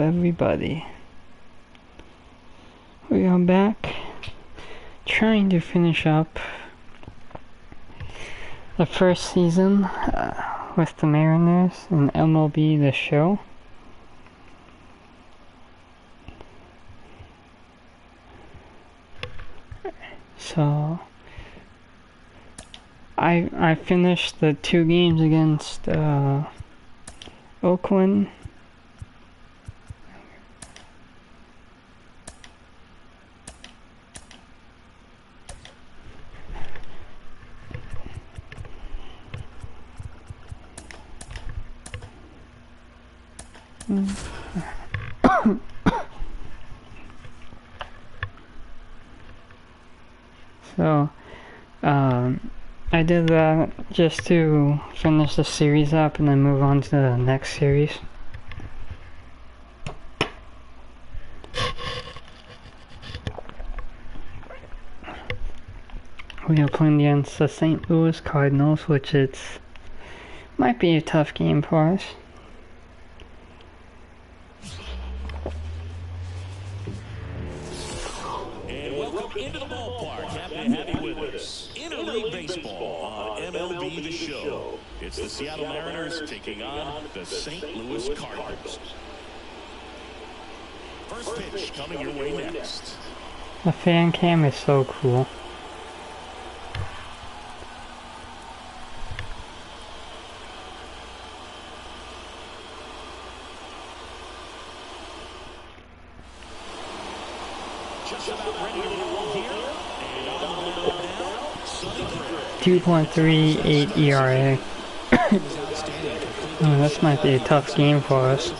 everybody? We are back trying to finish up the first season with the Mariners in MLB The Show. So I finished the 2 games against Oakland. So, I did that just to finish the series up and then move on to the next series. We are playing against the St. Louis Cardinals, which might be a tough game for us. Into the ballpark, happy to have you with us. Interleague baseball on MLB The Show. It's the Seattle Mariners taking on the St. Louis Cardinals. First pitch coming your way next. The fan cam is so cool. Just about ready to roll here. And on the mound now, Sonny Gray. 2.38 ERA. Oh, this might be a tough game for us.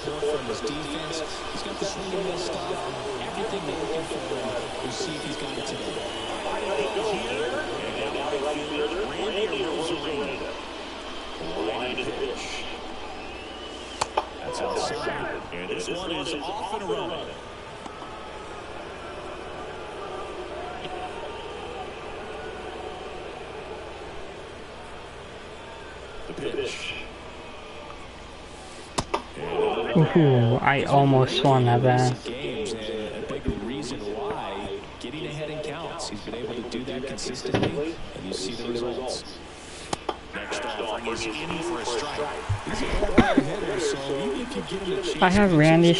That's outside. And this one is off and running. Pitch. Ooh, I almost won that bat. A big reason why getting ahead in counts. He's been able to do that consistently, and you see the results. Next offering is in for a strike. He's a hard hitter, so even if you get him a chance, I have Randy he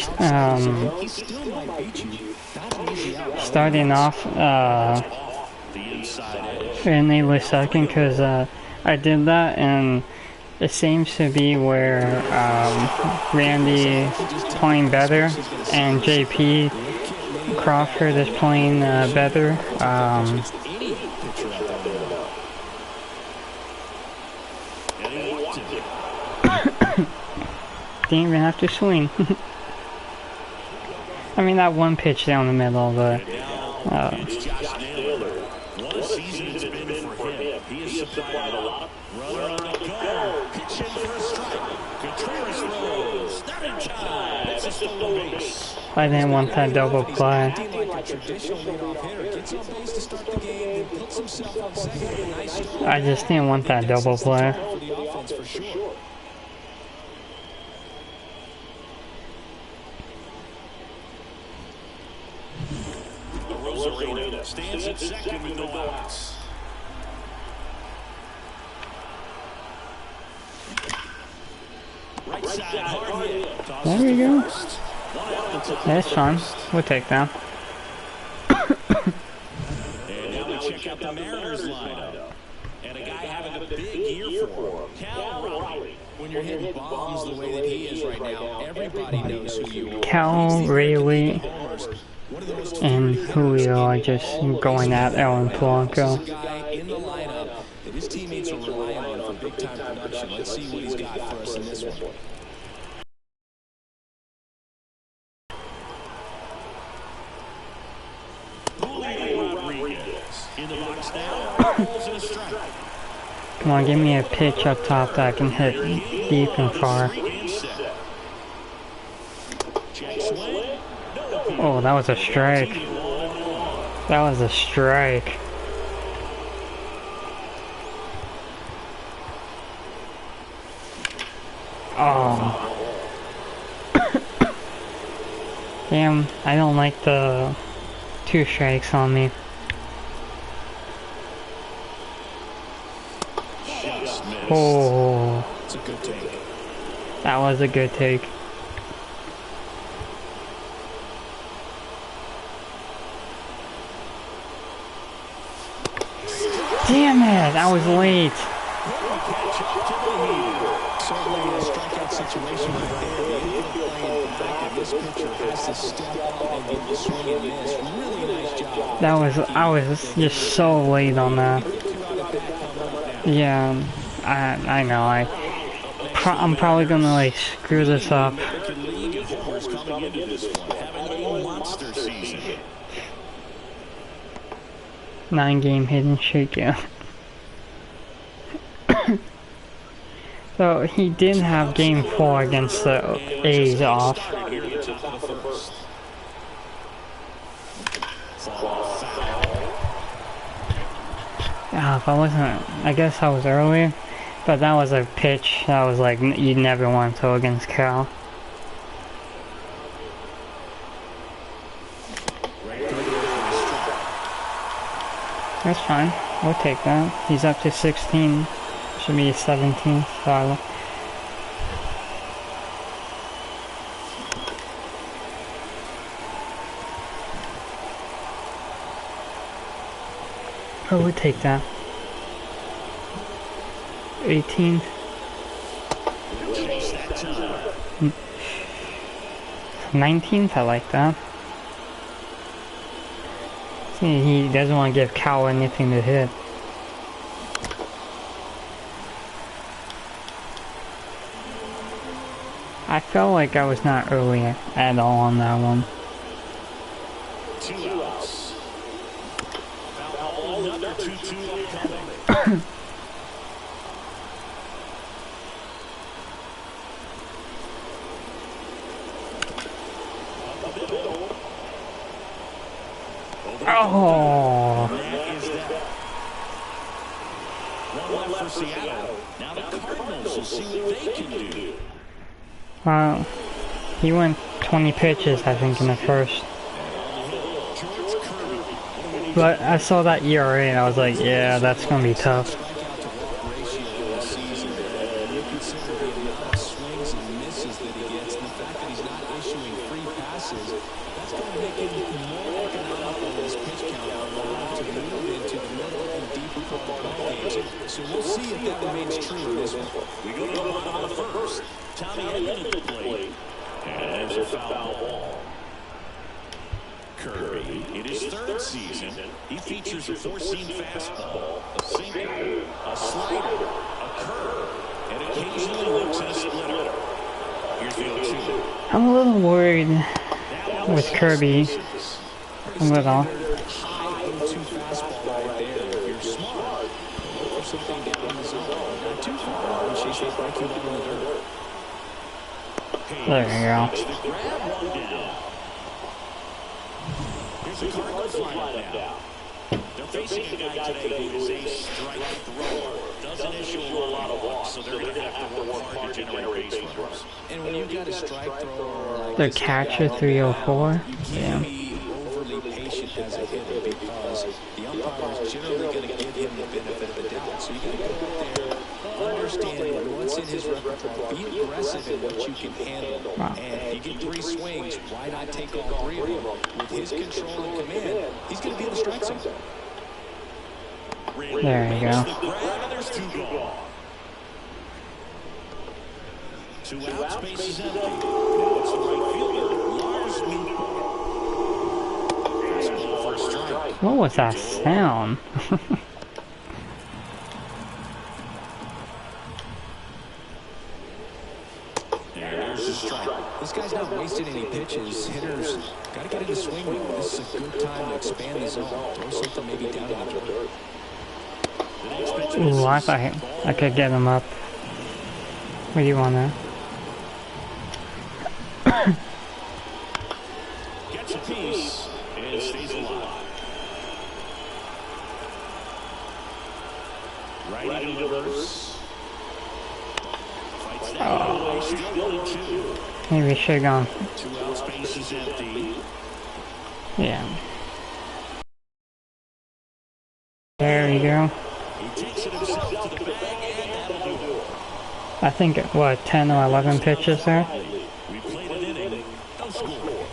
still might beat you. Not an easy out. starting off The inside edge. Randy was second because I did that, and it seems to be where Randy is playing better and JP Crawford is playing better. Didn't even have to swing. I mean, that one pitch down the middle, but It's Josh Naylor. What a season it's been for him. He has supplied a lot. Runner on the go. Pitch in for a strike. Contreras throws. Not in time. It's a stolen base. I didn't want that double play. Like a traditional leadoff hitter, gets on base to start the game, then puts himself on second. Nice start. I just didn't want that double play. For the offense, for sure. Rosarena stands at second with no outs. Right side, hard hit. There we go. That's fine. We'll take that. And now we check out the Mariners lineup. And a guy having a big year for him, Cal Raleigh. When you're hitting bombs the way that he is right now, everybody knows who you are. Cal Raleigh and Julio are just going at Ellen Polanco. Guy in the lineup that his teammates are relying on for big time production. Let's see what he's got for us in this one. In the box now, balls and a strike. Come on, give me a pitch up top that I can hit deep and far. Oh, that was a strike. That was a strike. Oh. Damn, I don't like the 2 strikes on me. Just missed. Oh, It's a good take. that was a good take. Damn it, I was late. Certainly a strikeout situation right there. The infield playing back, and this pitcher has to step up and get the swing and miss. Really nice job. I was just so late on that. Yeah, I know. I'm probably gonna like screw this up. American League of homers coming into this one, having a monster season. 9-game hidden shakeout. So he did have game 4 against the A's off. If I wasn't, I guess I was early, but that was a pitch that was like you'd never want to throw against Cal. That's fine. We'll take that. He's up to 16. Should be 17th. So I would take that. 18th. 19th, I like that. See, he doesn't want to give Cal anything to hit. I felt like I was not early at all on that one. 2 outs. Foul ball, another 2-2 upcoming. Oh! That is that. 1 left for Seattle. Now the Cardinals will see what they can do. Wow. He went 20 pitches, I think, in the first. But I saw that ERA and I was like, yeah, that's going to be tough. So we'll see if that remains true in this one. We go to the bottom of the first. Tommy Edman at the plate. And there's a foul ball. Kirby, in his 3rd season, he features a 4-seam fastball, a sinker, a slider, a curve, and occasionally looks at a splitter. Here's the 0-2. I'm a little worried with Kirby. A little. High 0-2 fastball right there. If you're smart, look for something down the zone. Not too far. She should break you down in the dirt. There you go. The grab, 1 down. Here's the Cardinals lineup now. They're facing a guy today who is a strike thrower. Doesn't issue a lot of walks, so they're going to have to work hard to generate base runners. And when you've got a strike thrower, The catcher 304. you can't be overly patient as a hitter because the umpire is generally going to give him the benefit of the doubt. So you got to go out there, understanding what's in his repertoire, be aggressive in what you can handle. Wow. And if you get 3 swings, why not take all 3 of them? With his control and command, he's going to be in the strike zone. There you go. The grab, and there's 2 gone. 2 outs, base is empty. Now it's the right fielder, Lars Newton. Fastball for a strike. What was that sound? And there's the strike. This guy's not wasting any pitches. Hitters got to get in the swing mode. This is a good time to expand the zone. Throw something maybe down in the dirt. Ooh, I thought I could get him up. What do you want now? Gets a piece and stays alive. Righty to reverse. Fights that away, Maybe we should have gone. 2 out, space is empty. Yeah. There you go. He takes it himself to the bag, and that'll do it. I think, what, 10 or 11 pitches there? We played an inning, no score.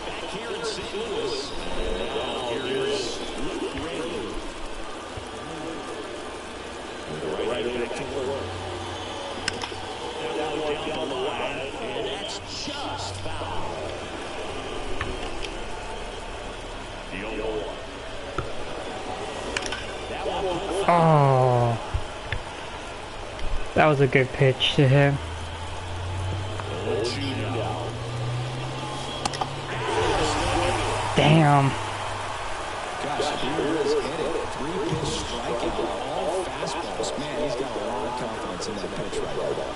Back here in St. Louis, now here is Luke Ray. Right back to work. Now down the line, and that's just foul. The 0-1. Oh. That was a good pitch to him. Damn. Gosh, he is hit it. 3-pitch strikeout, all fastballs. Man, he's got a lot of confidence in that pitch right now.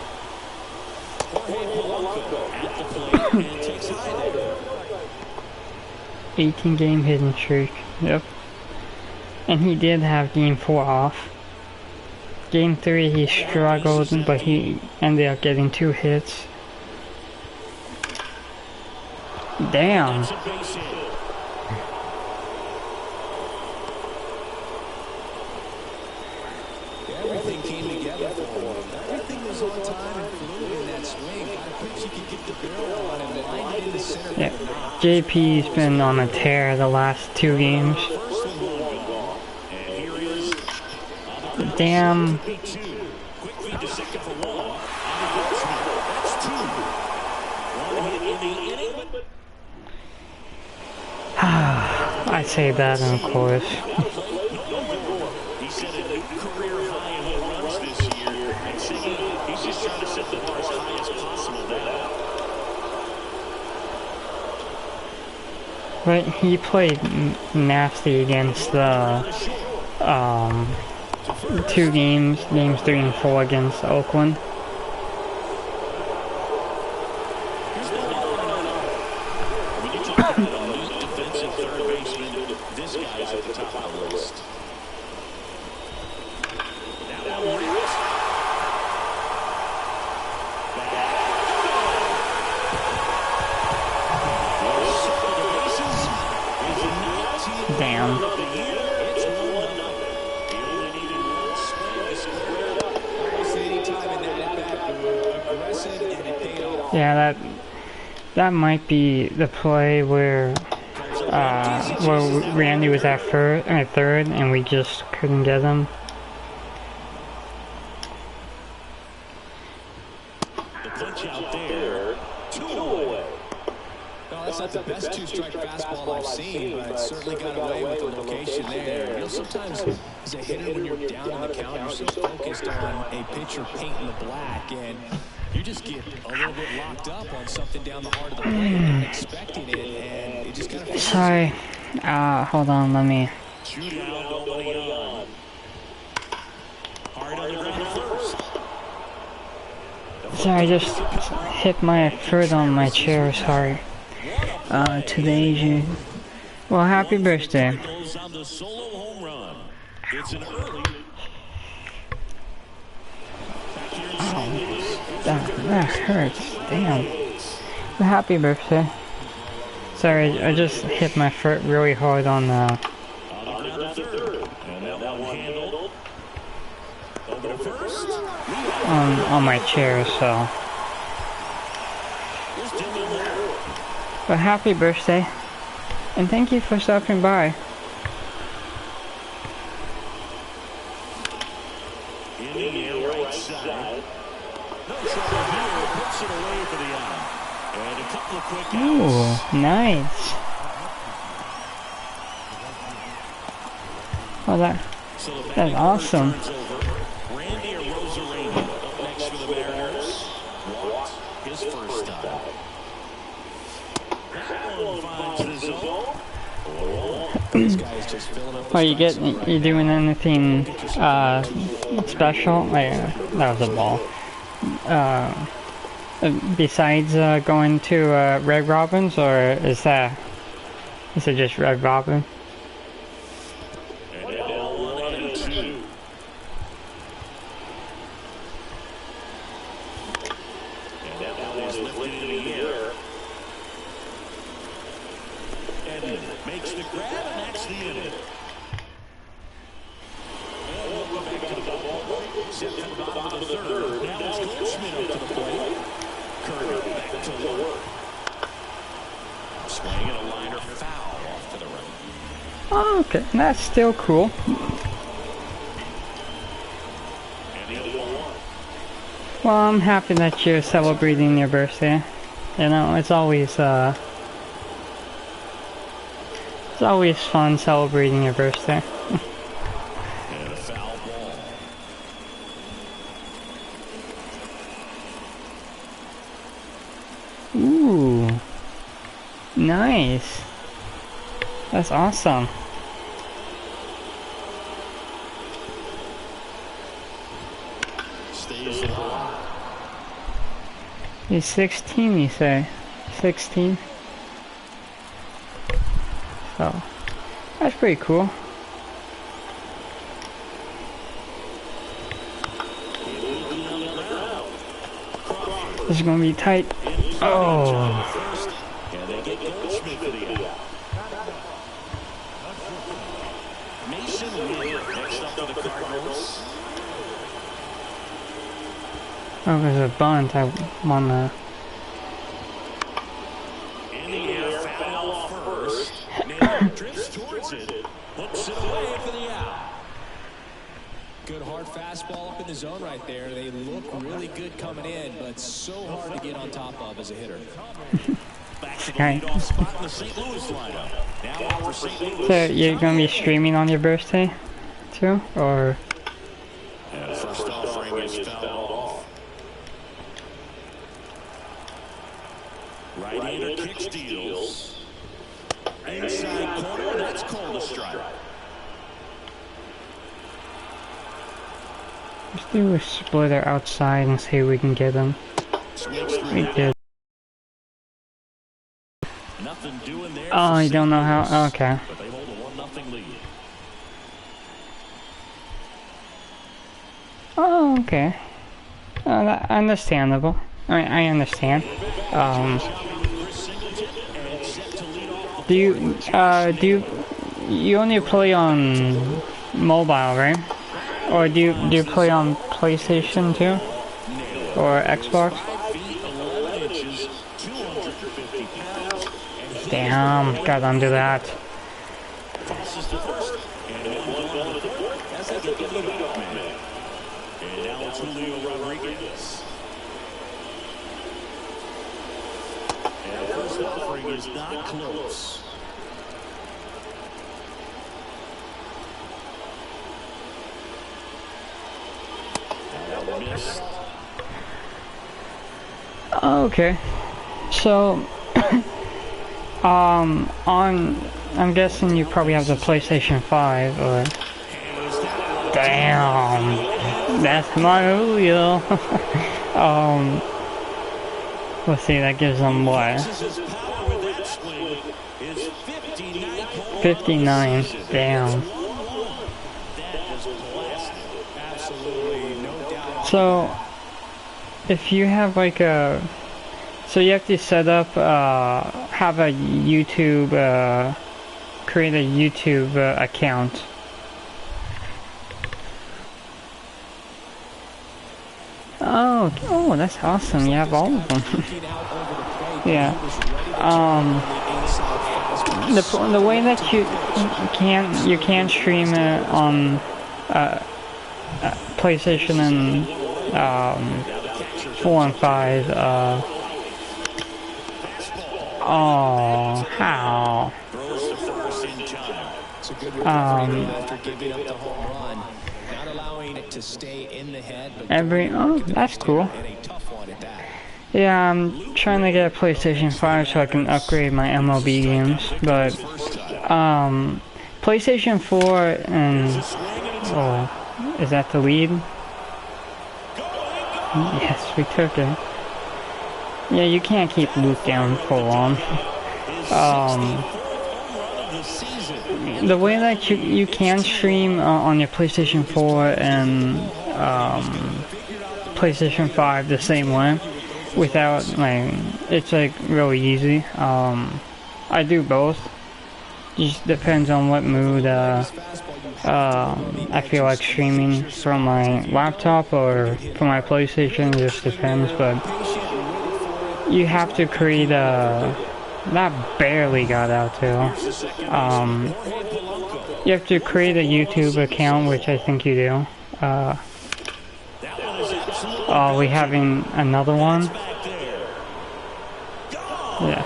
Jorge Polanco at the plate and takes high there. 18 game hitting streak. Yep. And he did have game 4 off. Game 3 he struggled, but he ended up getting 2 hits. Damn. Everything came together for him. Everything was on time and fluid in that swing. Got a pitch you could get the barrel on and lined it in the center. Yeah. JP's been on a tear the last 2 games. Damn. I'd say that, and of course. He set a new career high in home runs this year, and he's just trying to set the bar as high as possible now. But he played nasty against the 2 games, games 3 and 4 against Oakland. When you talk about a elite defensive third baseman, this guy's at the top of the list. Now Rick's. Damn. Yeah, that might be the play where Randy was at third, and we just couldn't get him. The punch out there, 2 away. No, that's not the best 2-strike fastball I've seen, but certainly got away with the location there. You know, sometimes as a hitter, when you're down in the count, you're so focused on a pitcher painting the black, and you just get a little bit locked up on something down the heart of the plate, not expecting it, and it just kind of... Sorry. Hold on, let me... Shootout, nobody on. Hard on the ground first. Sorry, I just hit my foot on my chair, sorry. Today's you... Well, happy birthday. On the solo home run. It's an early. That hurts. Damn. Happy birthday. Sorry, I just hit my foot really hard on the... On the ground to third. And that one handled. Over to first. on my chair, so... But happy birthday. And thank you for stopping by. In the air, right side. No trouble here. Puts it away for the out. And a couple of quick outs. Ooh, nice. Oh, that's awesome. Randy Arozarena up next for the Mariners. Walked his first time. That one finds the zone. This guy is just filling up. Oh, you doing anything special? That was a ball. Besides going to Red Robin's, or is it just Red Robin? Curry back to work. Swinging a liner foul off to the right. Oh, okay, that's still cool. Well, I'm happy that you're celebrating your birthday. You know, it's always fun celebrating your birthday. And a foul ball. Ooh, nice. That's awesome. Stays alive. He's 16, you say? 16? So, that's pretty cool. This is gonna be tight. Oh. And they get Goldschmidt for the out. Mason next up for the Cardinals. Oh, there's a bunt. I wanna. In the air, foul off first. Naylor drifts towards it. Hooks it away for the out. Good hard fastball up in the zone right there. They look really good coming in, but so hard to get on top of as a hitter. Back to the leadoff spot in the St. Louis lineup. Now out for St. Louis. So you're gonna be streaming on your birthday, too, or? And first offering is fouled off. Right-hander kick steals. Inside corner, that's called a strike. Let's do a splitter outside and see if we can get him. We did. Nothing doing there. Oh, you don't know how? Okay. But they hold a 1-0 lead. Oh, okay. That, understandable. I understand. You only play on mobile, right? Or do you play on PlayStation too? Or Xbox? Damn, gotta undo that. And now it's Julio Rodriguez. And the first offering is not close. Missed. Okay. So, I'm guessing you probably have the PlayStation 5, or... Damn! That's my Julio! Let's see, that gives them what? 59, damn. So, if you have like a... So you have to set up, have a YouTube, create a YouTube account. Oh, that's awesome. You have all of them. Yeah. The way that you can stream it on PlayStation and 4 and 5. Oh, how? After giving up the home run, not allowing it to stay in the head, but that's cool. Yeah, I'm trying to get a PlayStation 5 so I can upgrade my MLB games, but PlayStation 4 and is that the lead? Yes, we took it. Yeah, you can't keep Luke down for long. The way that you can stream on your PlayStation 4 and PlayStation 5 the same way, without it's like really easy. I do both. Just depends on what mood I feel like streaming from my laptop or from my PlayStation. It just depends, but you have to create a... That barely got out too. You have to create a YouTube account, which I think you do. Oh, we having another one? Yeah.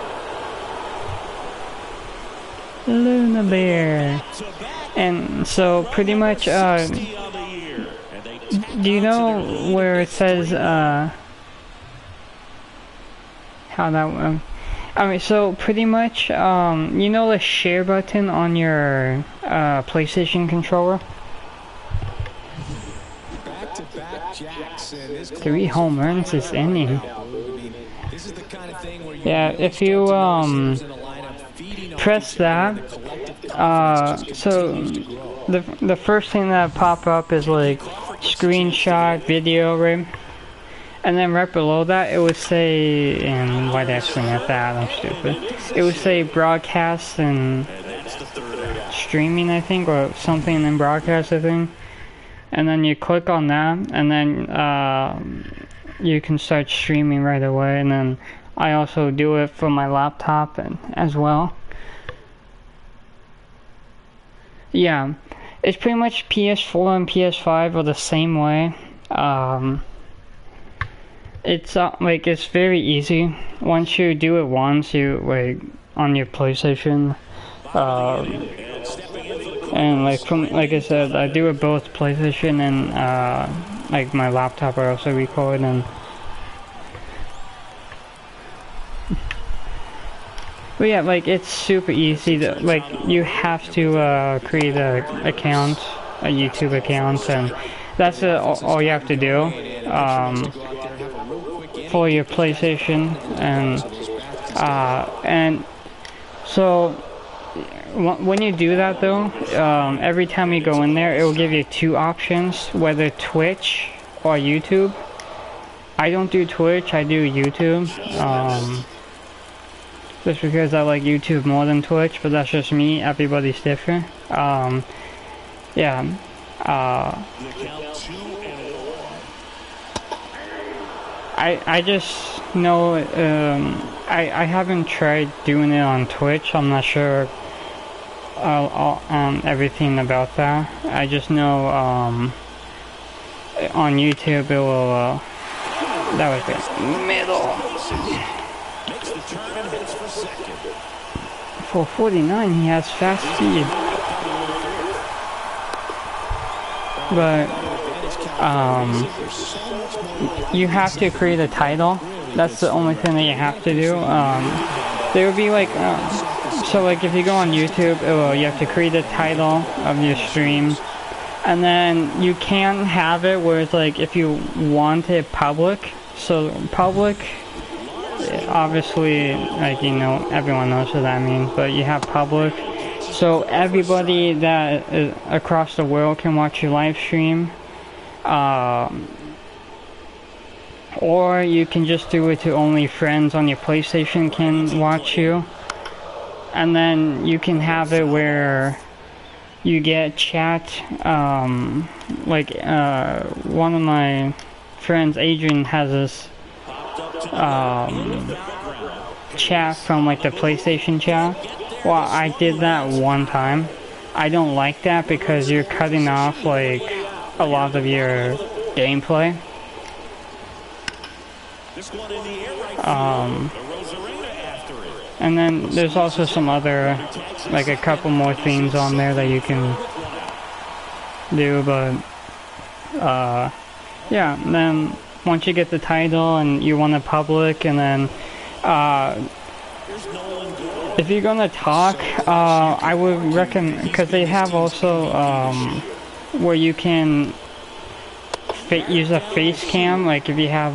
Luna Bear. And so pretty much, do you know where it says, how that went? I mean, so pretty much, you know the share button on your PlayStation controller? 3 home runs this inning. Yeah, if you press that, so the first thing that pop up is like screenshot video, right? And then right below that, it would say, and why did I swing at that? I'm stupid. It would say broadcast and streaming, I think, or something in broadcast, I think. And then you click on that, and then you can start streaming right away. And then I also do it for my laptop as well. Yeah, it's pretty much PS4 and PS5 are the same way. It's like it's very easy. Once you do it once, you like on your PlayStation, and like I said, I do it both PlayStation and like my laptop. I also record and. But yeah, like it's super easy to, like you have to create a account, a YouTube account, and that's all you have to do for your PlayStation. And so when you do that though, every time you go in there, it will give you 2 options, whether Twitch or YouTube. I don't do Twitch, I do YouTube. Just because I like YouTube more than Twitch, but that's just me. Everybody's different. Yeah. I just know. I haven't tried doing it on Twitch. I'm not sure everything about that. I just know on YouTube it will. That was the middle. 449, he has fast speed. But you have to create a title. That's the only thing that you have to do. There will be like so like if you go on YouTube, you have to create a title of your stream, and then you can have it where it's like if you want it public. So public, obviously, like, you know, everyone knows what that means, but you have public, so everybody that is across the world can watch your live stream, or you can just do it to only friends on your PlayStation can watch you, and then you can have it where you get chat, like, one of my friends, Adrian, has this chat from like the PlayStation chat. Well, I did that one time. I don't like that because you're cutting off like a lot of your gameplay. And then there's also some other, like a couple more themes on there that you can do, but yeah, and then once you get the title and you want it public, and then if you're gonna talk, I would recommend, because they have also where you can use a face cam, like if you have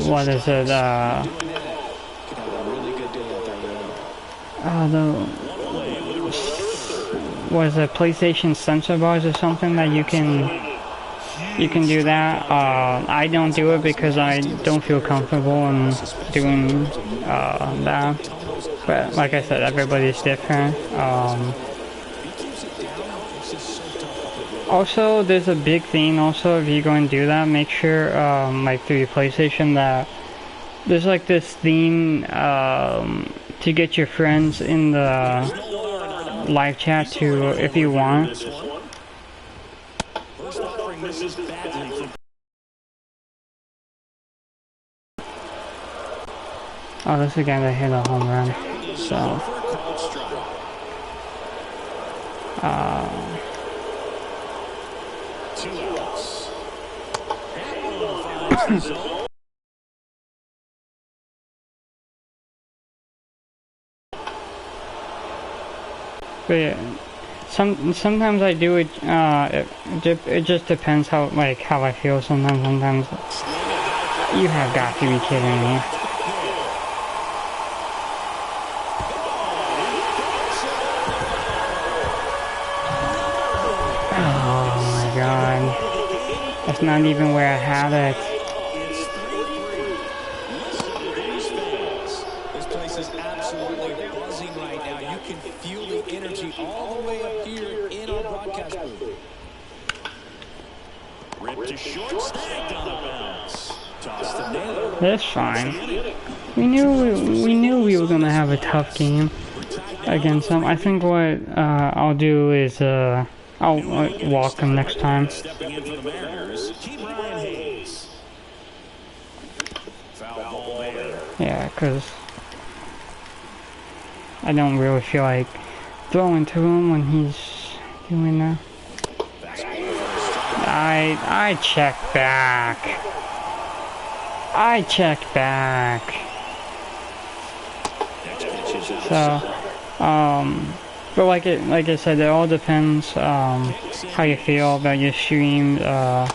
what is it, was it PlayStation sensor bars or something that you can do that. I don't do it because I don't feel comfortable in doing that. But like I said, everybody's different. Also, there's a big thing also if you're going to do that, make sure, like through your PlayStation, that there's like this theme, to get your friends in the live chat to, if you want. First offering misses badly from Oh, this is the guy that hit a home run. So, two outs. That one finds the zone. but yeah, sometimes I do it, it just depends how I feel sometimes. You have got to be kidding me. Oh my god. That's not even where I had it. It's 3-3. Listen to these fans. This place is absolutely buzzing right now. You can feel the energy all the way up here in our broadcast booth. Ripped to short, snagged on a bounce. Tossed to Naylor. That's fine. We knew we were gonna have a tough game against them. I think what I'll do is I'll walk them next time. Stepping in for the Mariners, Brian Hayes. Foul ball there. Yeah, because I don't really feel like throwing to him when he's doing that. I check back. I check back. So, but like I said, it all depends how you feel about your stream. I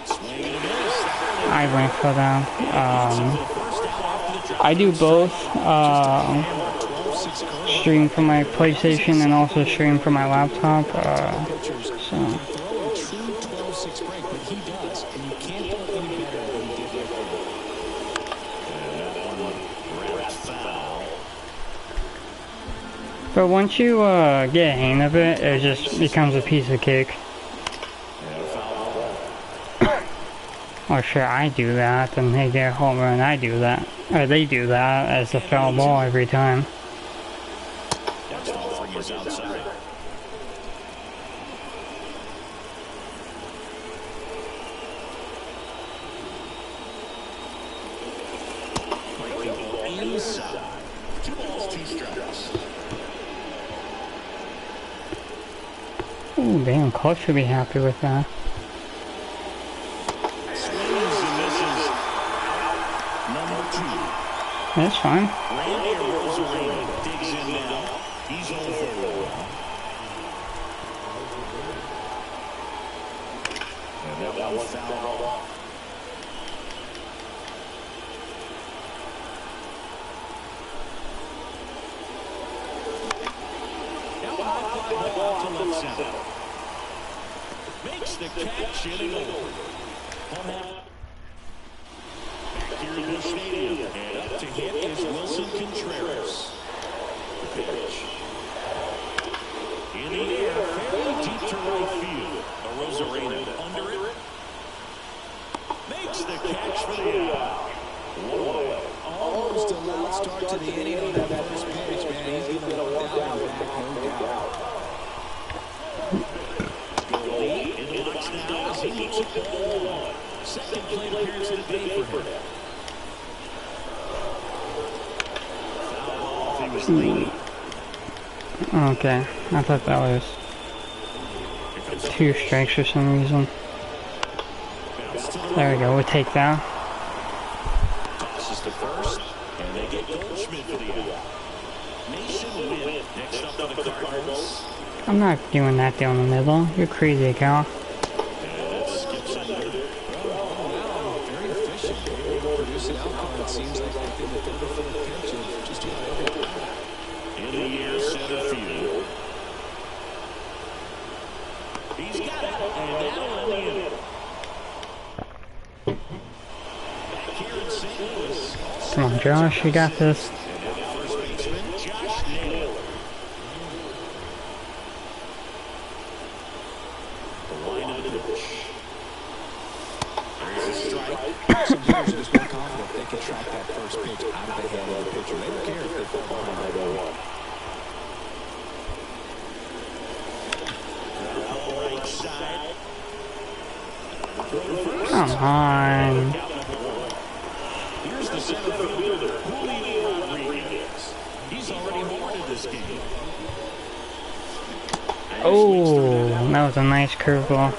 went for them. I do both. Stream from my PlayStation and also stream from my laptop. So. But once you get a hang of it, it just becomes a piece of cake. Oh sure, I do that, and they get a home run, I do that. Or they do that as a foul ball every time. Next offering is outside. Inside. 2 balls, 2 strikes. Ooh, damn, Coach should be happy with that. Swings and misses. Number 2. That's fine. Randy Rosarena digs in now. He's over. And that one fouled off. Now a high fly ball out to left center. Makes the catch in and over. Home half. Back here in the stadium. And up to hit is Wilson Contreras. The pitch. In the air, fairly deep to right field. Rosarena under it. Makes the catch for the out. One away. Almost a loud start to the inning on that first pitch, man. He's going to want that one back, no doubt. Goldie in the box now as he looks at ball 1. Second plate appearance of the day for him. Foul off. He was late. Okay, I thought that was 2 strikes for some reason. There we go, we'll take that. Tosses to first, and they get Goldschmidt for the out. Mason Wynn next up for the Cardinals. I'm not doing that down the middle. You're crazy, Cal. And it skips under. Very efficient. Able to produce an outcome. It seems like in the third or fourth pitch of just about every time. In the air, center field. He's got it, and that'll end the inning. Back here in St. Louis. Come on, Josh, you got this. And now first baseman, Josh Naylor. The lineup strike. Some hitters are just more confident they can track that first pitch out of the hand of the pitcher. They don't care if they fall behind by 1. Right side. Come on. Here's the center fielder, Julio Rodriguez. He's already homered this game. Oh, that was a nice curveball.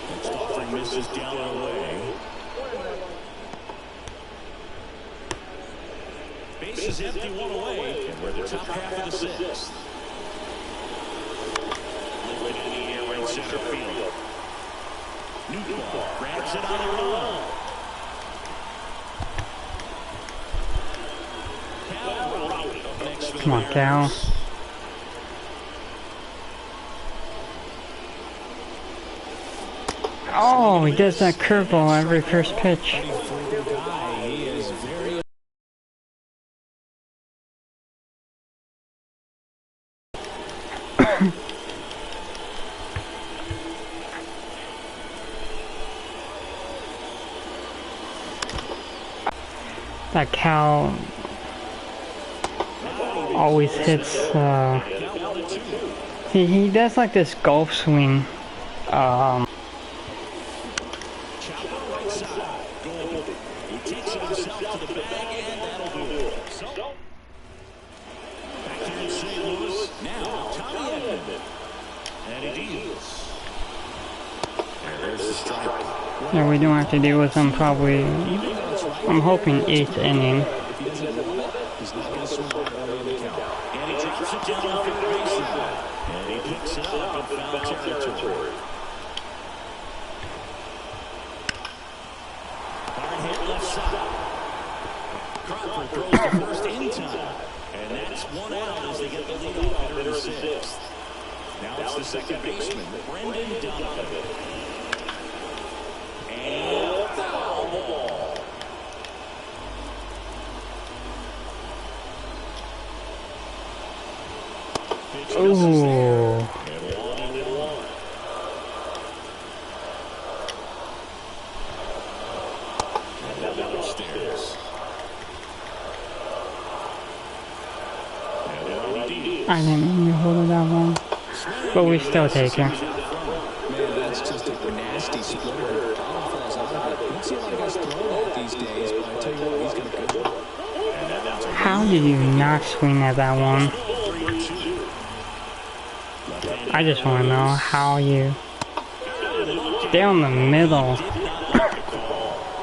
Next offering misses down and away. Base is empty, 1 away, and we're the top half of the 6th. Lifted in the air, right center field. Newton grabs it on the run. Come on, Cal. Oh, he does that curveball every first pitch. That Cal always hits, he does like this golf swing, yeah, we don't have to deal with him probably, I'm hoping 8th inning. He's not going to swing right early in the count. And he drops it down on the baseline. And he picks it up in foul territory. Hard hit left side. Crawford throws the first in time. And that's 1 out as they get the lead off hitter in the 6th. Now it's the second baseman, Brendan Donovan. And foul ball. Ooh. I didn't mean to hold it that long, but we still take him. Man, that's just a nasty splitter. Falls out of it. You don't see a lot of guys throwing that these days, but I tell you what, he's got a good one. How did you not swing at that one? I just want to know how you down the middle.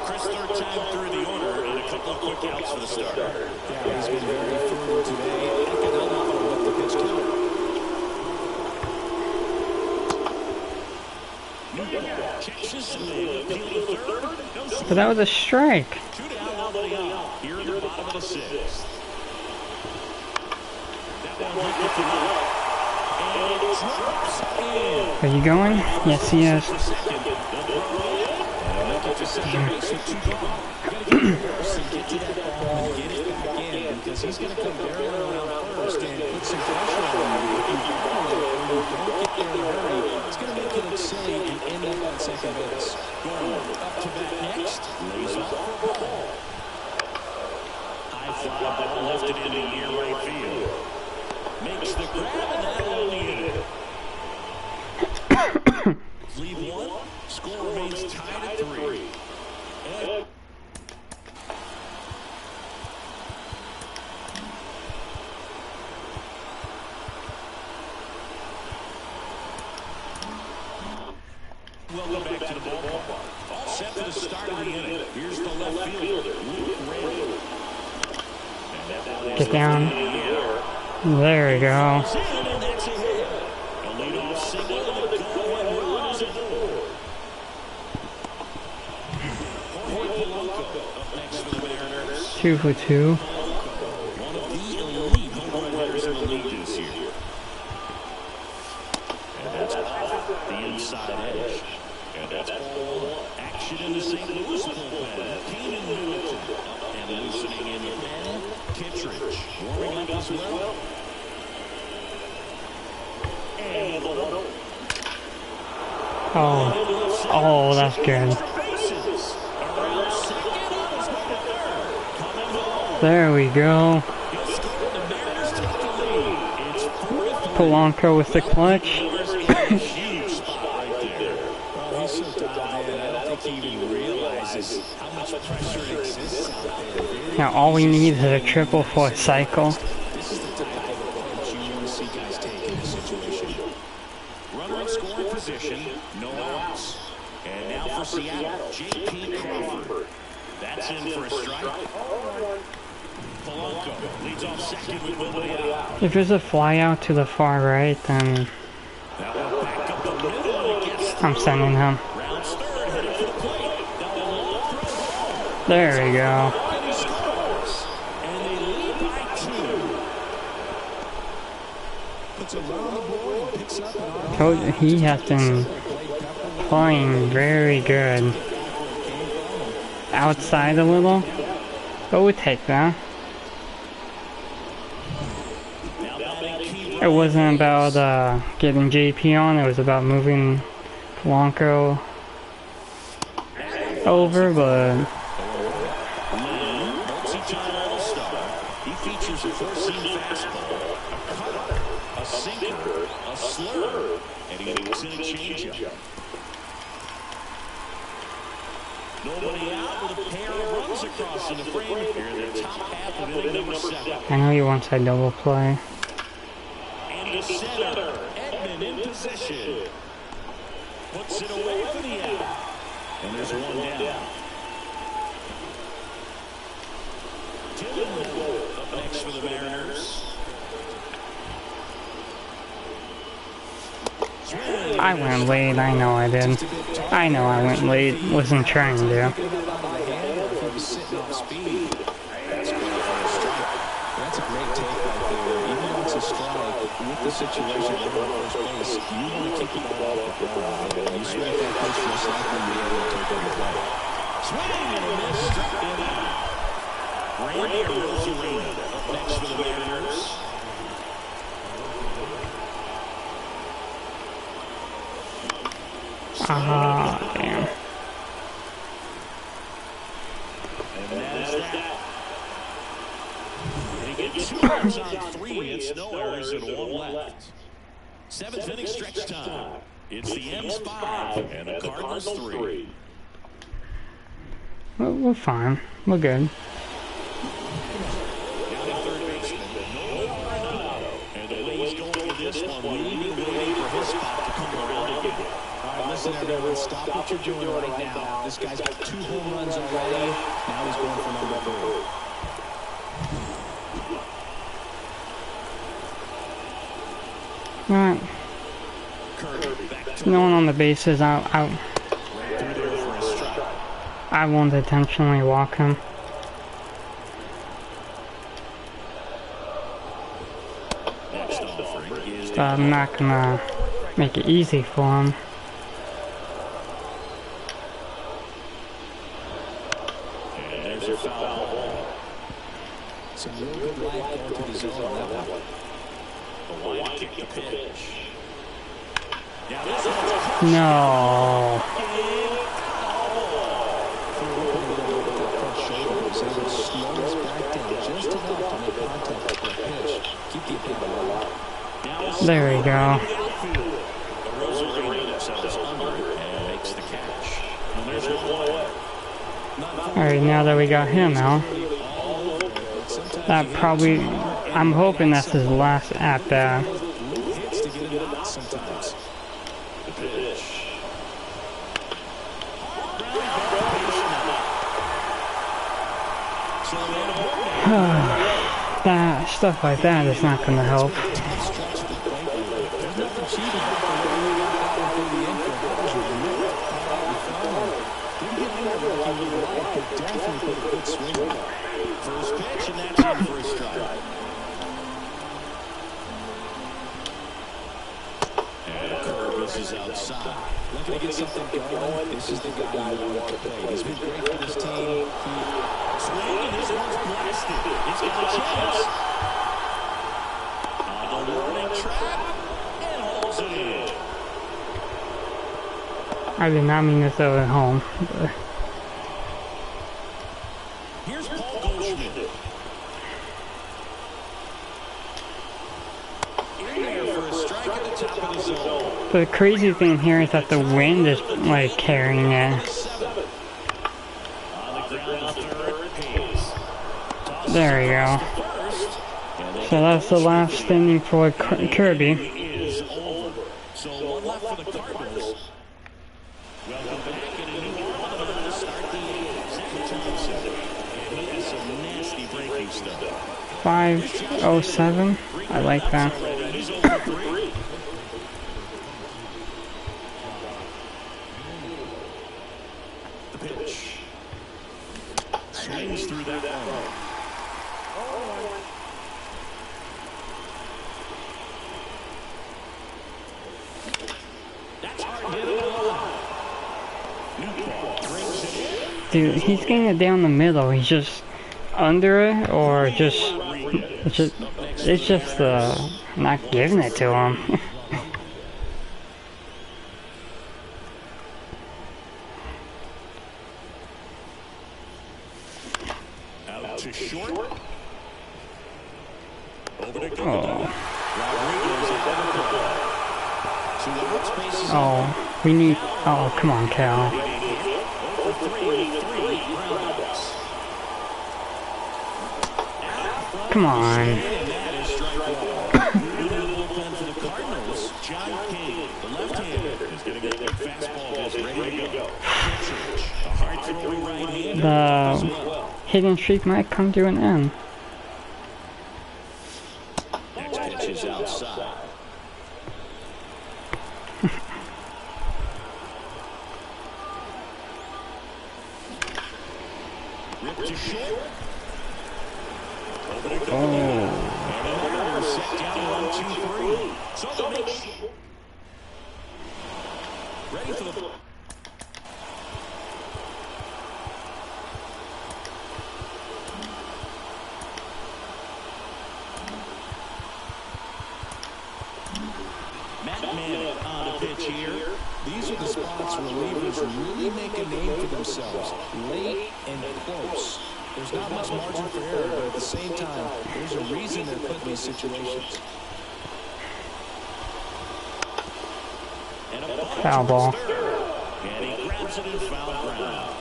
Chris, third time through the order and a couple of quick outs for the starter. Yeah, he's been very frugal today. I can help him with the pitch count. But that was a strike. 2 down, nobody out. Here in the bottom of the 6th. That one hit the up. Are you going? Yes, he is. Because he's going to come barreling around first and put some pressure on you. If you don't get there in a hurry, it's going to make you look silly and end up on second base. Up to bat next. Lays off for a ball. High fly ball lifted in the air right field. Makes the grab and that'll only hit it. Lead 1. Score remains tied at 3. And welcome back to the ballpark. All set for the start of the inning. Here's the left fielder, Luke Ray. Get down. There we go. Two for 2. One of the elite home run hitters in the league this year. And that's the inside edge. And that's ball 1. Action in the St. Louis bullpen. Keenan Newton and loosening in Ben Kittredge. Warming up as well. And the 1-0. Oh, oh, that's good. There we go. Polanco with the clutch. Now all we need is a triple for a cycle. This is the type of approach you want to see guys take in this situation. Runner in scoring position, no outs. And now for Seattle, J.P. Crawford. That's in for a strike. Polanco leads off second with nobody out. If there's a fly out to the far right, then I'm sending him. There we go. Coach, he has been playing very good. Outside a little, but we'll take that. It wasn't about getting JP on, it was about moving Polanco over, but He features a four-seam fastball, a cutter, a sinker, a slurve, and he looks in a changeup. Nobody out with a pair of runs across in the frame here in the top half of inning number 7. I know he wants that double play. And to center, Edman in position. Puts it away for the out. And there's one down. Dylan up next for the Mariners. I went late, I know I did. I know I went late, wasn't trying to. That's a great take right there. Even though it's a strike, with the situation in first base, you want to keep the ball off the ground. You swing at that pitch, most likely you're able to take over the play. Swing and a miss, struck him out. Randy Rosarina up next for the Mariners. Ah, damn. And that is that. And he gets 2 runs on 3. It's no errors and 1 left. 7th inning stretch time. It's the M's 5 and the Cardinals 3. We're fine. We're good. Down to third baseman, Nolan Arenado. And the way he's going with this one, waiting for his spot to come around again. All right, listen, everyone, stop what you're doing right now. This guy's got 2 home runs already. Now he's going for number 3. Alright. No one on the bases. I won't intentionally walk him. But I'm not gonna make it easy for him. Some real good life going to the zone on that one. The line kick the pitch. No. There we go. Alright, now that we got him out, that probably, I'm hoping that's his last at-bat. That stuff like that is not going to help. First pitch, and that's in for a strike. And a curve misses outside. Looking to get something going. This is the guy you want to play. He's been great for this team. Swing, and this one's blasted. He's got a chance. On the warning track, and holds fouls it in. I did not mean to throw it home. But Here's Paul Goldschmidt. In there for a strike at the top of the zone. the crazy thing here is that the wind is like carrying it. Seven. On the ground, third, Hayes. There we go. First, and they So that's the last inning for Kirby. is over. So one left for the Cardinals. Welcome back in a new Orleans to start the eighth. Zach Johnson. And he has some nasty breaking stuff. 5:07. I like that. He's over three. The pitch. Swings through that one. That's hard hit Newport brings it in. Dude, he's getting it down the middle. He's just under it, or just it's just not giving it to him. Out to short. Over to Gordon. Oh, Rodriguez out of the play. Two outs, bases oh, we need. Oh, come on, Cal. over three groundouts. Come on. And that is strike one. Moving to the bullpen for the Cardinals, John King, the left-hander, is going to get that fastball just ready to go. Kittredge, a hard-throwing right-hander as The well. hidden streak might come to an end. Next pitch is outside. Rip to short. Over to Gordon. And another set down 1, 2, 3. So the makes. Ready for the. Matt Manning on the pitch here. These are the spots relievers really make a name for themselves, late and close. There's not much margin for error, but at the same time, there's a reason they're put in these situations. And a ball Foul ball. towards third. And he grabs it in foul ground.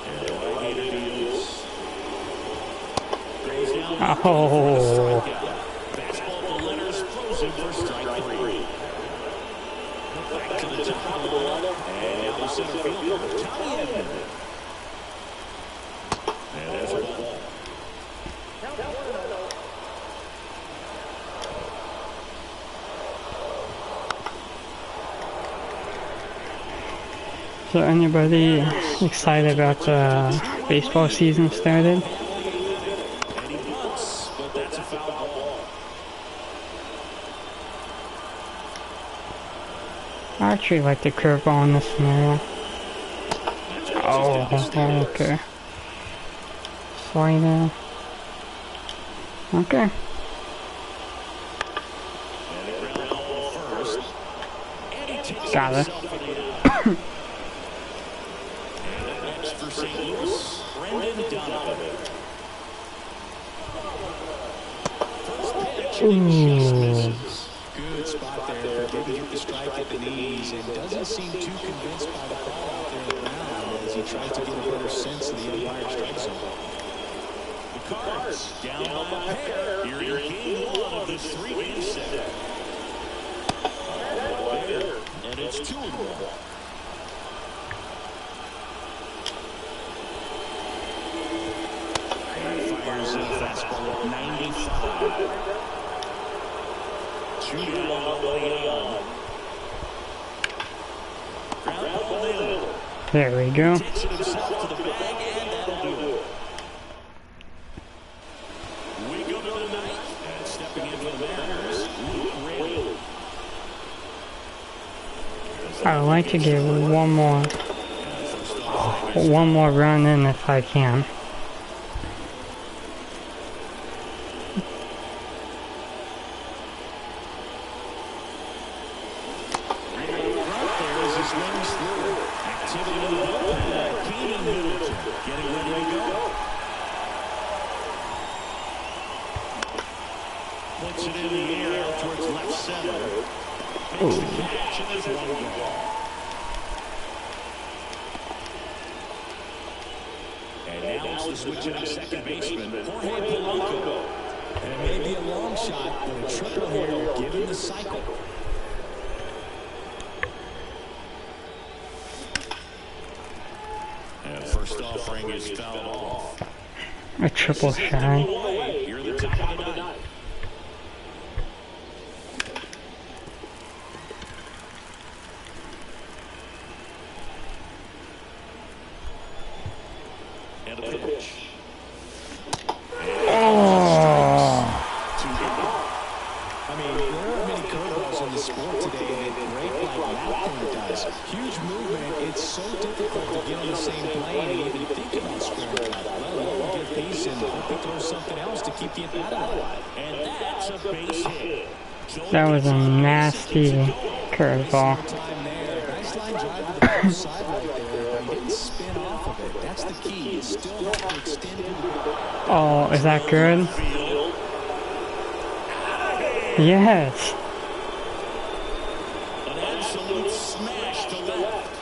And the right-hander deals. Grazed down Oh. for the strikeout. Fastball to Leonard's frozen for strike three. Back to the top of the lineup. And now the center fielder, Tommy Edman. And there's a ball. So anybody excited about the baseball season started? And he bunts, but that's a foul ball. I actually like the curveball in this scenario. Oh, okay. Slider. Okay. And the ground ball to first. And he takes Got it. himself for the out. And up next for St. Louis, Brendan Donovan. First pitch, and he just misses. Good spot there, but didn't hit the strike at the knees, and doesn't seem too convinced by the call out there in the mound as he tries to get a better sense of the umpire strike zone. The Cards down by a pair here in game one of this three-game set. And it's 2-1. Fires in a fastball at 95. Shooting all the way on. Ground ball in. There we go. Takes it himself to the bag, and that'll do it. We go to the ninth, and stepping in for the Mariners, Luke Raley. I would like to give one more one more run in if I can. Puts it in the air out towards left center. Makes the catch, and there's one goal. And now it's the switch at second baseman, Jorge Polanco. And it may be a long shot, but a triple here given the cycle. And first offering is fouled off. A triple shy. You're the top of the ninth. And a pitch. I mean, there are many curveballs in the sport today that break like that thing does. Huge movement. It's so difficult to get on the same plane and even think about squaring up, let alone get peace and hope he throws something else to keep the at-bat alive. And that's a base hit. That was a nasty curveball. Time there. Nice line drive to the ball side right there, but he didn't spin off of it. That's the key. You still have to extend it. Oh, is that good? Yes. An absolute smash to left.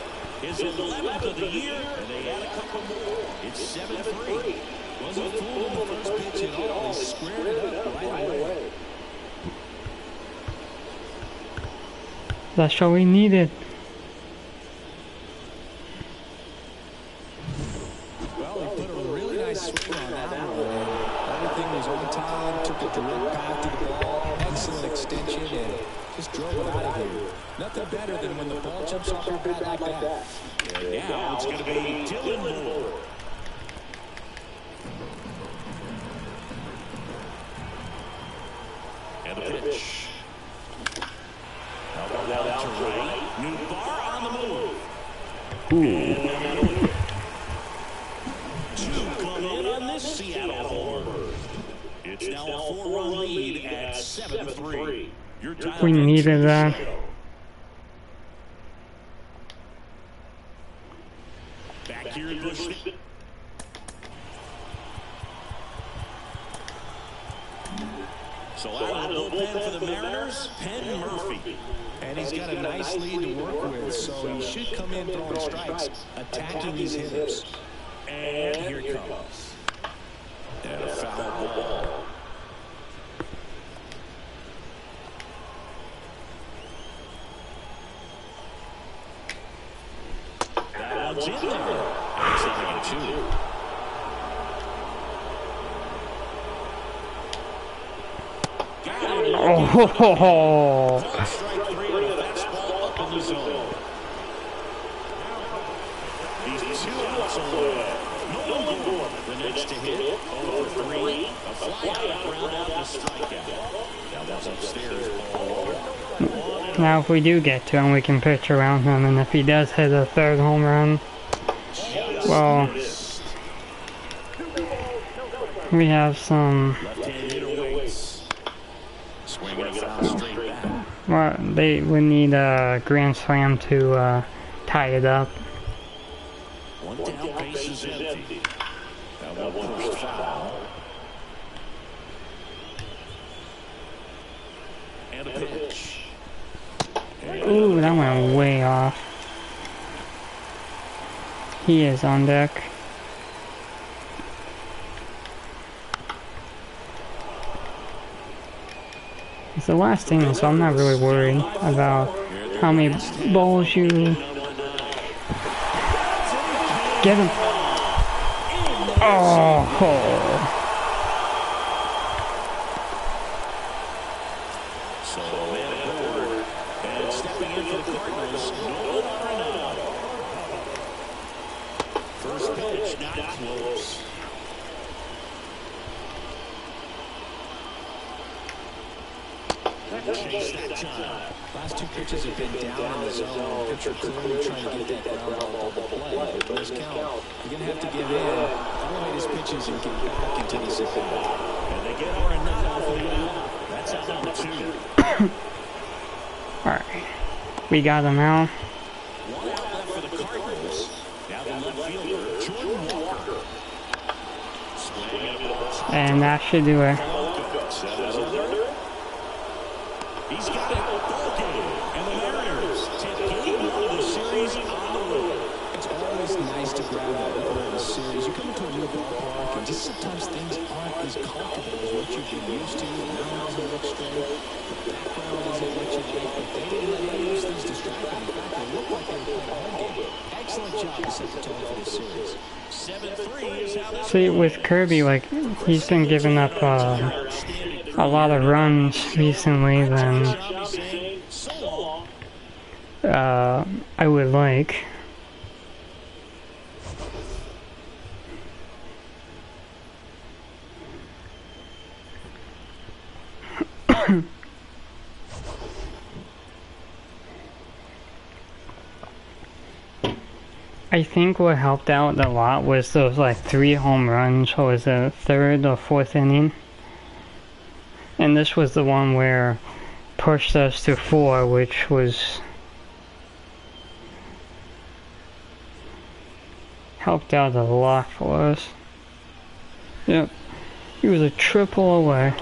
His 11th of the year, and they add a couple more. It's 7-3. Wasn't fooled in the first pitch at all. He squared it up right away. That's what we needed. Well, he put a really nice swing on that one. Everything was on time, took a direct path to the ball, excellent extension, and just drove it out of here. Nothing better than when the ball jumps off your bat like that. And now it's going to be Dylan Moore. And a pitch. Now down to right. New bar on the move. Ooh. Two come in on this Seattle homer. It's now a 4-run lead at 7-3. We needed that. Back here in Bush. So out of the bullpen for the Mariners, Penn Murphy. And he's got a nice lead to work with, so he should come in throwing strikes, attacking these hitters. And here it comes. And a foul ball. That one's in there. It's only a 2. Oh. Strike 3 on a fastball up in the zone. He's 2 outs away. Nolan Gordon, the next to hit, 0 for 3. A fly out, ground out, and a strikeout. Now that's upstairs, ball 1. Now if we do get to him, we can pitch around him, and if he does hit a third home run, well, we have some. Left-handed hitter waits. Swing and a foul straight back. Well, we need a grand slam to tie it up. One down, base is empty. Now one first foul. And a pitch. Ooh, that went way off. He is on deck. It's the last inning, so I'm not really worried about how many balls you get him. Oh. So man aboard. And stepping in for the Cardinals, Nolan Arenado. First pitch, not close. chase that time. Last two pitches have been down in the zone. Pitcher clearly trying to get that ground ball double play. But this count, you're going to have to give in, elevate his pitches, and get back into this at bat. And they get Arenado for the out. That's out number 2. Alright. We got him now. One out left for the Cardinals. Now the left fielder, Jordan Walker. Swing and a ball. And that should do it. He's got it. Ball game. And the Mariners take game 1 of the series on the road. It's always nice to grab that opener of the series. You come into a new ballpark, and just sometimes things aren't as comfortable as what you've been used to. The mound doesn't look straight. The background isn't what you like. But they didn't let any of those things distract them. In fact, they looked like they were playing a home game. Excellent job to set the tone for this series. 7-3 is how this See, with Kirby, like, he's been giving up a lot of runs recently than I would like. I think what helped out a lot was those like 3 home runs. What was it, 3rd or 4th inning? And this was the one where pushed us to 4, which was helped out a lot for us. Yep, he was a triple away.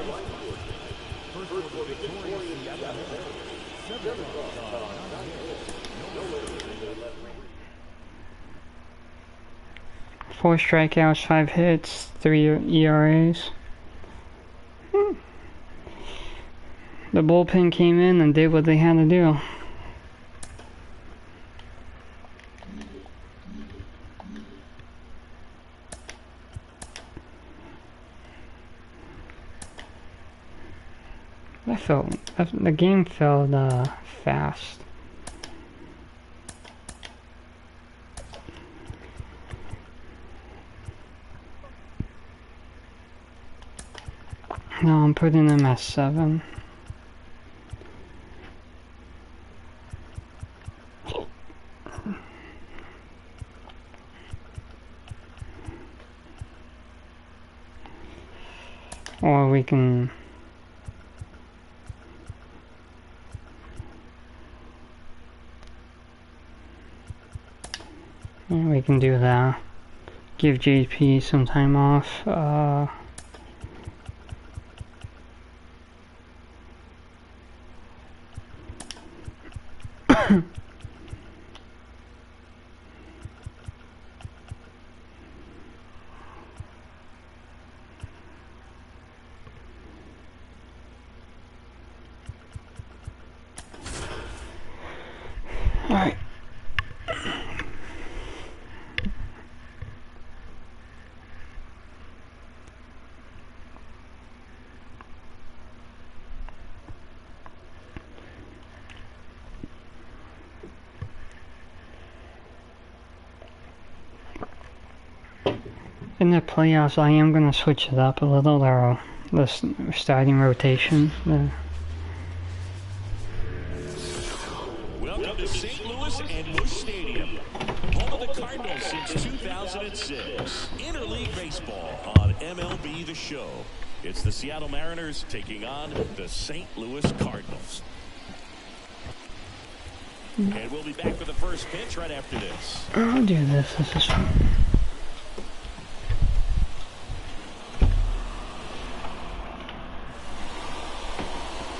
Four strikeouts, 5 hits, 3 ERAs. The bullpen came in and did what they had to do. The game felt fast. No, I'm putting him at 7. Or we can... yeah, we can do that. Give JP some time off. Alright. In the playoffs, I am going to switch it up a little, the starting rotation. Welcome to St. Louis and Busch Stadium, home of the Cardinals since 2006. Interleague baseball on MLB The Show. It's the Seattle Mariners taking on the St. Louis Cardinals. And we'll be back for the first pitch right after this. I'll do this. This is fun.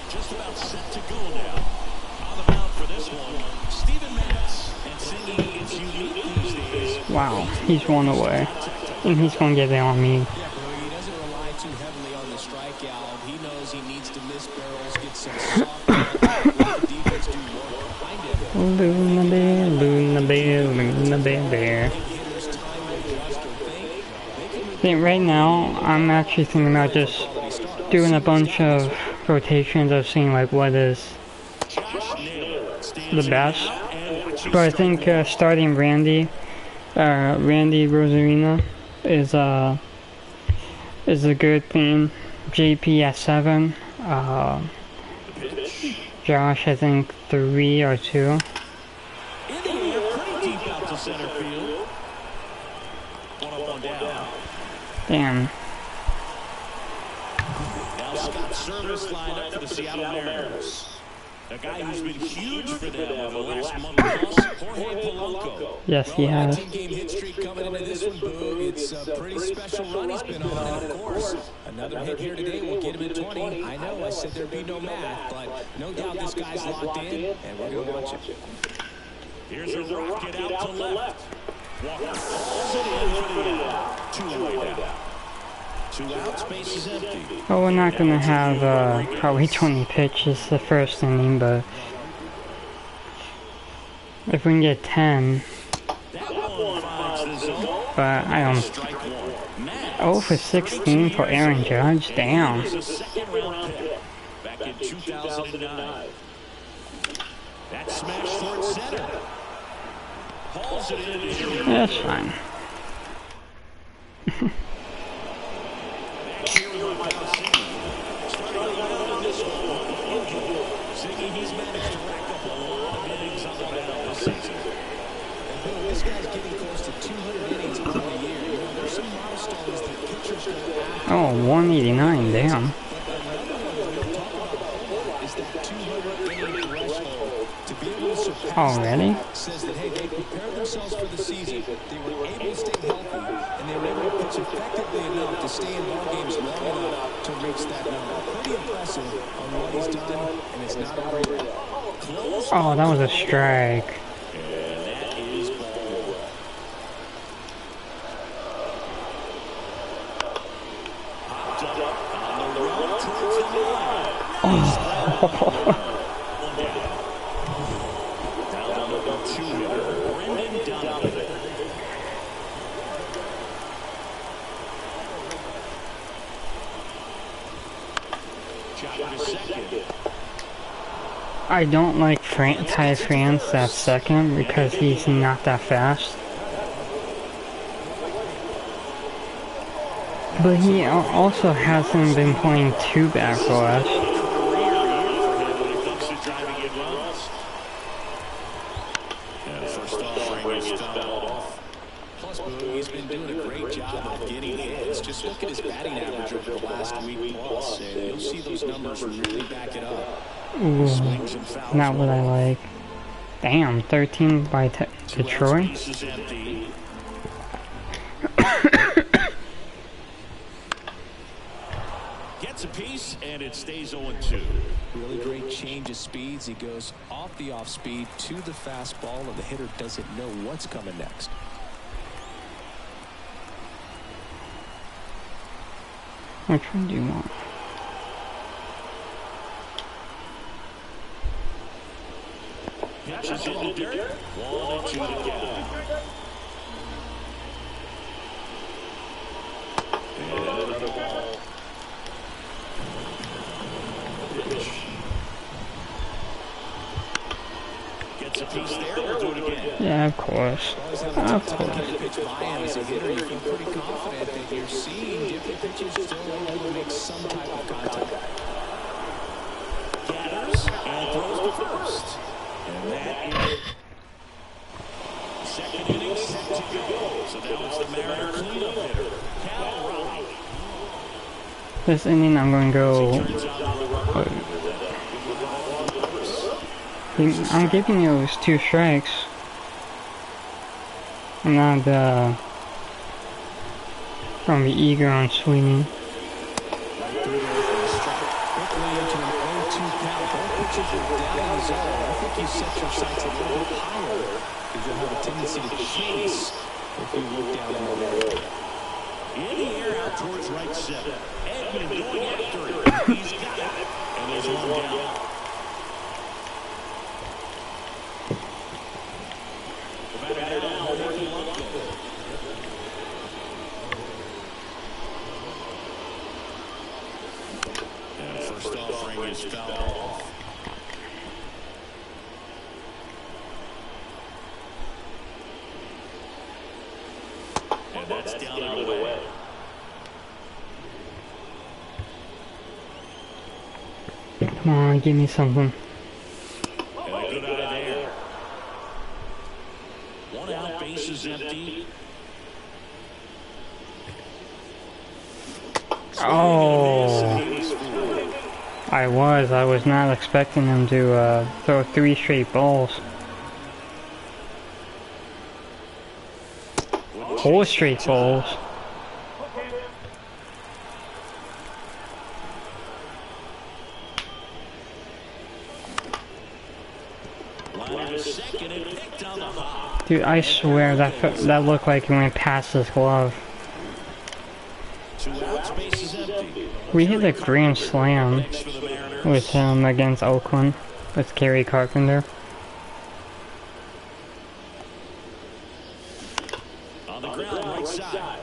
Just about set to go now. On the mound for this one, Steven Matz. And singing It's Unique these days. Wow, he's 1 away. And he's going to get it on me. Yeah, Brody, he doesn't rely too heavily on the strikeout. He knows he needs to miss barrels, get some soft let the defense do work behind him. Luna bear, Luna bear, Luna bear, bear. I think right now, I'm actually thinking about just doing a bunch of rotations of seeing like what is the best. But I think starting Randy Rosarina is a good thing. JP at 7. Josh, I think 3 or 2. In the air, pretty deep out to center field. One up, one down. Damn. Now Scott Service lined up for the Seattle Mariners. A guy who's been huge for them over the last month plus, Jorge Polanco. Yes, he has. 19-game hit streak coming into this one, Boog. It's a pretty special run he's been on, and of course, another hit here today will get him at 20. I know I said there'd be no math, but no doubt this guy's locked in, and we're going to watch it. Here's a rocket out to left. Walker falls it in for the out. 2 away now. 2 outs, base is empty. Oh, we're not gonna have probably 20 pitches the first inning, but if we can get 10, but I don't. 0 for 16 for Aaron Judge, damn. Back in 2009. That smash towards center. Hauls it in. That's fine. He's managed to rack up a lot of innings on the mound this season. This guy's getting close to 200 innings on the year. You know, there's some milestones that pitchers go after. Oh, 189, damn. Already? Says that, hey, they prepared themselves for the season. They were able to stay healthy, and they were able to pitch effectively enough to stay in ball games long enough to reach that number. Pretty impressive on what he's done, and it's not over yet. Oh, that was a strike. And that is ball. Popped up on the run towards the line. Oh. I don't like Ty France at second because he's not that fast. But he also hasn't been playing too bad for us. Plus, he's been doing a great job of getting hits. Just look at his batting average over the last week plus, and you'll see those numbers really back it up. Ooh, not what I like. Damn, 13 by Detroit. Gets a piece, and it stays 0-2. Really great change of speeds. He goes off the off speed to the fastball, and the hitter doesn't know what's coming next. Which one do you want? Pitches in the dirt. 1-2 to count. And another ball. Pitch. Gets a piece there. We'll do it again. Yeah, of course. Of course. Pitch by him as a hitter, you feel pretty confident that you're seeing different pitches still able to make some type of contact. Gathers and throws to first. And that is second inning set to go. So now it's the Mariner cleanup hitter, Cal Raleigh. This inning I'm going to go. I'm giving you those 2 strikes. I'm not gonna be eager on swinging. You set your sights a little bit higher because you'll have a tendency to chase if you look down in the road. In the air out towards right center. Edman going after it. He's got it. And there's one down. The batter down, Jorge Polanco. And first offering is fouled off. And that's down and away. Come on, give me something. One out, bases empty. Oh, I was not expecting him to throw 3 straight balls. 4 straight balls. Dude, I swear that looked like he went past his glove. We hit a grand slam with him against Oakland with Gary Carpenter. On the ground, right side.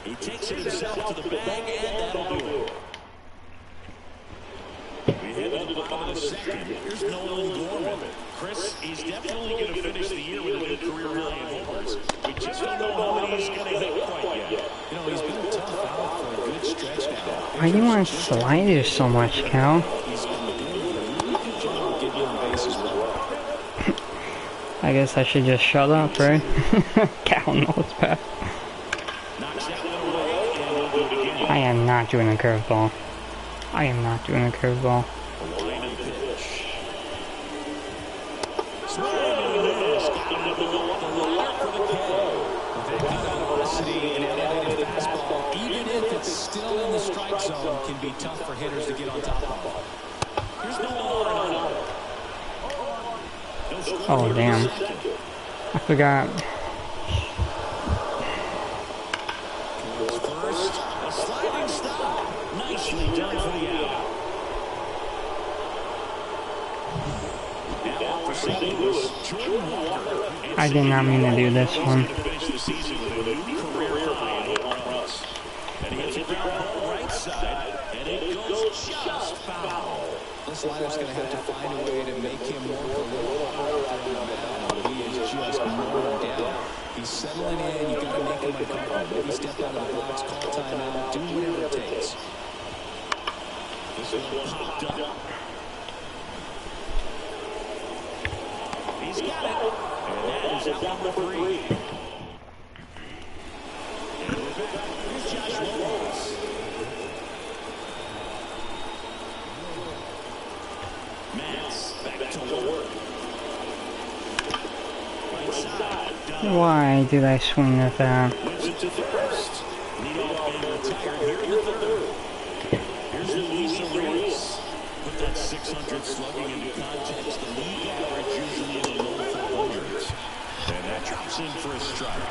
He takes it himself to the bag, and that'll do it. We head to the bottom of the second. Here's Nolan Gorman. Chris, he's definitely going to finish the year with a new career high in homers. We just don't know how many he's going to hit quite yet. You know, he's been a tough out for a good stretch now. Why do you want sliders so much, Cal? He's doing a really good job getting on base as well. I guess I should just shut up, right? Cal knows best. I am not doing a curveball. I am not doing a curveball. Even if it's still in the strike zone, can be tough for hitters to get on top of. Here's Oh, damn. I forgot. First, a sliding stop. Nicely done for the out. Now for St. Louis, Jordan Walker. I did not mean to do this one. Finish the season with a new career high in home runs. And he hits a ground ball right side, and it goes just foul. The slider's going to have to find a way to make him work a little harder on the mound. He is just worn down. He's settling in. You got to make him uncomfortable. Maybe step out of the box, call timeout, do whatever it takes. This one popped up. He's got it. And that is out number 3. Here's Josh Lopez. Mets back to work. Right side. Why did I swing at that? Moves it to first. Leadoff man retired here in the 3rd. Here's Luis Reyes. Put that 600 slugging into context. The league average usually in the low 400s. And that drops in for a strike.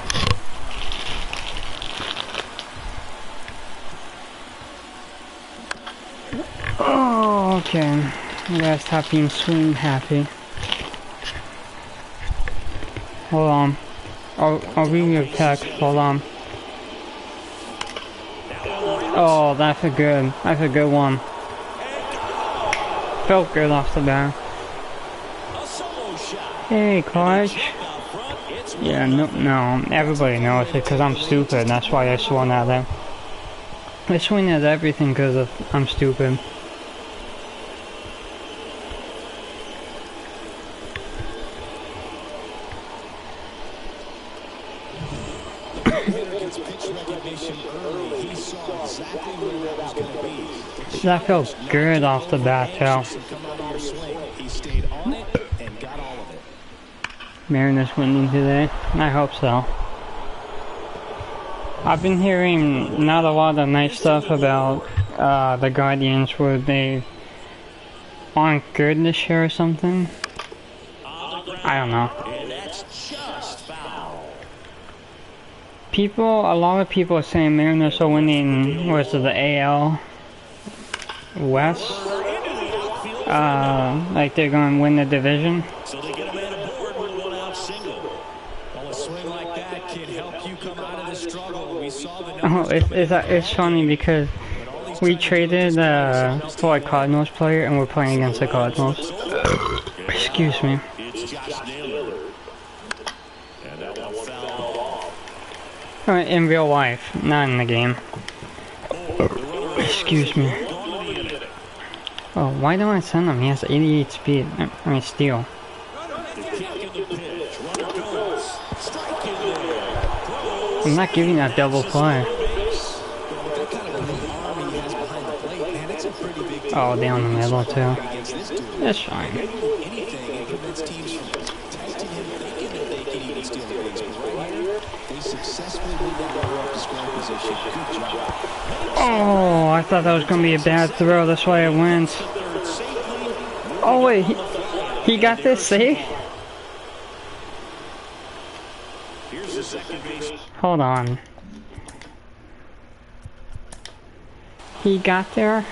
Oh, okay. I gotta stop being swing happy. Hold on. I'll read your text. Hold on. Oh, that's a good one. Felt good off the bat. Hey, Clutch. Yeah, no, everybody knows it because I'm stupid. That's why I swung at them. I swing at everything because I'm stupid. That felt good off the bat, too. Mariners winning today? I hope so. I've been hearing not a lot of nice stuff about the Guardians where they aren't good this year or something. I don't know. A lot of people are saying Mariners are winning, what is it, the AL West? Like they're going to win the division. So they get a man aboard with a one-out single. Well, a swing like that can help you come out of the struggle. We saw the numbers. It's funny because we traded for a Cardinals player and we're playing against the Cardinals. Excuse me. It's Josh Naylor. And that one fouled off. In real life, not in the game. Excuse me. Oh, why don't I send him? He has 88 speed. I mean, steal. The kick and the pitch. Runner goes. I'm not giving that double play. Oh, down the middle too. That's fine. Oh, I thought that was gonna be a bad throw. That's why it went. Oh wait, he got this save? Hold on. He got there?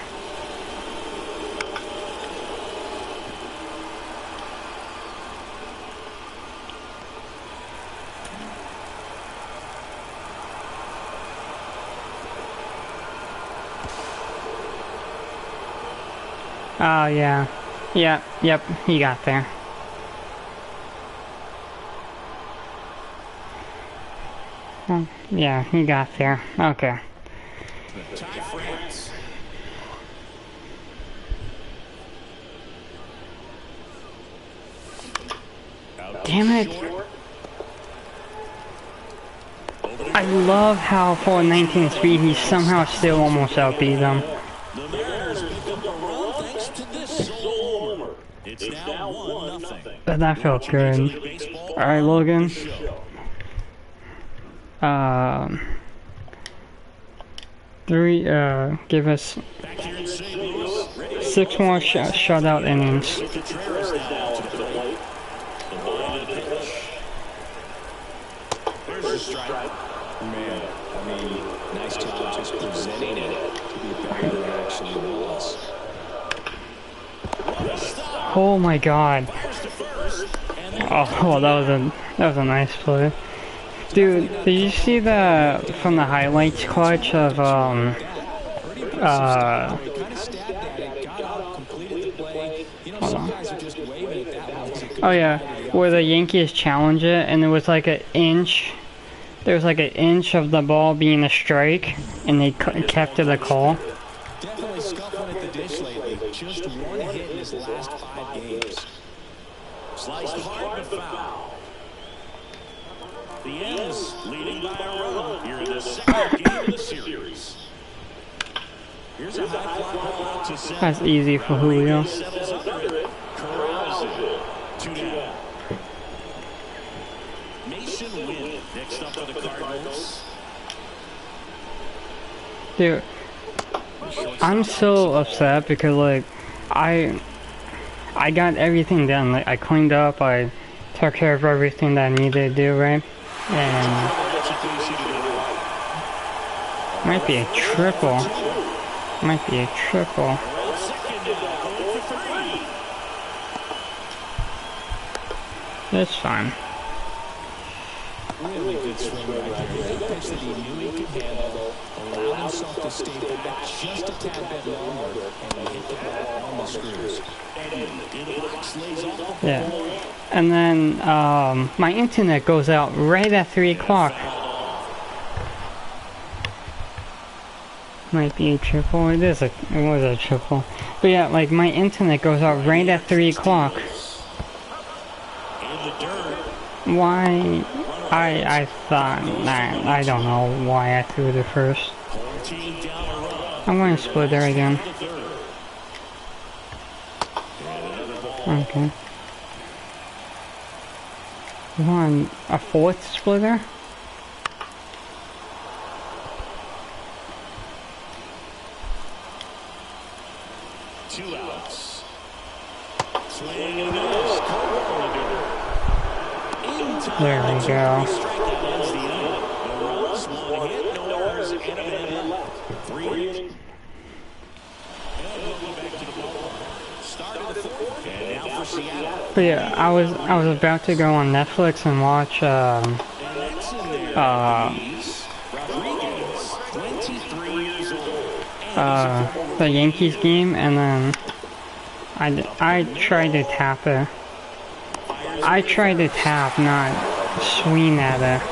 Oh yeah. Yep, he got there. Yeah, he got there. Okay. Damn it! I love how for 19 speed he somehow still almost outbeat them. But that felt good. Alright, Logan. Give us 6 more shutout innings. Man, I mean, nice job just presenting it to be better than it actually was. Oh my god. Oh, that was a nice play. Dude, did you see the from the highlights clutch of hold on. Oh yeah, where the Yankees challenge it and there was like an inch. There was like an inch of the ball being a strike, and they kept it a call. Definitely scuffling at the dish lately. Just one hit in his last 5 games. Sliced hard but foul. The M's leading by a run here in the second game of the series. Here's a high fly ball out to center. That's easy for Julio. Settles under it. Corrals it. 2 down. Mason Wynn next up for the Cardinals. Dude, I'm so upset because like I got everything done. Like I cleaned up, I took care of everything that I needed to do, right? And might be a triple. Might be a triple. That's fine. Really good swing right here. A pitch that he knew he could handle. Allowed himself to stay back just a tad bit longer, and he hit the ball on the screws. Yeah. And then my internet goes out right at 3 o'clock. Might be a triple. It was a triple. But yeah, like my internet goes out right at 3 o'clock. Why? I thought, nah, I don't know why I threw it first. I'm going to split there again. Okay. You want a 4th splitter? Two outs. There we go. But yeah, I was about to go on Netflix and watch the Yankees game, and then I tried to tap it. I tried to tap, not swing at it.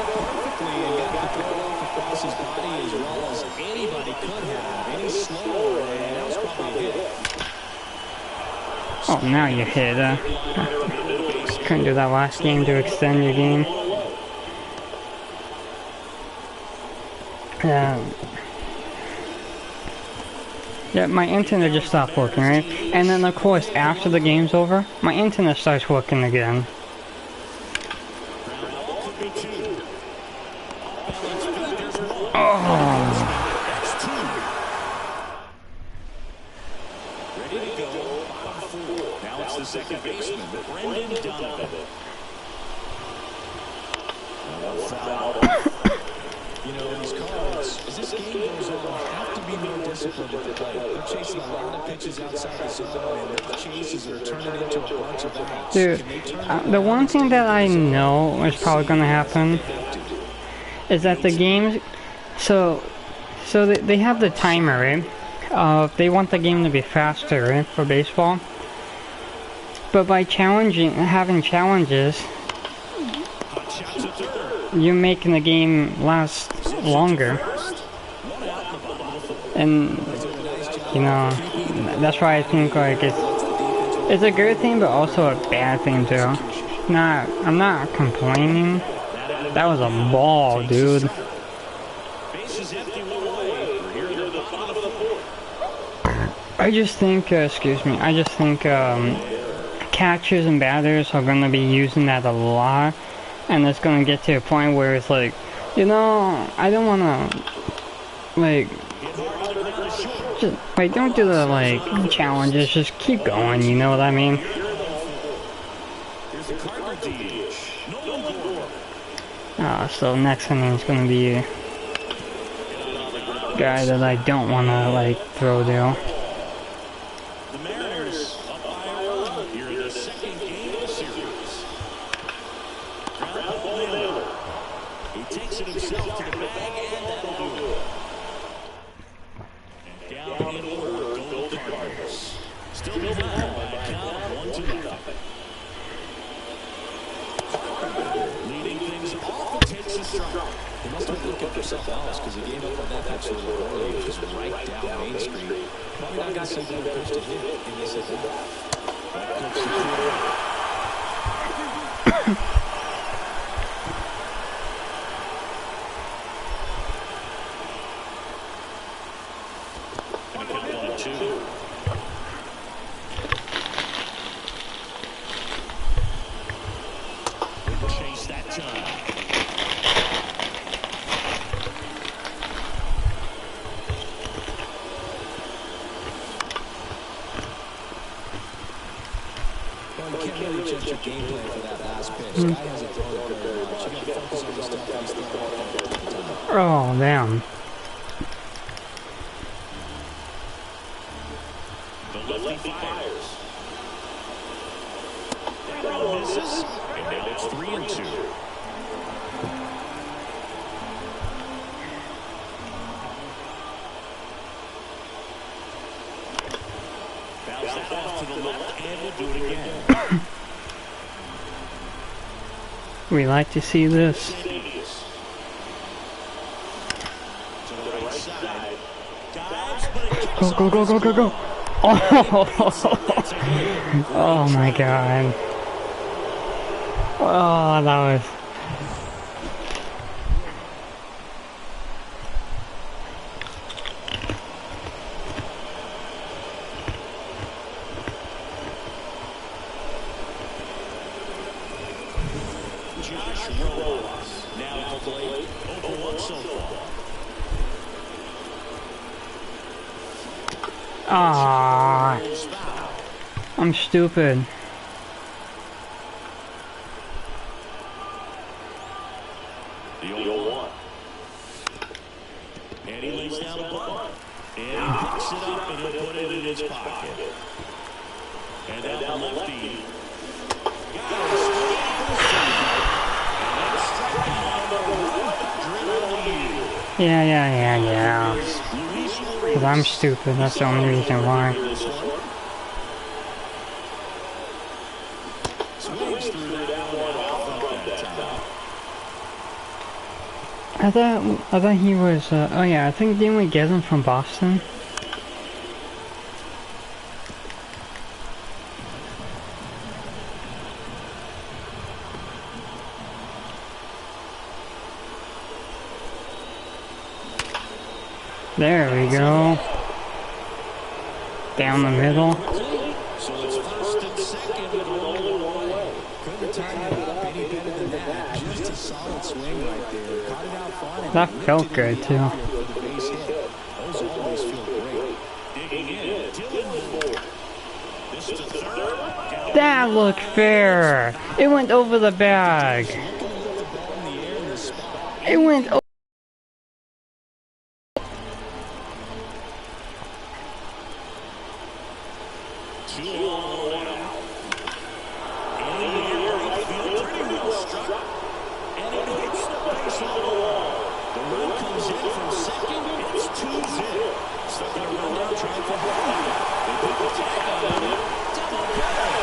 Oh, now you hit. Couldn't do that last game to extend your game. Yeah. Yeah, my internet just stopped working, right? And then of course, after the game's over, my internet starts working again. Oh. Ready to go, bottom four. Now it's the second baseman, Brendan Donovan. You know, these cards, as this game goes on, have to be more disciplined at the plate. They're chasing a lot of pitches outside the zone, and those chases are turning into a bunch of outs. Dude, the one thing that I know is probably going to happen is that the games, so they have the timer, right? They want the game to be faster, right, for baseball. But by having challenges, you're making the game last longer. And, you know, that's why I think, like, it's a good thing, but also a bad thing, too. I'm not complaining. That was a ball, dude. I just think, catchers and batters are going to be using that a lot. And it's going to get to a point where it's like, you know, I don't want to, like, just, like, don't do the, like, challenges, just keep going, you know what I mean? So next inning is going to be a guy that I don't want to, like, throw to. The Mariners up by a run here in the second game of the series. Ground ball Miller. He takes it himself to the bag, and that'll do it. And down in order go the Cardinals. Still behind by a count of 1-0. Leading things off and takes a strike. He must have been looking for something else because he gave up on that pitch a little early. It was right down Main Street. Probably not got some good pitch to hit in this at bat. Chase that time. Well, you can't really judge your game plan for that last pitch. Guy hasn't thrown it very much. You got to focus on the stuff that he's throwing. Oh, damn. The lefty fires. That misses, and now it's 3-2. Bounce that off to the left, and we'll do it again. We like to see this. To the right side. Dives, but it kicks Go, go, go, go, go, go. Oh, oh my god. Oh, that was... Josh Rojas now at the plate. 0-1 so far. Ah, I'm stupid. The 0-1. And he lays down a bunt. And he picks it up and he'll put it in his pocket. And down the lefty. Yeah. Because I'm stupid, that's the only reason why. I thought he was, oh yeah, I think didn't we get him from Boston? There we go. Down the middle. So it's first and second with only one away. Couldn't time it up any better than that. Just a solid swing right there. Caught it out fine. That felt good too. For the base hit. Those always feel great. Digging in, Dylan Moore. This is the third. That looked fair. It went over the bag. It went over.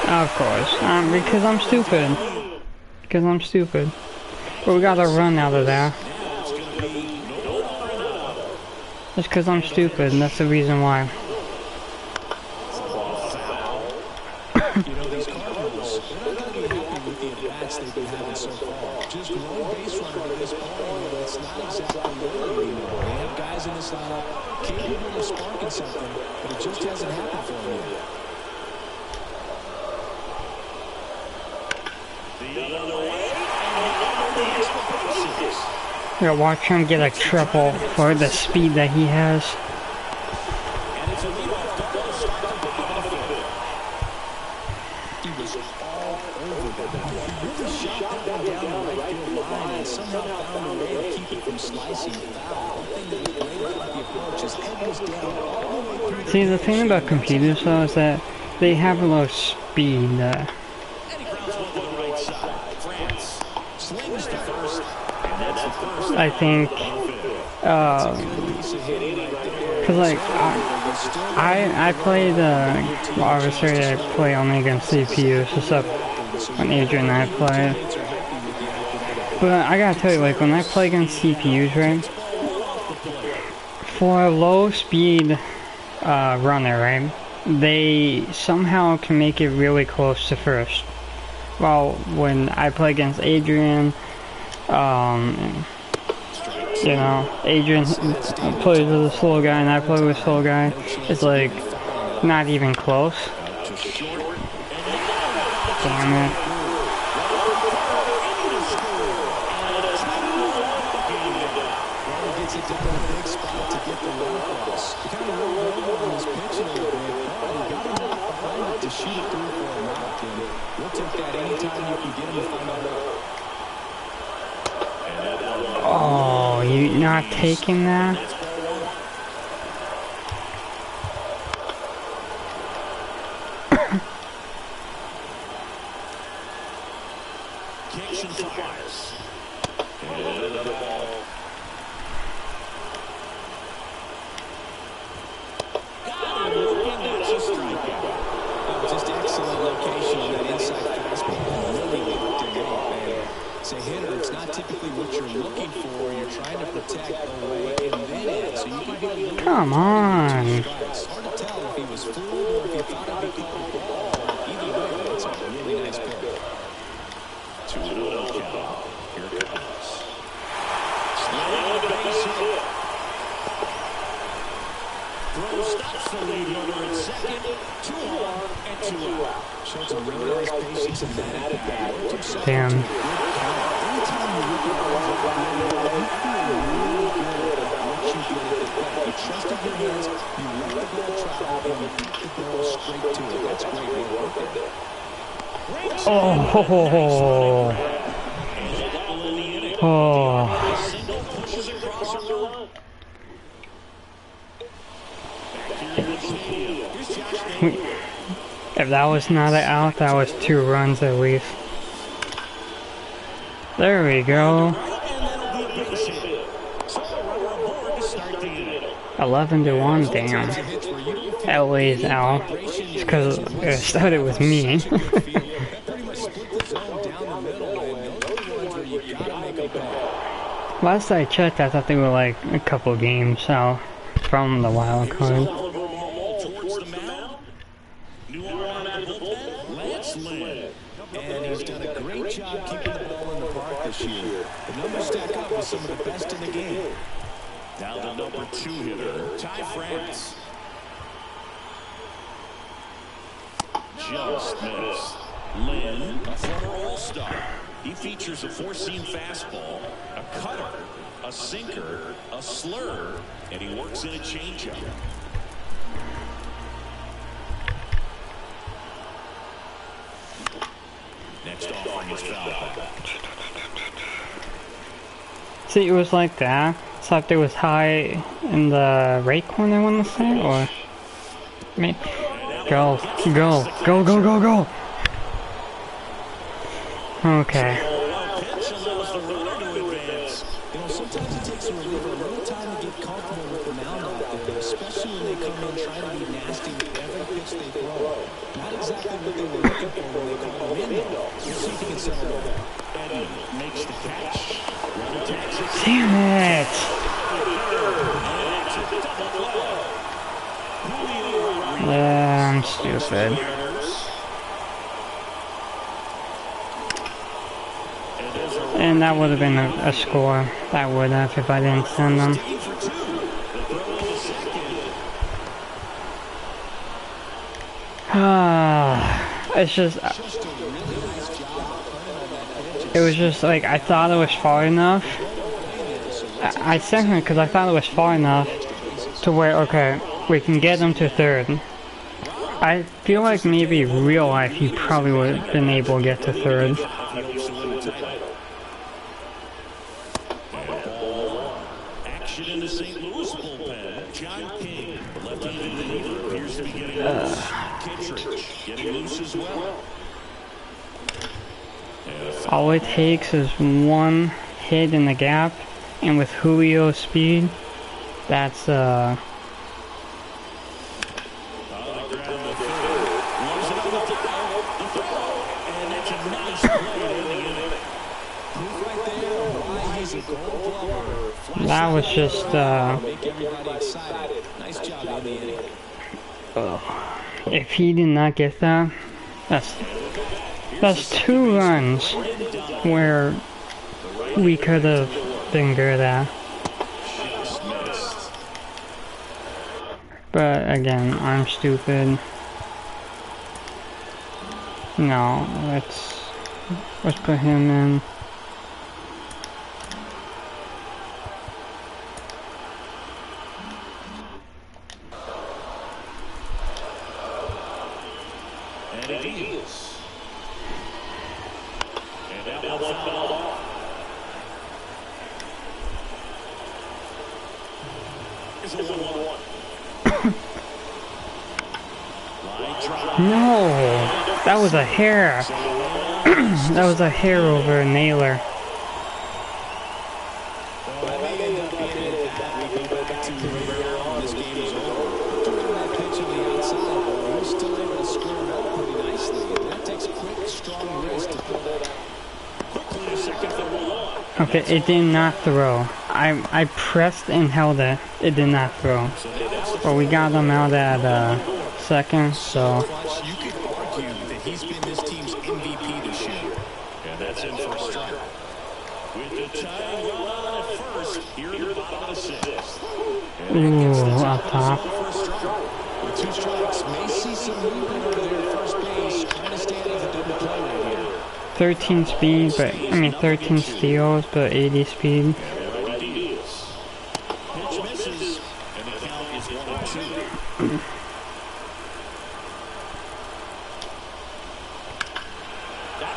Of course, because I'm stupid. Because I'm stupid. But we got a run out of there. Just because I'm stupid, and that's the reason why. You know, these Cardinals, they're not going to be happy with the at-bats they've been having so far. Just one base runner to this point, it's not exactly really anymore. They have guys in this lineup capable of sparking something, but it just hasn't happened for them yet. Yeah, watch him get a triple for the speed that he has. He was all over the ball. He really shot that one down the right field line and somehow found a way to keep it from slicing foul. One thing that was great about the approach is head was down all the way through. See, the thing about computers though is that they have a low speed. I think, cause like, I played, well, obviously I play only against CPUs, except when Adrian and I play. But I gotta tell you, like, when I play against CPUs, right, for a low speed, runner, right, they somehow can make it really close to first. Well, when I play against Adrian, you know, Adrian plays with a slow guy and I play with a slow guy. It's like not even close. Damn it. Oh, you not taking that? Kicks and fires. And another ball. Got him looking, that's a strikeout. Just excellent location on that inside fastball. Really looked it up, man. As a hitter, it's not typically what you're looking for. You're trying to protect away and then in, so you can get a little. Come on. It's hard to tell if he was fooled or if he thought it'd be called a ball. Either way, it's a really nice pick. 2-0 count. Here it comes. Swing and a base hit. Throw stops the lead runner at second. 2 on and 2 out. Showed some really nice patience in that at-bat. Damn. Anytime you look at you feel really good about what you did at the plate. You trusted your hands, you let the ball travel, and you beat the ball straight to it. That's great work right there. Oh. Oh. If that was not an out, that was 2 runs at least. There we go. 11-1, damn. LA's out. Just because it started with me. Last I checked, I thought they were like a couple games out from the wild card. And he's done a great job keeping the ball in the park this year. The numbers stack up with some of the best in the game. Down to number 2 hitter, Ty France. Just missed. Lynn, a former All-Star. He features a 4-seam fastball, a cutter, a sinker, a slur, and he works in a changeup. Next offering is foul back. See, it was like that. It's like it was high in the right corner, I want to say, or... Maybe... Go. Okay. Sometimes it takes a reliever a little time to get comfortable with the mound out there, especially when they come in trying to be nasty with every pitch they throw. Not exactly what they were looking for when they called him in, though. We'll see if he can settle down. Eddie makes the catch. Runner takes it. Damn it! I'm stupid. And that would have been a score. That would have if I didn't send them. It's just... It was just like, I thought it was far enough. I sent him because I thought it was far enough to where, okay, we can get him to third. I feel like maybe real life he probably would have been able to get to third. Action in the St. Louis bullpen. John King, the left-handed reliever, appears to be getting loose. Kittredge getting loose as well. All it takes is one hit in the gap, and with Julio's speed, that's that was just if he did not get that, that's 2 runs where we could have been good at. But again, I'm stupid. No, let's put him in. And it is. And that one fouled off. It's a 1-1. No, that was a hair. That was a hair over a nailer. Okay, it did not throw. I pressed and held it. It did not throw. But we got them out at second, so. You could argue that he's been this team's MVP this year. And that's in for a strike. With the tying run on at first, here in the bottom of the 6th. Ooh, up top. With 2 strikes, may see some movement over there at first base, trying to stay out of the double play right here. 13 speed, but 13 steals, but 80 speed. Pitch misses, and the count is 1-2.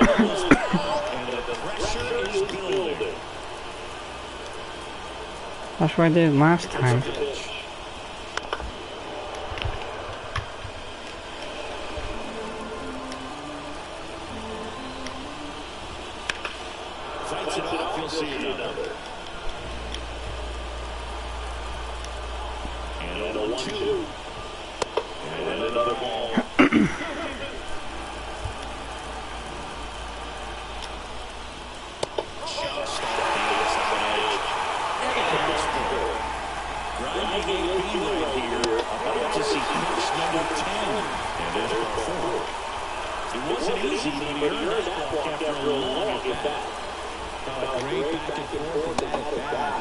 And the pressure is building. That's what I did last time. Fights it off, you'll see another. And a 1-2. And another ball. Just off the outside edge. And it comes through. Grinding a B right here. About to see pitch number 10. And there's ball 4. It wasn't easy, but he earned that walk after a long at bat. Great back and forth in that at bat.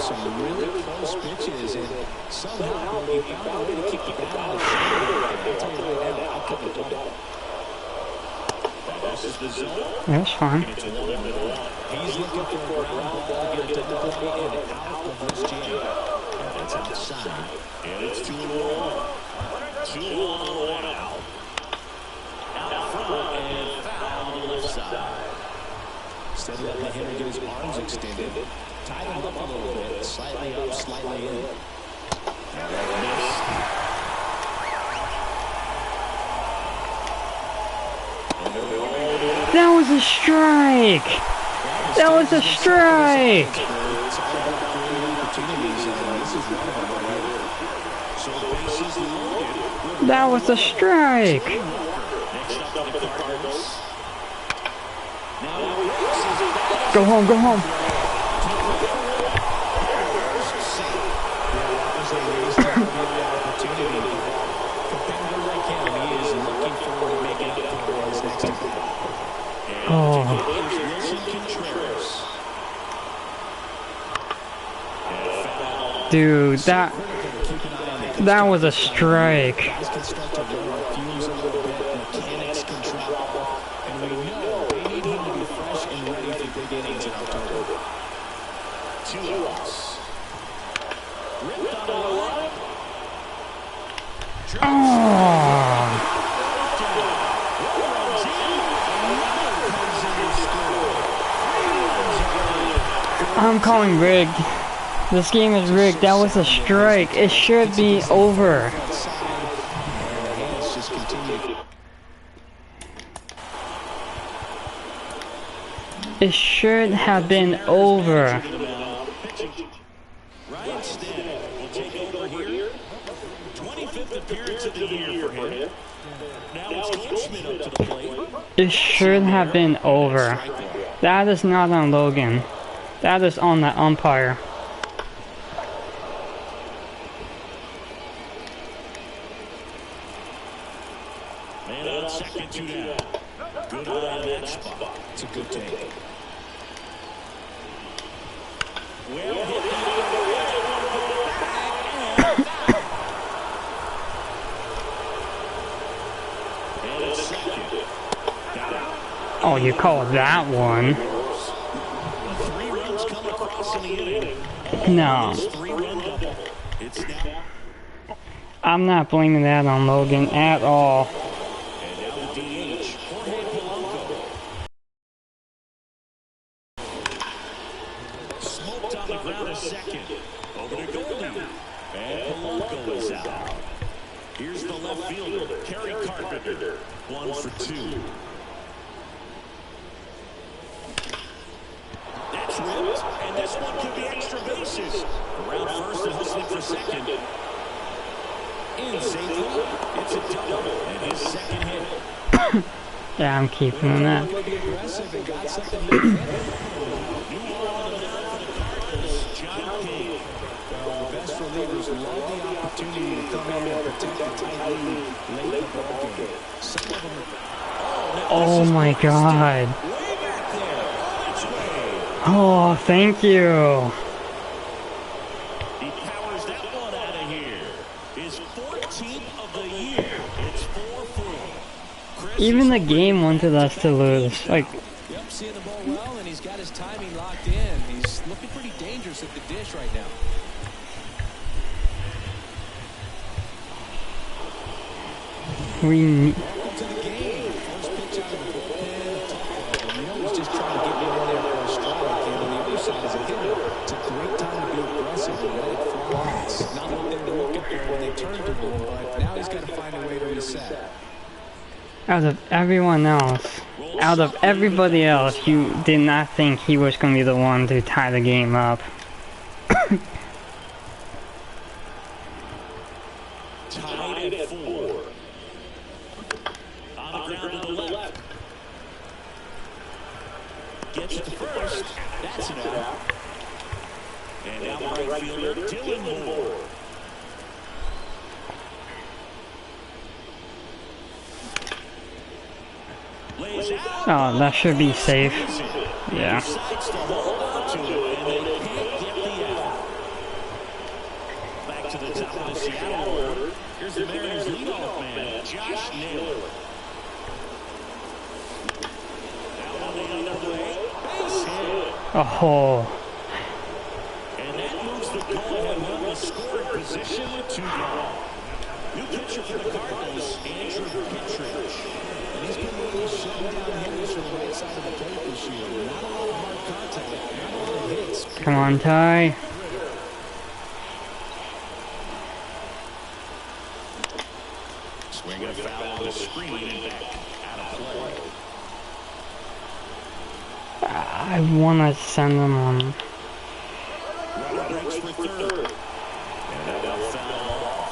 some really close pitches, and somehow he found a way to keep the bat on the shoulder. I'll tell you right now, I couldn't have done it. This is the zone. That's fine. It's 1-1. He's looking for a ground ball to get to the plate and out of this jam. That's outside. And it's 2-1. 2 on, 1 out. Out front and foul on the left side. Instead of letting the hitter get his arms extended, tied him up a little bit, slightly up, slightly in. And that missed. That was a strike! That was a strike! That was a strike! Go home, go home. Oh. Dude, that was a strike. I'm calling rigged. This game is rigged. That was a strike. It should be over. It should have been over. Ryan Stanton will take over here. 25th appearance of the year for him. Now it's Goldschmidt up to the plate. It should have been over. That is not on Logan. That is on the umpire. Man on second, 2 down. Good eye on that spot. It's a good take. Well hit. And a second. Got out. Oh, you call that one? 3 runs come across in the inning. No. 3-run double. It's now. I'm not blaming that on Logan at all. And now the DH, Jorge Polanco. Smoked on the ground a second. Over to Goldie. And Polanco is out. Here's the left fielder, Kerry Carpenter. 1 for 2. That's ripped, and this one could be extra bases. Around first and hustling for second. In safely, it's a double, and his second hit. Yeah, I'm keeping that. New ball on the mound for the Cardinals, John King. Well, the best relievers love the opportunity to come in and protect the tight lead late in the ball game. Some of them Oh my god. Way back there, on its way. Oh, thank you. He powers that one out of here. His 14th of the year. It's 4-4. Even the game wanted us to lose. Like, Yep, seeing the ball well, and he's got his timing locked in. He's looking pretty dangerous at the dish right now. we... Welcome to the game. First pitch out of the bullpen, a tough ball. You know he's just trying to get you in there for a strike. And on the other side as a hitter, it's a great time to be aggressive and let it fly. It's not what they were looking for when they turned to him, but now he's got to find a way to reset. Out of everyone else, out of everybody else, you did not think he was going to be the one to tie the game up. Tied at 4. On the ground to the left. Gets it to first. That's an out. And now the right fielder, Dylan Moore. Lays out. Oh, that should be safe. Yeah. Decides to hold on to it, and they can't get the out. to the top of the Seattle order. Here's the Mariners' leadoff man, Josh Naylor. Down on the other way, base hit. Oh. And that moves the go-ahead run to scoring position with 2 gone. New pitcher for the Cardinals, Andrew Kittredge. And he's been able to shut down hitters from the right side of the plate this year. Not a lot of hard contact, not a lot of hits. Come on, Ty. Swing and a foul on the screen and back out of play. I want to send them on. Runner breaks for third. And that foul off.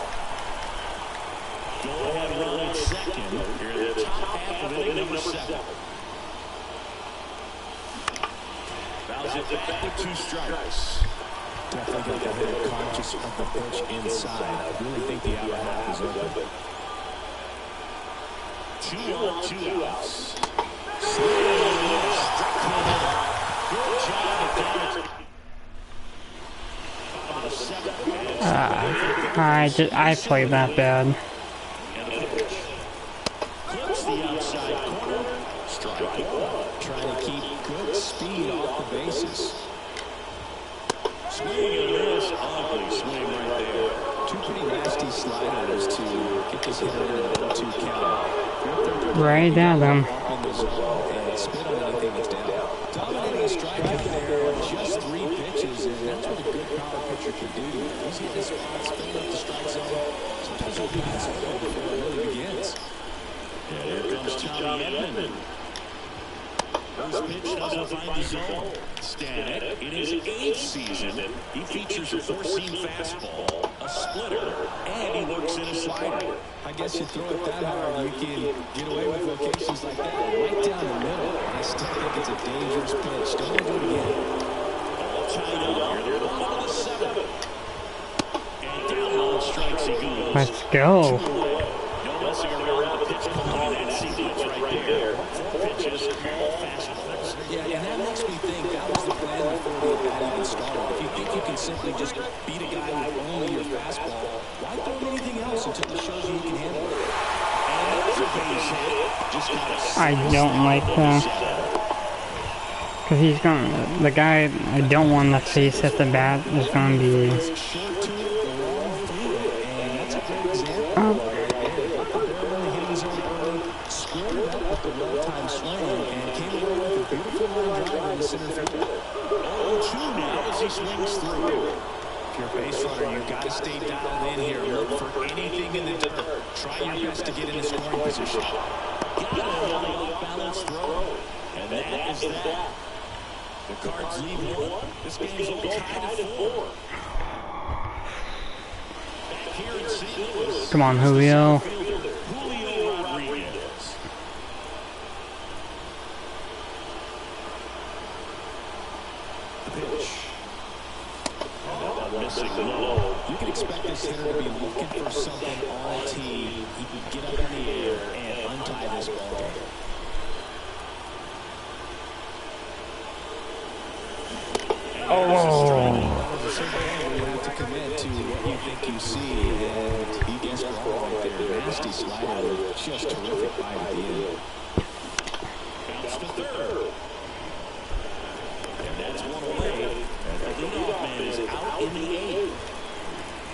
Go ahead run at second. Here in the top half of inning number 7. Fouls it back with 2 strikes. Definitely got the hitter conscious of the pitch inside. I really think the outer half is open. 2 on, 2 outs. Good job at that. I played that bad. Clips the outside corner. Strike 1. Trying to keep good speed off the bases. Swing and miss. Ugly swing right there. 2 pretty nasty sliders to get this hitter in a 1-2 count. Right at them. In the zone and spit on anything that's down. Dominating a strikeout there on just 3 pitches, and that's what a good power pitcher can do. He's hitting his spots, filling up the strike zone. Sometimes he'll do this before it really begins. And here comes Tommy Edman. First pitch doesn't find the zone. Stanek, in his 8th season, he features a 4-seam fastball, a splitter, and he works in a slider. I guess you throw it that hard, you can get away with locations like that. Right down the middle. I still think it's a dangerous pitch. Don't do it again. All tied up here. They're the bottom of the 7th. And down on strikes he goes. Let's go. No messing around with the pitch calling in that sequence right there. 4 pitches, all fastballs. Yeah, and that makes me think that was the plan before the at-bat even started. If you think you can simply just beat a guy with only your fastball, why throw him anything else until it shows you can handle it? And that's a base hit. Just got a I don't like that. Because he's going, the guy I don't want to face at the bat is going to be... Short to it, the wrong through it, and that's a great example. Hitting zone early, squared it up with the well-timed swing, and came away with a beautiful line drive in the center field. 0-2 now as he swings through. If you're a base runner, you've got to stay dialed in here. Look for anything in the dirt. Try your best to get in a scoring position. Got it on the off-balance throw. And that is that. The Cards lead 1. This game's all tied at 4. Back here in St. Louis. Come on, Julio. Julio Rodriguez. The pitch. Missing low. You can expect this hitter to be looking for something all tee. He can get up in the air and untie this ball. Oh. You have to commit to what you think you see, and he gets wrong right there. Nasty slider, just terrific bite at the end. Bounce to third. And that's one away. And the leadoff man is out in the 8th.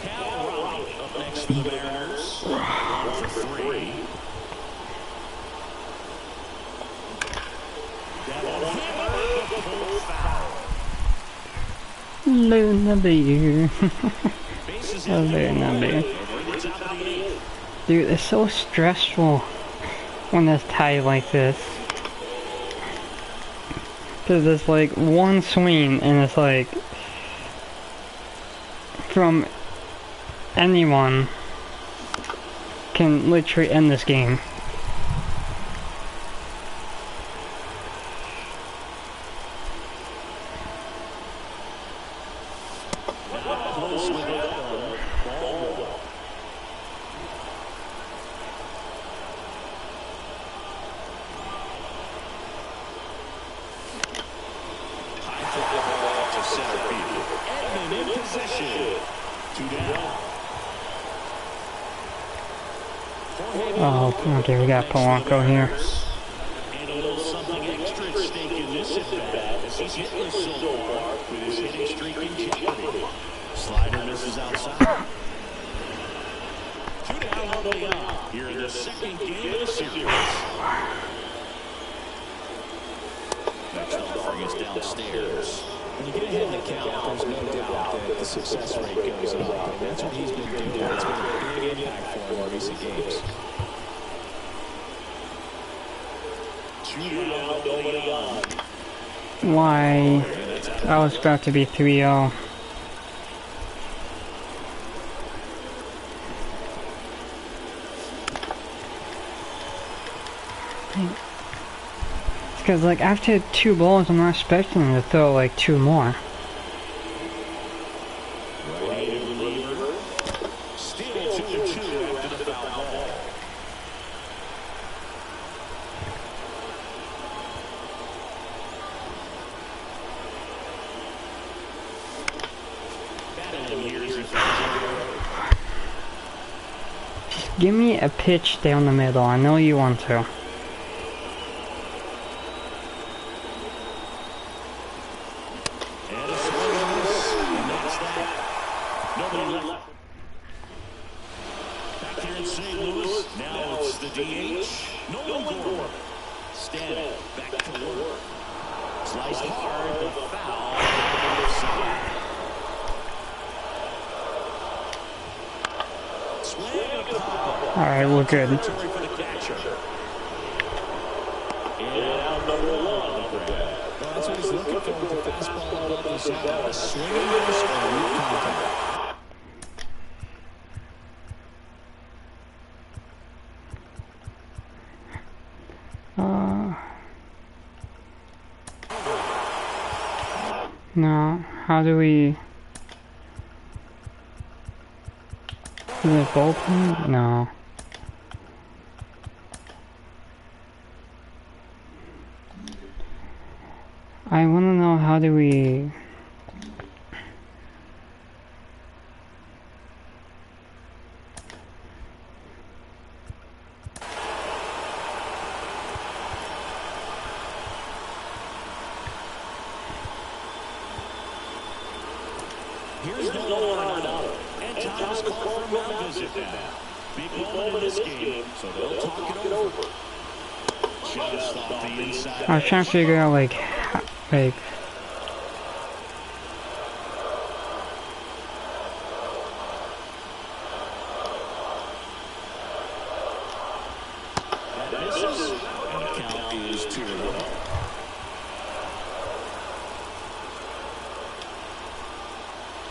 Cal Raleigh up next for the Mariners. 1 for 3. That one hammered the full foul. Luna beer. Bases Oh, hit Luna beer. over the top of the 8th. Dude, it's so stressful when it's tied like this. Because it's like one swing and it's like from anyone can literally end this game. Close with that one. Ball 1. High fly ball to center field. Edman in position. 2 down. Oh, okay, we got Polanco here. And a little something extra at stake in this at-bat as he's hitting so far with his hitting streak in jeopardy. Slider misses outside. 2 down, nobody out. Here in the second game of the series. Next offering is downstairs. When you get ahead in the count, there's no doubt that the success rate goes up. And that's what he's been doing. It's been a big impact for him in recent games. 2 down, nobody on. Why? I was about to be 3-0. Because, like, after 2 balls, I'm not expecting him to throw, like, 2 more. Right-handed reliever. Still 2-2 after the foul ball. Batting him here is Just give me a pitch down the middle. I know you want to. Alright, we're good. That's what he's looking for with the fastball above the zone. A swing and miss or weak contact. No, how do we... Is it bullpen? No. I want to know how do we... Here's no one on. And time is called for a mound visit now. Big moment in this game, so they'll talk it over. Just off the inside. I was trying to figure out, like... That misses, and the count is 2-0.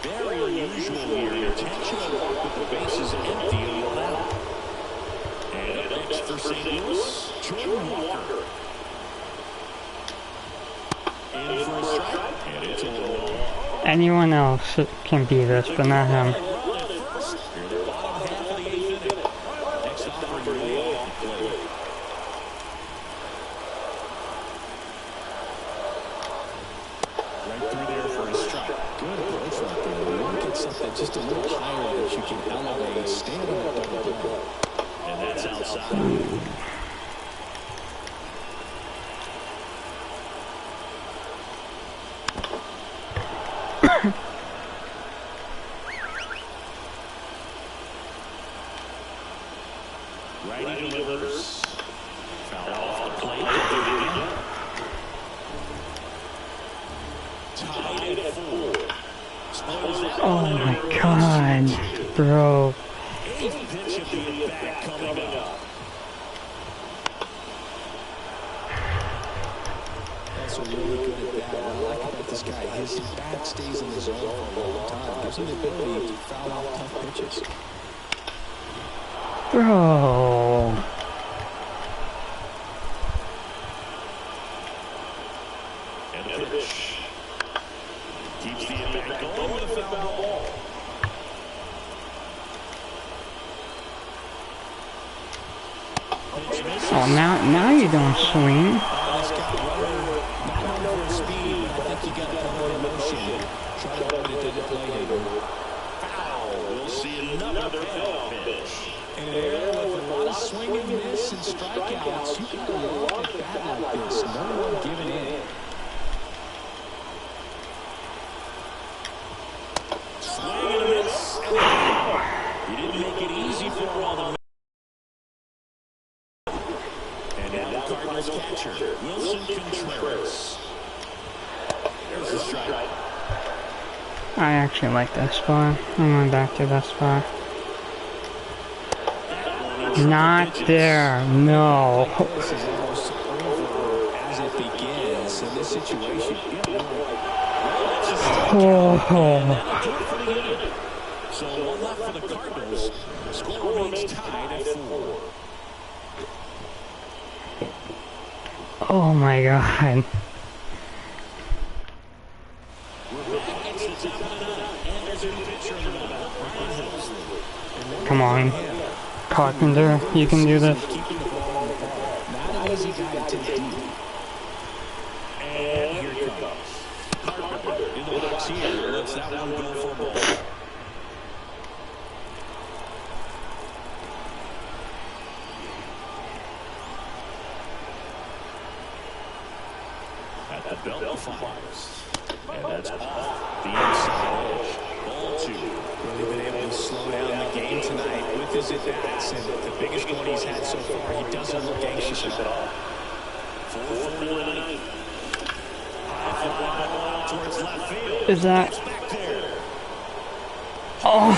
Very unusual here. Intentional walk with the bases empty and one out. And up next for St. Louis, Jordan Walker. In for a strike, and it's a low. Anyone else can be this, but not him. Run at first. Here the bottom half of the 8th inning. Next offering way off the plate. Right through there for a strike. Good approach right there. You want to get something just a little higher that you can elevate, stand on a double play. And that's outside. Righty delivers. Foul off the plate. Tied at 4. Oh my god, bro. 8th pitch of the at-bat coming up. That's a really good at bat. What I like about this guy, his bat stays in the zone for a long time. Gives him the ability to foul off tough pitches. Bro. And the pitch. Keeps the at-bat going with a foul ball. Oh, now you don't swing. This guy, not known for speed, I think you got to come on emotion. Try to avoid a double play here. Foul. We'll see another payoff pitch. And an era with a lot of swing and miss and strikeouts, you got to love at bat like this. No one giving in. Swing and a miss. And he didn't make it easy for all the. And now the Cardinals catcher, Wilson Contreras. There's a strike. I actually like that spot. I'm going back to that spot. Not there. No. This is almost over as it begins in this situation. So one left for the Cardinals. Score remains tied at 4. Oh my god. Come on. Carpenter, you can do this. Not an easy guy to take deep. And here it comes. Carpenter in the box here. Lets that one go for a ball. At the belt of fires. And that's off the inside edge. Ball 2. Really been able to slow down the game tonight with his at-bats. And the biggest one he's had so far, he doesn't look anxious at all. 4-4-9. High fly ball towards left field. Is that? It's back there. Oh.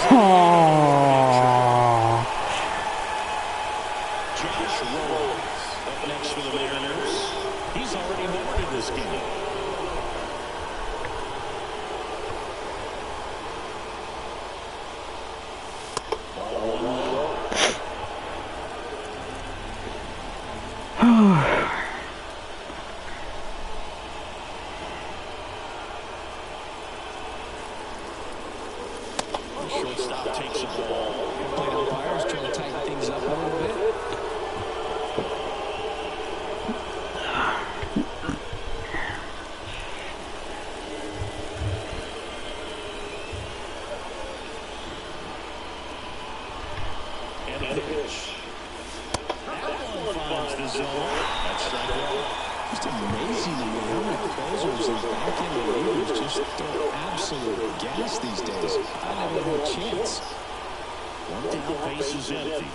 Josh Rose up next for the Mariners. He's already homered in this game. Shortstop takes a ball. Plate umpires trying to tighten things up a little bit. And the pitch. That one finds the zone. That's strike one. Just amazing to me how many closers and back-end relievers just throw absolute gas these days. I never had a chance. One down, base is empty.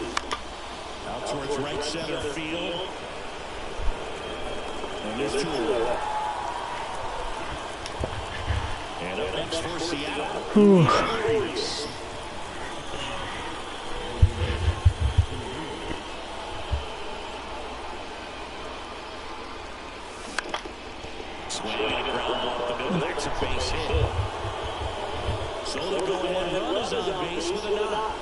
Out towards right center field. And there's 2 away. And up next for Seattle. Swing and a ground ball up the middle. That's a base hit. So the go-ahead run is on base with a knock.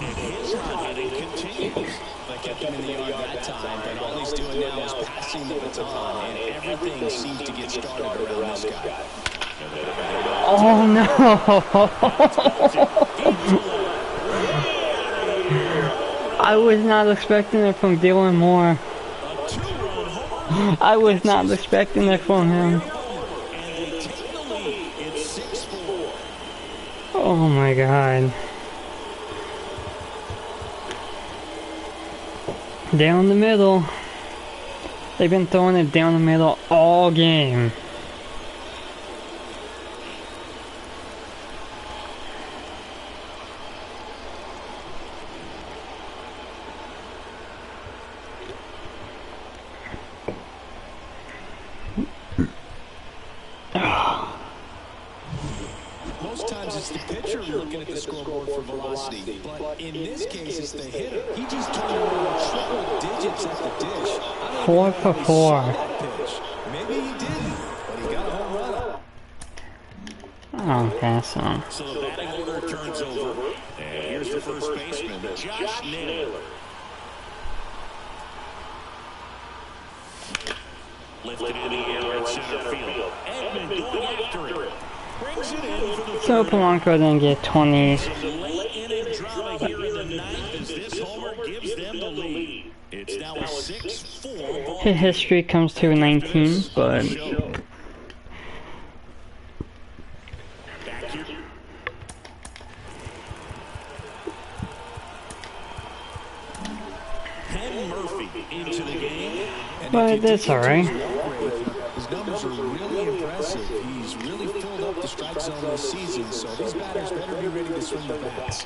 And his hot hitting continues. They kept him in the yard that time, but all he's doing now is passing the baton, and everything seems to get started around this guy. Oh no. I was not expecting it from Dylan Moore. I was not expecting it from him. Oh my god. Down the middle. They've been throwing it down the middle all game. Most times it's the pitcher looking at the scoreboard for velocity, but in this case it's the hitter. He just turned around triple digits at the dish. 4 for 4. Maybe he didn't, but he got a home run. Okay, so. So the batting order turns over. And here's the first baseman, Josh Naylor. Lifted in the air at center field. Edman going after it. Brings it in for the So Polanco didn't get 20. some late inning drama here in the ninth as this homer gives them the lead. It's now a 6-4 ball. His history comes to 19, but Back here. into the game. But that's alright. His numbers are really impressive. He's really filled up the strike zone this season, so these batters better be ready to swing the bats.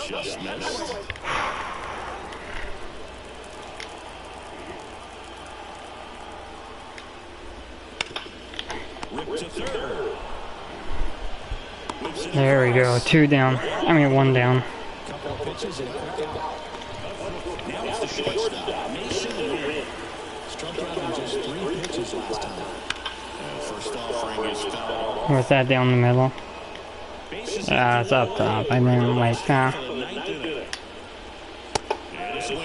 Just missed. Rip to third. There we go. 2 down. I mean 1 down. Couple of pitches and a quick out. Now it's the shortstop, Mason Wynn. Struck out on just 3 pitches last time. First offering is foul. What's that down the middle? It's up top. I didn't like that. I think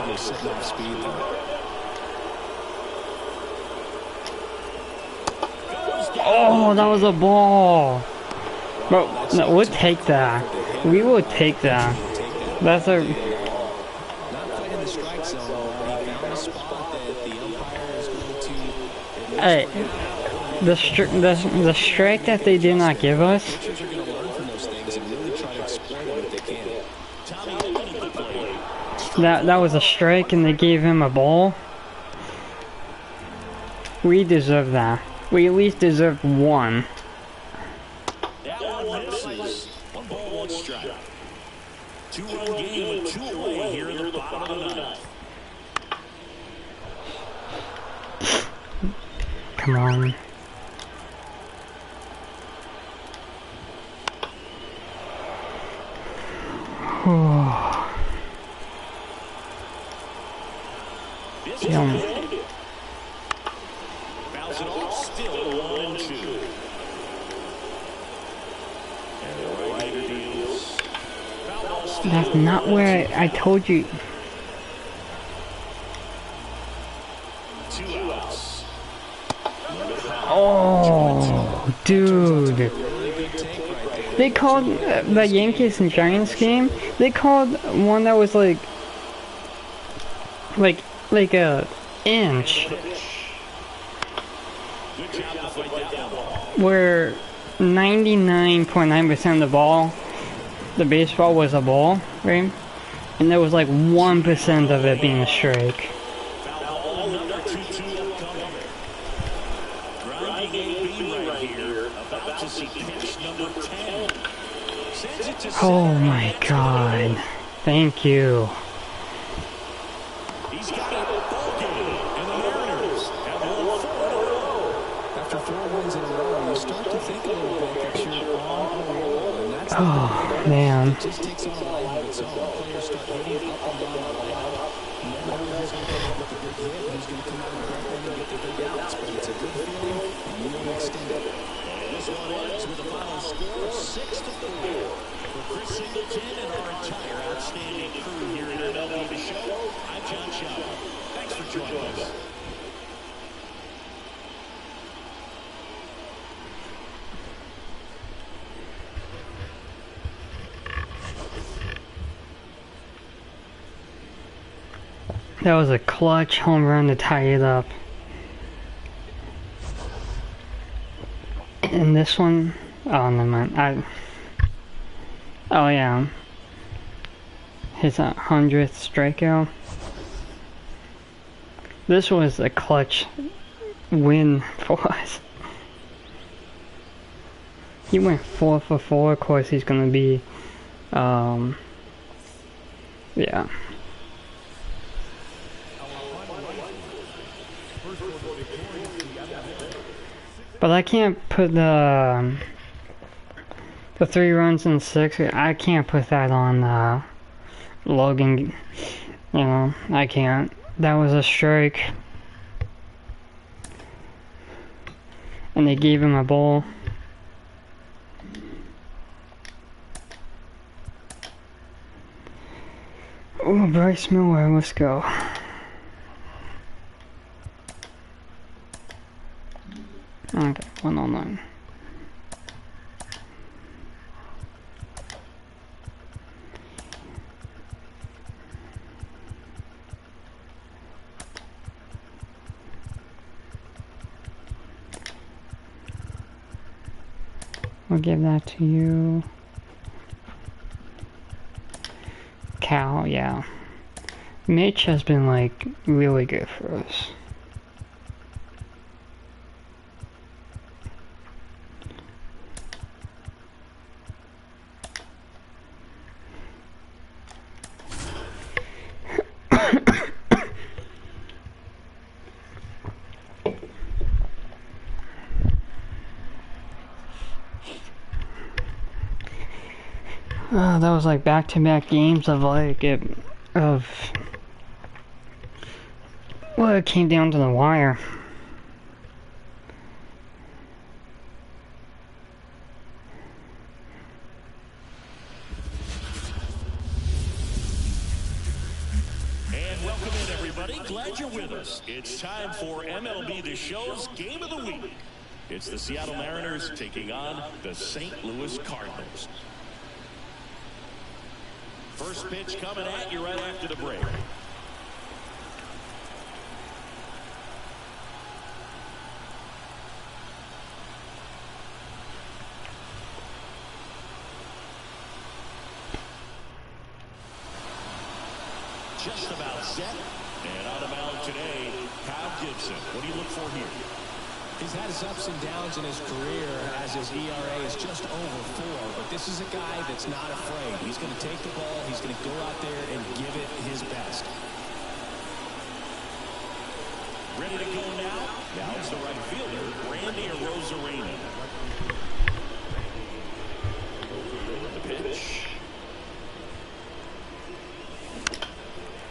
he's setting off speed though. Oh, that was a ball. But no, we'll take that. We will take that. That's a. Not playing the strike zone. He found a spot that the umpire is going to. Hey, the strike that they did not give us. Pitchers are going to learn from those things and really try to exploit them if they can. That was a strike, and they gave him a ball. We deserve that. We at least deserve 1. That one misses. 1 ball, 1 strike. 2-run game with 2 away here in the bottom of the 9th. Come on. Damn. Bounce it off, still 1-2. And the right-hander deals. Foul ball still. That's not where I told you. 2 outs. Oh, dude. They called the Yankees and Giants game. They called one that was like a inch. Where 99.9% of the ball, the baseball was a ball, right? And there was like 1% of it being a strike. Oh my god. Thank you. He's got it. Ball game. And the Mariners have won 4 in a row. After 4 wins in a row, you start to think a little bit that you're on a roll, and that's Oh man. it just takes on a life of its own. Players start hitting up and down the lineup. You never know who's going to come up with a big hit, who's going to come out and grab them and get the big outs, but it's a good feeling, and you want to extend it. And this one ends with a final score of 6-4. For Chris Singleton and our entire outstanding crew here at MLB The Show, I'm John Schaub. Thanks for joining us. That was a clutch home run to tie it up. And this one, oh never mind. Oh yeah, his 100th strikeout. This was a clutch win for us. He went 4 for 4. Of course, he's gonna be, yeah. But I can't put the 3 runs in 6. I can't put that on Logan. You know, I can't. That was a strike, and they gave him a ball. Oh, Bryce Miller, let's go. Okay, 109. We'll give that to you. Cal, yeah. Mitch has been like really good for us. That was like back-to-back games of like it came down to the wire. And welcome in, everybody. Glad you're with us. It's time for MLB The Show's Game of the Week. It's the Seattle Mariners taking on the St. Louis Cardinals. First pitch coming at you right after the break. Just about set. And on the mound today, Kyle Gibson. What do you look for here? He's had his ups and downs in his career as his ERA is just over 4, but this is a guy that's not afraid. He's going to take the ball, he's going to go out there and give it his best. Ready to go now? Now it's the right fielder, Randy Arozarena. The pitch.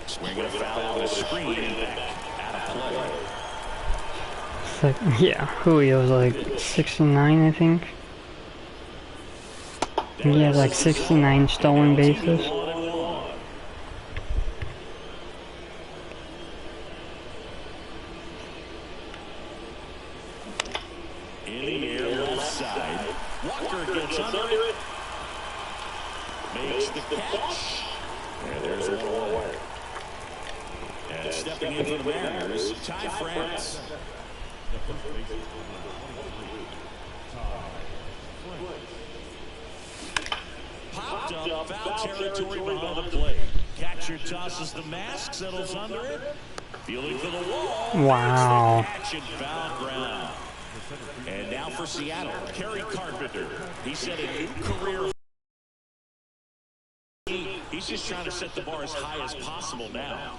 Swinging a foul with a screen and back out of play. Like, yeah, Julio's like 69, I think. He has like 69 stolen bases. In the air, left side. Walker gets under it. Makes the catch. And there's one. And stepping in for the Mariners, Ty France. Popped up, foul territory behind the plate. Catcher tosses the mask, settles under it. Fielding for the wall. Wow. Catch and foul ground. And now for Seattle, Kerry Carpenter. He set a new career. He's just trying to set the bar as high as possible now.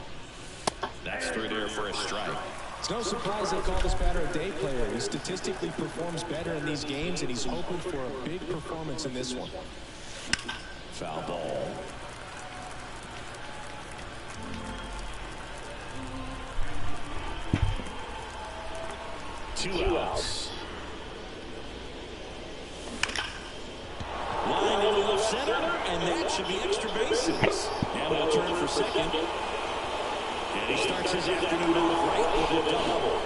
That's through there for a strike. It's no surprise they call this batter a day player. He statistically performs better in these games, and he's hoping for a big performance in this one. Foul ball. Two outs. Line into left center, and that should be extra bases. Now he'll turn for second. And he starts his afternoon off right with a double.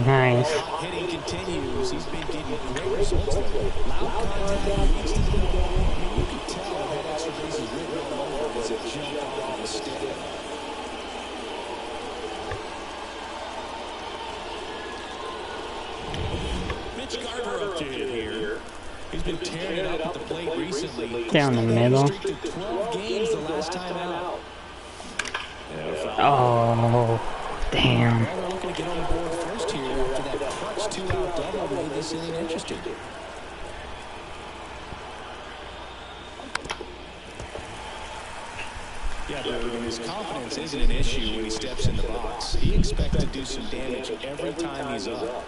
Nice. Hitting continues. He's been getting great results lately. Loud contact leads to the ball. I mean, you can tell that extra base is written all over as it jumped off of the stick. Mitch Garver up to hit here. He's been tearing it up at the plate recently. Down the middle. 12 games the last time out. Oh, damn. They're looking to get on board first here after that clutch 2-out double made this inning interesting. Yeah, but his confidence isn't an issue when he steps in the box. He expects to do some damage every time he's up.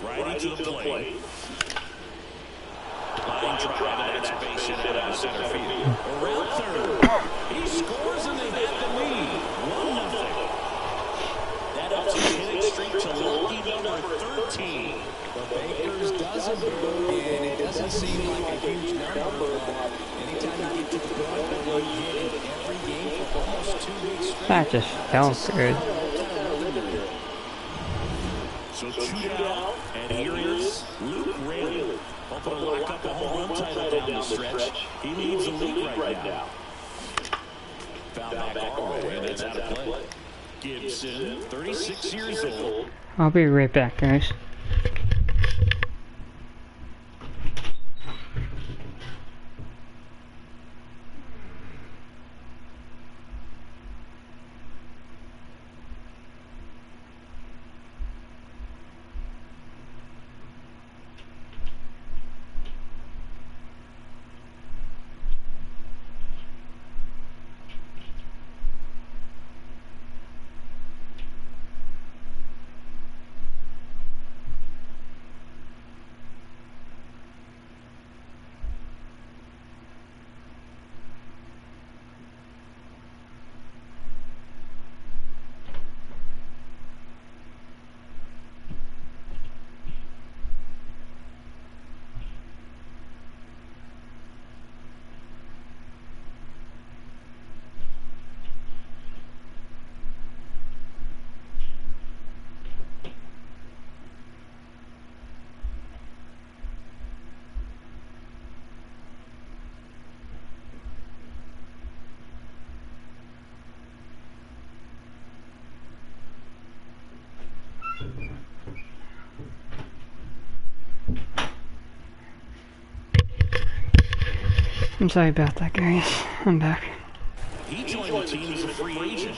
Right into the plate. Line drive, and that's a base hit out of center field. Around third. He scores and they have the lead. 1-0. That ups his hitting streak to lucky number 13. But Baker's doesn't move, and it doesn't seem like a huge number. Anytime you get to the point where you hit in every game for almost 2 weeks straight, That just felt good. So 2 down, and here is Luke Rayleigh. Hoping to lock up a home run title down the stretch. He leads the league right now. Foul back our way, and that's out of play. Gibson, 36 years old. I'll be right back, guys. I'm sorry about that, guys. I'm back. He joined the team as a free agent.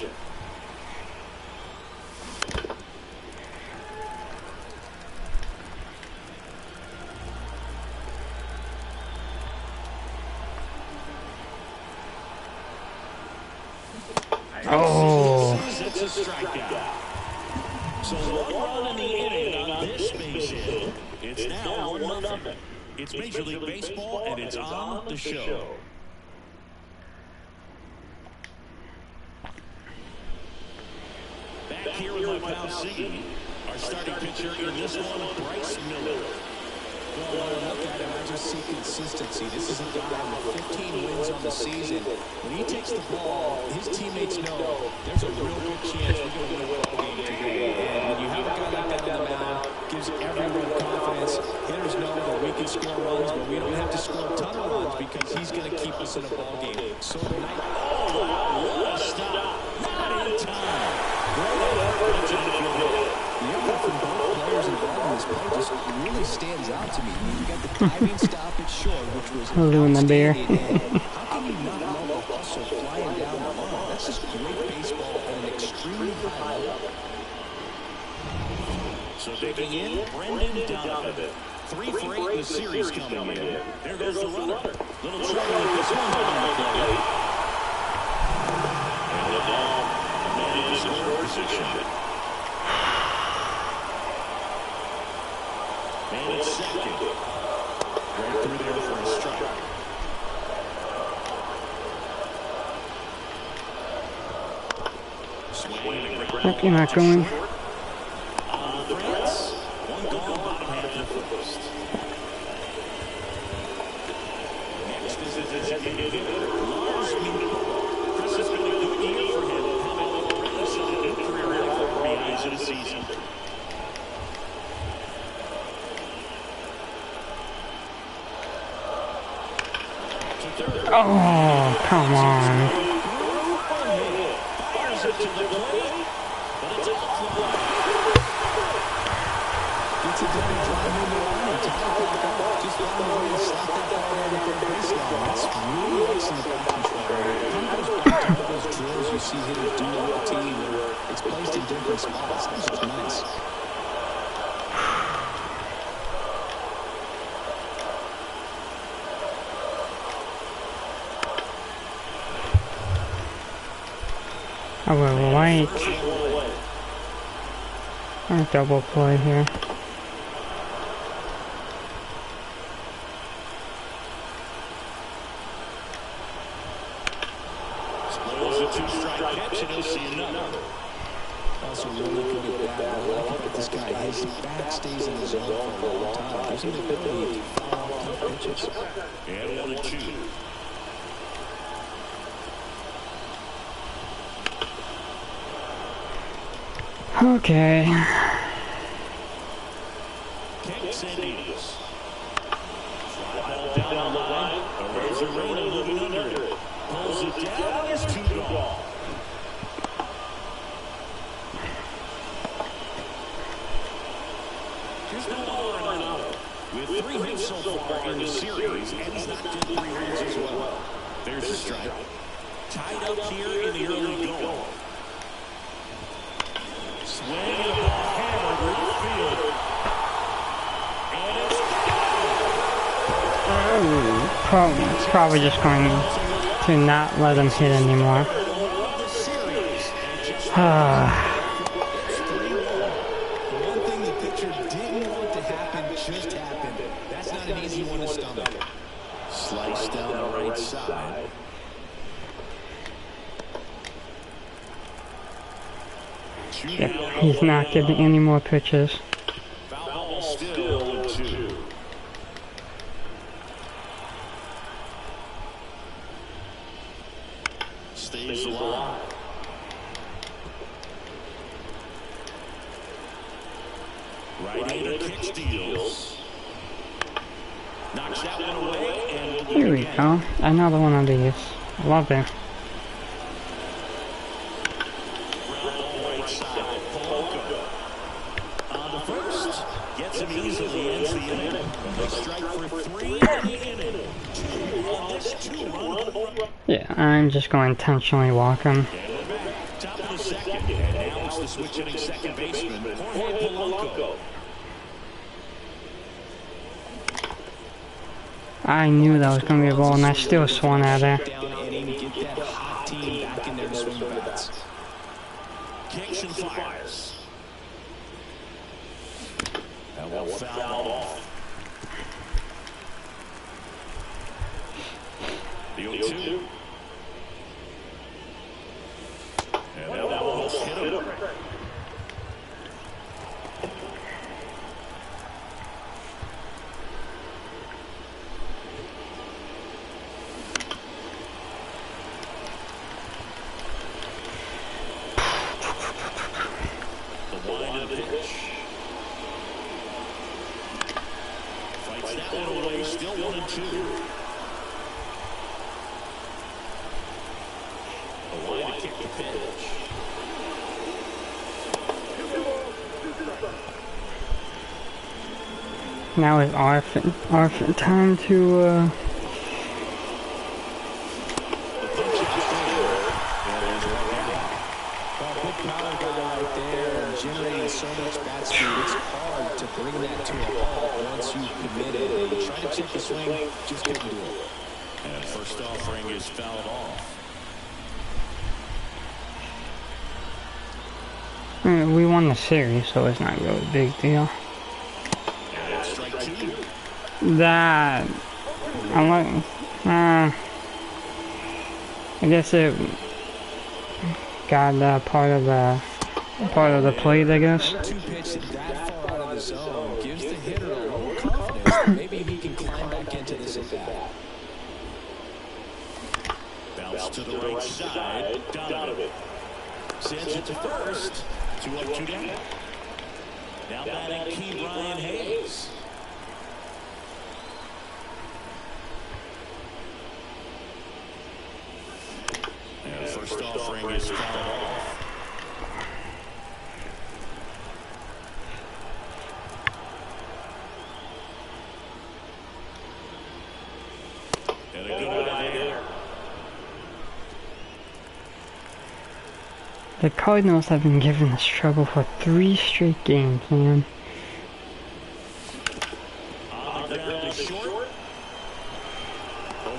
Oh. It's a strikeout. So one run in the inning on this base hit. It's now 1-0. It's Major League Baseball, and it's on the show. Back here with my pal C, our starting pitcher in this one, Bryce Miller. Well, when I look at him, I just see consistency. This is a guy with 15 wins on the season. When he takes the ball, his teammates know there's a real good chance we're going to win a ball game today. And when you have a guy like that on the mound, gives everyone confidence. Hitters know that we can score runs, but we don't have to score a ton of runs because he's going to keep us in a ball game. So tonight, What a stop. Not in time. Great effort to the field. the effort from both players involved in this play just really stands out to me. You got the diving stop at short, which was Luna Bear. outstanding. How can you not love the hustle flying down the line? That's just great baseball at an extremely high level. So digging in, Brendan Donovan. 3 for 8 in the series coming in. There goes the runner. Little trouble with this one on the plate. And the ball, man in score position. And it's second. Right through there for a strike. Swing and a great Nope, you're not going. on the France. One gone, bottom half of the first. Next is his designated hitter, Lars Mueller. This has been a good year for him, having already set a new career high for RBIs in a season. Oh, come on. Fires it to the plate, but it's out for one. Gets it down and drive in the line and tie it back up. Just found a way to slap that ball down the third baseline. That's really excellent ball control. It kind of goes back to all those drills you see hitters do on the team where it's placed in different spots. That's just nice. I would like a double play here. Spoils a 2-strike pitch, and he'll see another. Also really good at bat. I like it with this guy. His bat stays in the zone for a long time. Gives him the ability to foul off tough pitches. And 1-2. Okay. Kicks and deals. Fly ball down the line. Arozarena moving under it. Pulls it down. It's 2 gone. Here's no more in another. With 3 hits so far in the series, and he's knocked in 3 runs as well. There's a strike. Tied up here in the early going. Swing and the ball hammered right field. And it's It's probably just going to not let him hit anymore. the series. It's 3-1. The one thing the pitcher didn't want to happen just happened. That's not an easy one to stomach. Sliced down the right side. Yep, he's not getting any more pitches. Foul ball still 2. Stays alive. Right-hander kick steals. Knocks that one away, and we'll do Here it we again. go. Another one of these. Love it. Right side, Polka. On the first, gets him easily easily ends the inning. They strike for 3 in the inning. 2 on this 2-run home run. Yeah, I'm just going to intentionally walk him. And we're back. Top of the second. And now it's the switch hitting second baseman, Jorge Polanco. I knew that was going to be a ball, and I still swung at her. Down inning, get that hot team back in there to swing the bats. Kicks and fires. That will foul off. The 0-2. And that one almost hit him. The wind of the pitch. Fights that one away, still 1-2. The wind to kick the pitch. Now it's our time to, Generating so much bat speed, it's hard to bring that to a halt once you've committed. You try to check the swing, just couldn't do it. And first offering is fouled off. I mean, we won the series, so it's not really a big deal. And strike 2. That, I'm like, I guess it got part of the plate, I guess. 2 pitch that far out of the zone gives the hitter a little confidence that maybe he can climb back into this at bat. Bounce to the right side. Donovan sends it to first. 2 up, 2 down. Now batting key Ryan Hayes. And first offering is fouled off. And a good eye there. The Cardinals have been giving us trouble for 3 straight games, man. On the ground is short.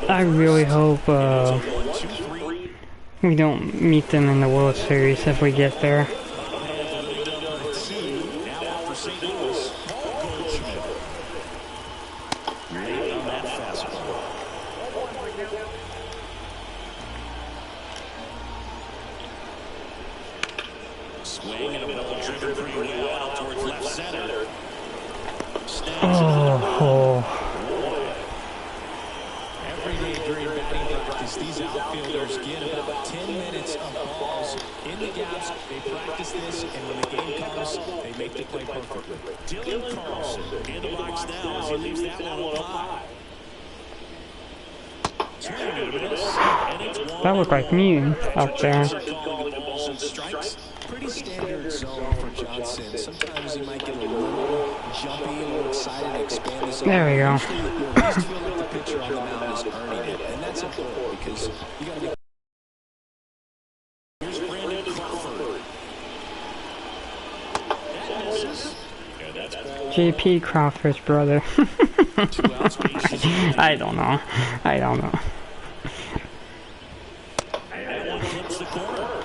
I really hope 1-2-3. we don't meet them in the World Series if we get there. Swing and a ball driven pretty well out towards left center. Oh. Every day during batting practice, these outfielders get about 10 minutes of balls in the gaps. They practice this, and when the game comes, they make the play perfectly. Dylan Carlson in the box now as he leaves that one up high. Swing and a miss, and it's That looked like me out there. calling the balls and strikes. Pretty standard zone for Johnson. Sometimes he might get a little jumpy, a little excited, expand his zone. There we go. Usually, you at least feel like the pitcher on the mound is earning it, and that's important because you got to be. Here's Brandon Crawford. That misses. And that's ball. JP Crawford's brother. 2 outs, bases loaded. I don't know. And that one clips the corner.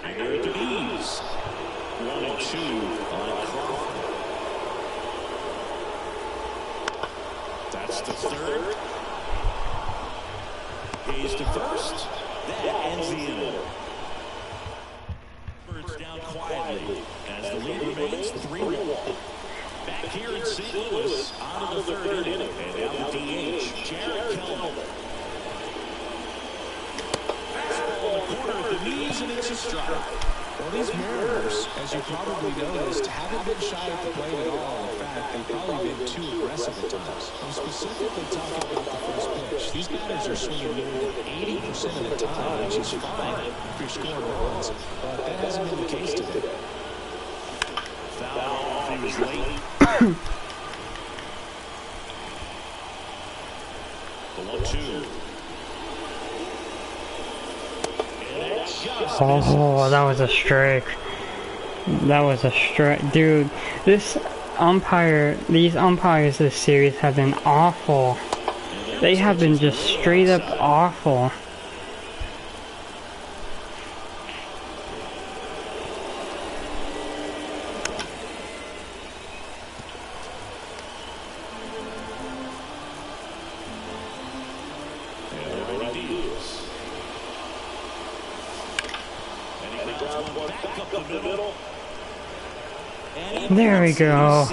And they're at the knees. 1-2 on Crawford. That's the third. Hayes to first. That ends the inning. Birds down quietly as the lead remains 3-1. Back here in St. Louis, on to the third inning, and now the DH, Jared Kelman. Fastball in the corner at the knees, and it's a strike. Well, these Mariners, as you probably noticed, haven't been shy at the plate at all. In fact, they've probably been too aggressive at times. I'm specifically talking about the first pitch. These batters are swinging more than 80% of the time, which is fine if you're scoring runs. But that hasn't been the case today. Foul off, he was late. The 1-2. Oh, that was a strike. That was a strike. Dude, these umpires this series have been awful. They have been just straight up awful. There we go. Now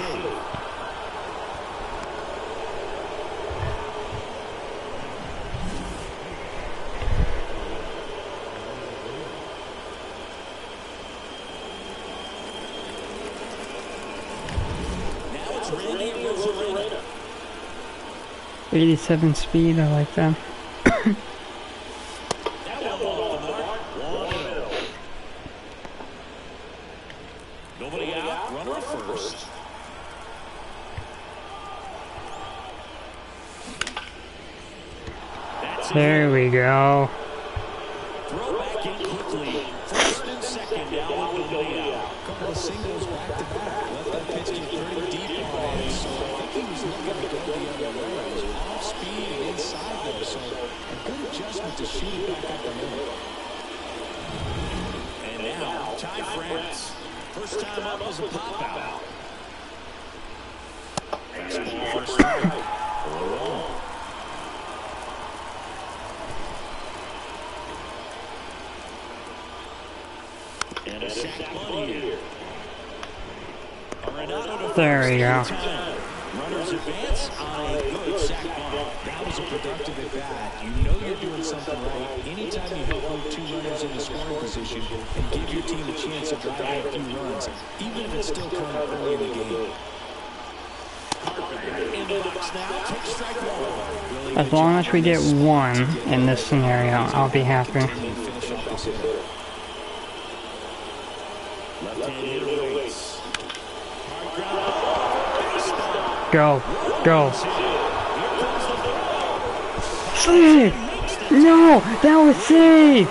it's Randy Rosarena. 87 speed, I like that. Nobody out, runner at first. There we go. Throw back in quickly. First and second, now with nobody out. Couple of singles back to back. Let that pitch get pretty deep on him. So I think he was looking to go the other way. It was off speed and inside there. So a good adjustment to shoot it back up the middle. And now, Ty France. First time up was a pop out. Fastball for a strike. And a sack bunt here. There we go. Runners advance on a good sack bunt. That was a productive at bat. You know you're doing something right. Anytime you help move two runners into scoring position and give your team a chance of driving a few runs, even if it's still kind of early in the game. In the box now, take strike one. As long as we get one in this scenario, I'll be happy. Left-hand hitter waits. Go. Go. Save! No! That was save!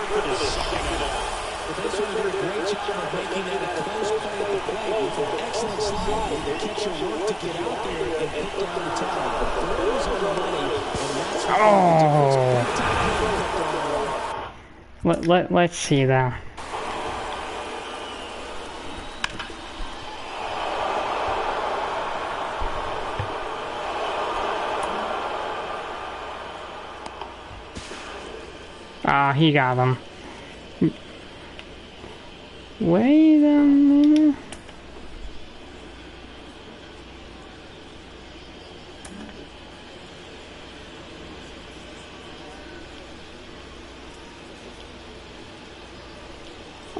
Oh! Let's see that. Ah, he got him. Wait a minute.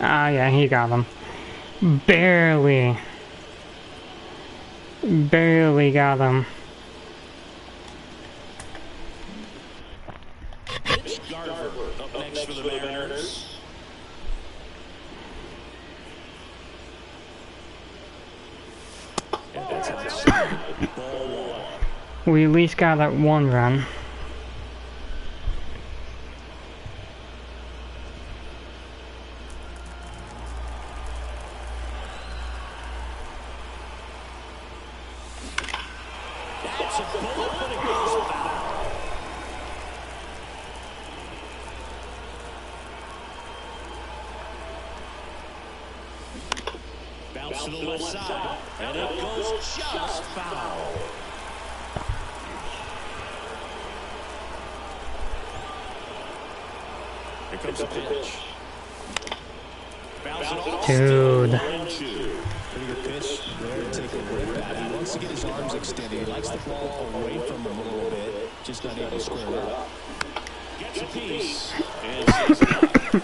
Ah, yeah, he got him. Barely. Barely got him. Up next for the Mariners. And that's outside. Ball one. We at least got that one run. That's a bullet, but it goes foul. Bounce to the left side, and it goes just foul. Here comes the pitch. Bounce it off. Dude. 1-2. Pretty good pitch there to take a rip at. He wants to get his arms extended. He likes the ball away from him a little bit. Just not able to square it up. Gets a piece. And sends it up.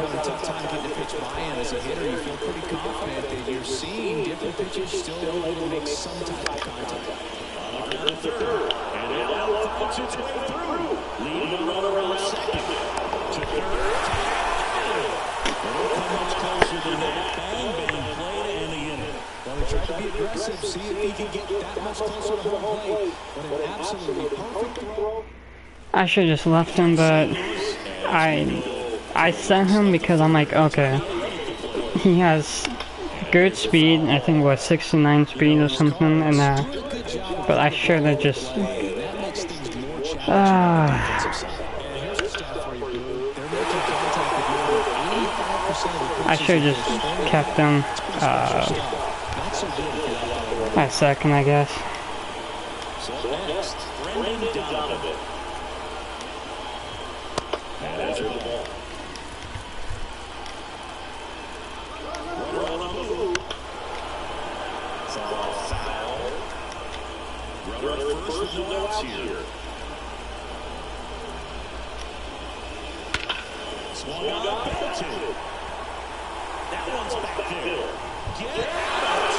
having a tough time getting the pitch by him as a hitter. You feel pretty confident that you're seeing different pitches still able to make some type of contact. On the ground to third. And it now finds its way through. Leading on around second. To third. It won't come much closer than that. Bang, bang, play and the inning. Well, he tried to be aggressive, see if he can get that much closer to home plate. But an absolutely perfect throw. I should have just left him, but I sent him because I'm like, okay, he has good speed. I think what 69 speed or something, and but I should have just. I should have just kept him a second, I guess. So next, Brendan Donovan. And after the ball. Runner on the move. Foul. Runner at first with no outs here. Swung on, belted. That one's back there. Get out!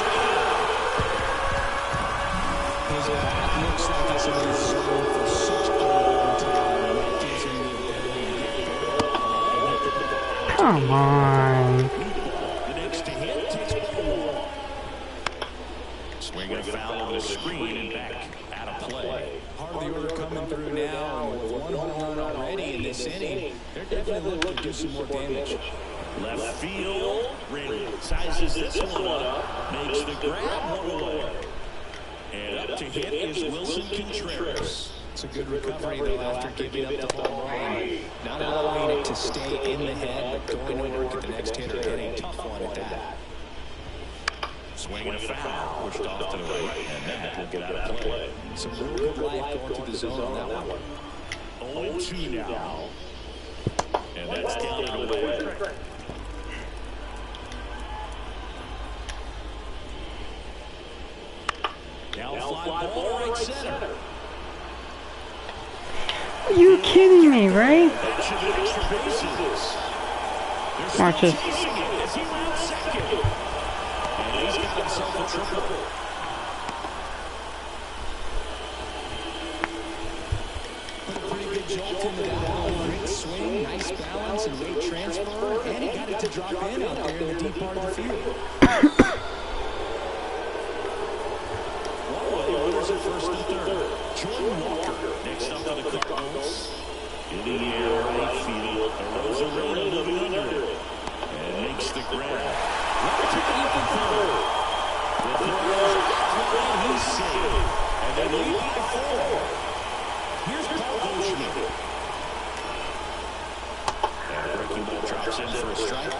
His bat looks like it's in his zone for such a long time. That gives him the ability to get Come on. The next to hit takes ball. Swing and a foul over the screen and back out of play. part of the order coming through now, and with one home run already in this inning, they're definitely looking to do some more damage. Left field, Randy sizes this one up, makes the grab, one away. And up to hit is Wilson Contreras. It's a good recovery, though, after giving up the home run. Not allowing it to stay in the head, but going to work at the next hitter, getting a tough one at that. Swing and a foul, pushed off to the right, and that will get out of play. Some real good life going through the zone on that one. 0-2 now. And that's down and away. Now fly ball right center. Are you kidding me, right? That should be extra bases. Watch this. Chasing it as he rounds second. And he's got himself a triple. Put a pretty good jolt into that ball. Great swing, nice balance, and weight transfer. And he got it to drop in out there in the deep part of the field. Runners at first and third. Jordan Walker next up to the Cardinals. In the air, right field. Rosarena moving under it. And makes the grab. Right to deep and third. The throw is he's safe. And they lead by 4. Here's Paul Goldschmidt. And breaking ball drops in for a strike.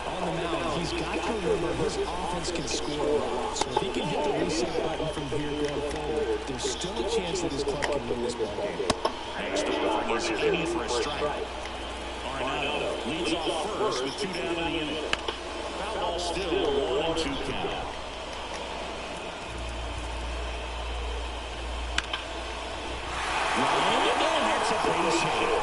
On the mound, he's got to remember his offense can score a lot. So if he can hit the reset button from here going forward, there's still a chance that his club can win this ball game. Next over is aiming for a strike. Arenado leads off first with 2 down in the inning. Foul ball still 1-2 count. And that's a base hit.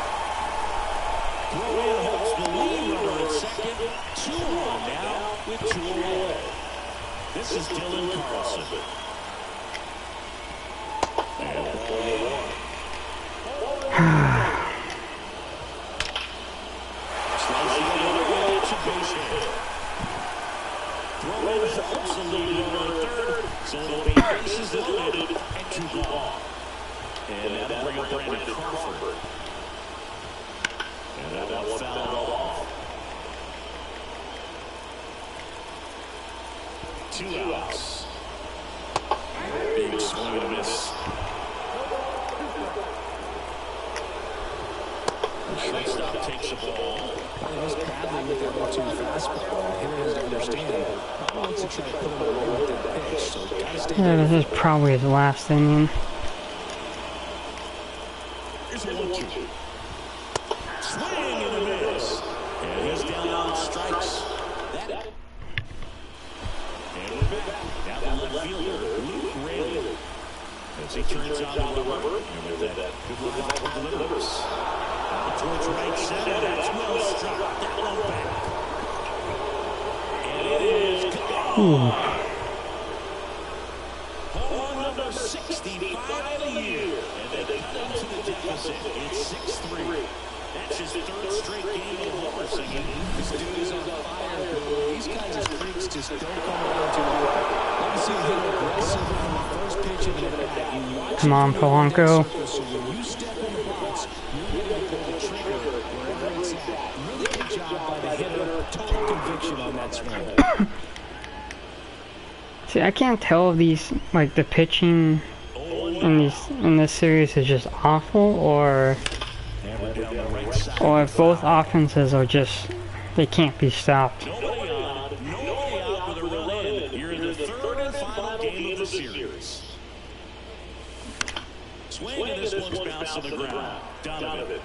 Throw in holds the lead runner at second. 2 on now with 2 away. This is Dylan Carlson. And ball 1. Slicing the other way, it's a base hit. Throw in helps the lead runner at third, so it'll be bases loaded and 2 gone. And that'll bring up Brandon Crawford. And that one fouled off. 2 outs. Big swing and a miss. The shortstop takes the ball. Well, he's battling with that 1-2 fastball. Here he has to understand. He wants to try to put him away with that pitch, so he's got to stay Yeah, this is probably his last inning. Here's a 1-2. Swing and a miss. And he's down on strikes. And we're back. Now the left fielder, Luke Rayleigh. As he turns on the rubber, and with that good line delivers. Towards right center, that's well struck. That one back. Ooh. Home run number 65 of the year. And they cut into the deficit. It's 6-3. That's his third straight game of homer singing. This dude is on fire, dude. These kinds of streaks just don't come around too often. Let me see him aggressive on the first pitch of an at-bat. You watch Come on, Polanco. so when you step in the box, you're ready to pull the trigger wherever it's at. Really good job by the hitter. Total conviction on that swing. See, I can't tell if these, like, the pitching in this series is just awful, or if both offenses are just, they can't be stopped. Nobody on, nobody out with a run in. You're in the third and final game of the series. Swing, and this one's bounced to the ground. Donovan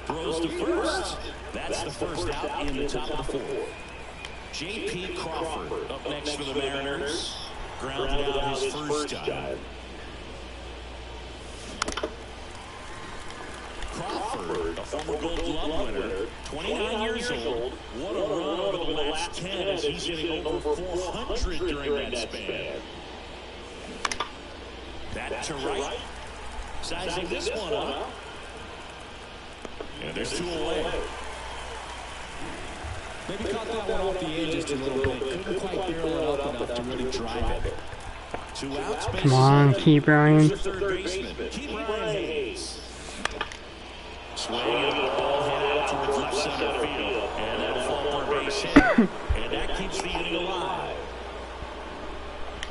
throws to first. That's the first out in the top of the fourth. J.P. Crawford up next for the Mariners. Grounded out his first time. Crawford, a former Gold Glove winner, 29 years old. What a run over the last 10 as he's hitting over 400 during that span. That to right. Sizing this one up. And there's two away. Maybe caught that one off the edge just a little bit. Couldn't quite barrel it up enough to really drive it. 2 outs. Come on, Key Brian. Third baseman, Brian Hayes. Swing and the ball hit out towards left center field. And that'll fall for a base hit. And that keeps the inning alive.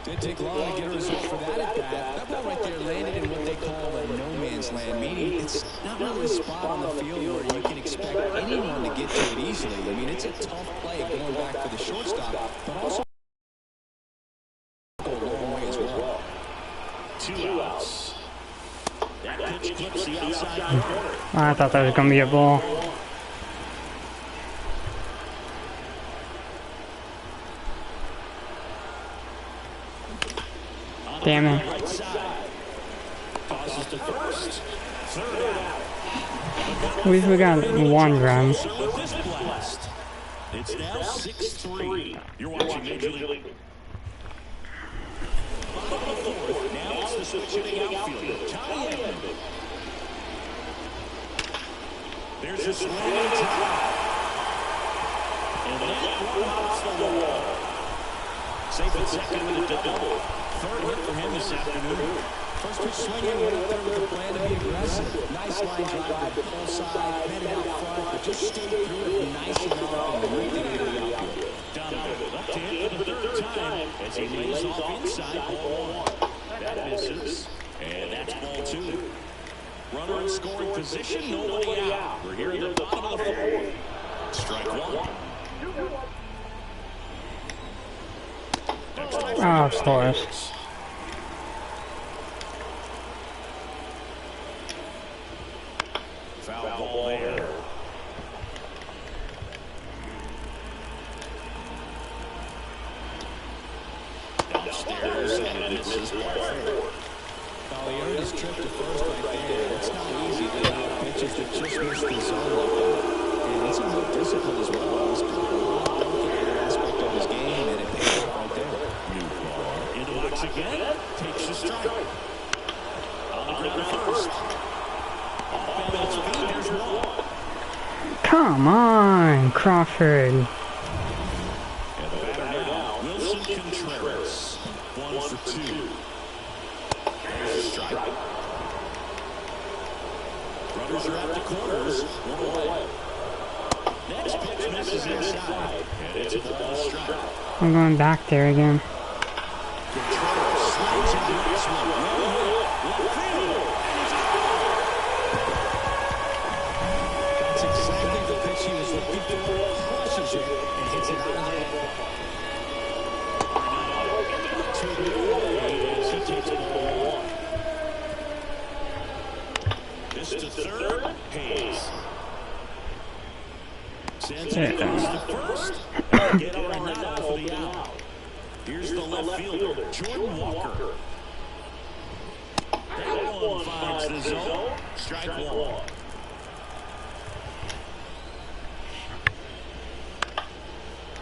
Did take long to get a result for that at bat. That ball right there landed in what they call a no man's land, meaning it's not really a spot on the field where you can expect anyone to get to it easily. I mean, it's a tough play going back for the shortstop, but also go a long way as well. 2 outs. That pitch clips the outside corner. I thought that was gonna be a ball. Damn it. Right side. Tosses to first. Third out. At least we got one run. With this blast. It's now 6-3. You're watching Major League. Bottom of the fourth. Now it's the switching outfielder, Tommy Edman. There's a swing and drive. And that one hops the wall. Safe at second with a double. Third hit for him this afternoon. First pitch swinging, went up there with a plan to be aggressive. Nice line drive to the full side, headed out front, but just stayed through it nice enough and moved it into the outfield. Donovan up to hit for the third time as he lays off inside ball 1. That misses, and that's ball 2. Runner in scoring position, nobody out. We're here in the bottom of the fourth. Strike 1. Oh, of course. Foul ball there. Downstairs, and it misses ball 4. Well, he earned his trip to first right there. It's not easy to have pitches that just miss the zone like that. And it's a little discipline as well. He's put a lot of work into that aspect of his game, and it pays off right there. New ball. In the box again. Takes the strike. On the ground first. Off Bennett's feet. There's 1. Come on, Crawford. And the batter now, Wilson Contreras. 1 for 2. There's a strike. Runners are at the corners. 1 away. Next pitch misses inside. And it's a ball strike. I'm going back there again. Contreras slides into this one. Well hit. Left field. And it's gone. That's exactly the pitch he was looking for. Crushes it and hits it out of the ballpark. To the away as he takes ball 1. This to third. Hayes. Sends it across to first. Get on that for the out. Here's the left fielder, Jordan Walker. That one finds the zone. Strike 1.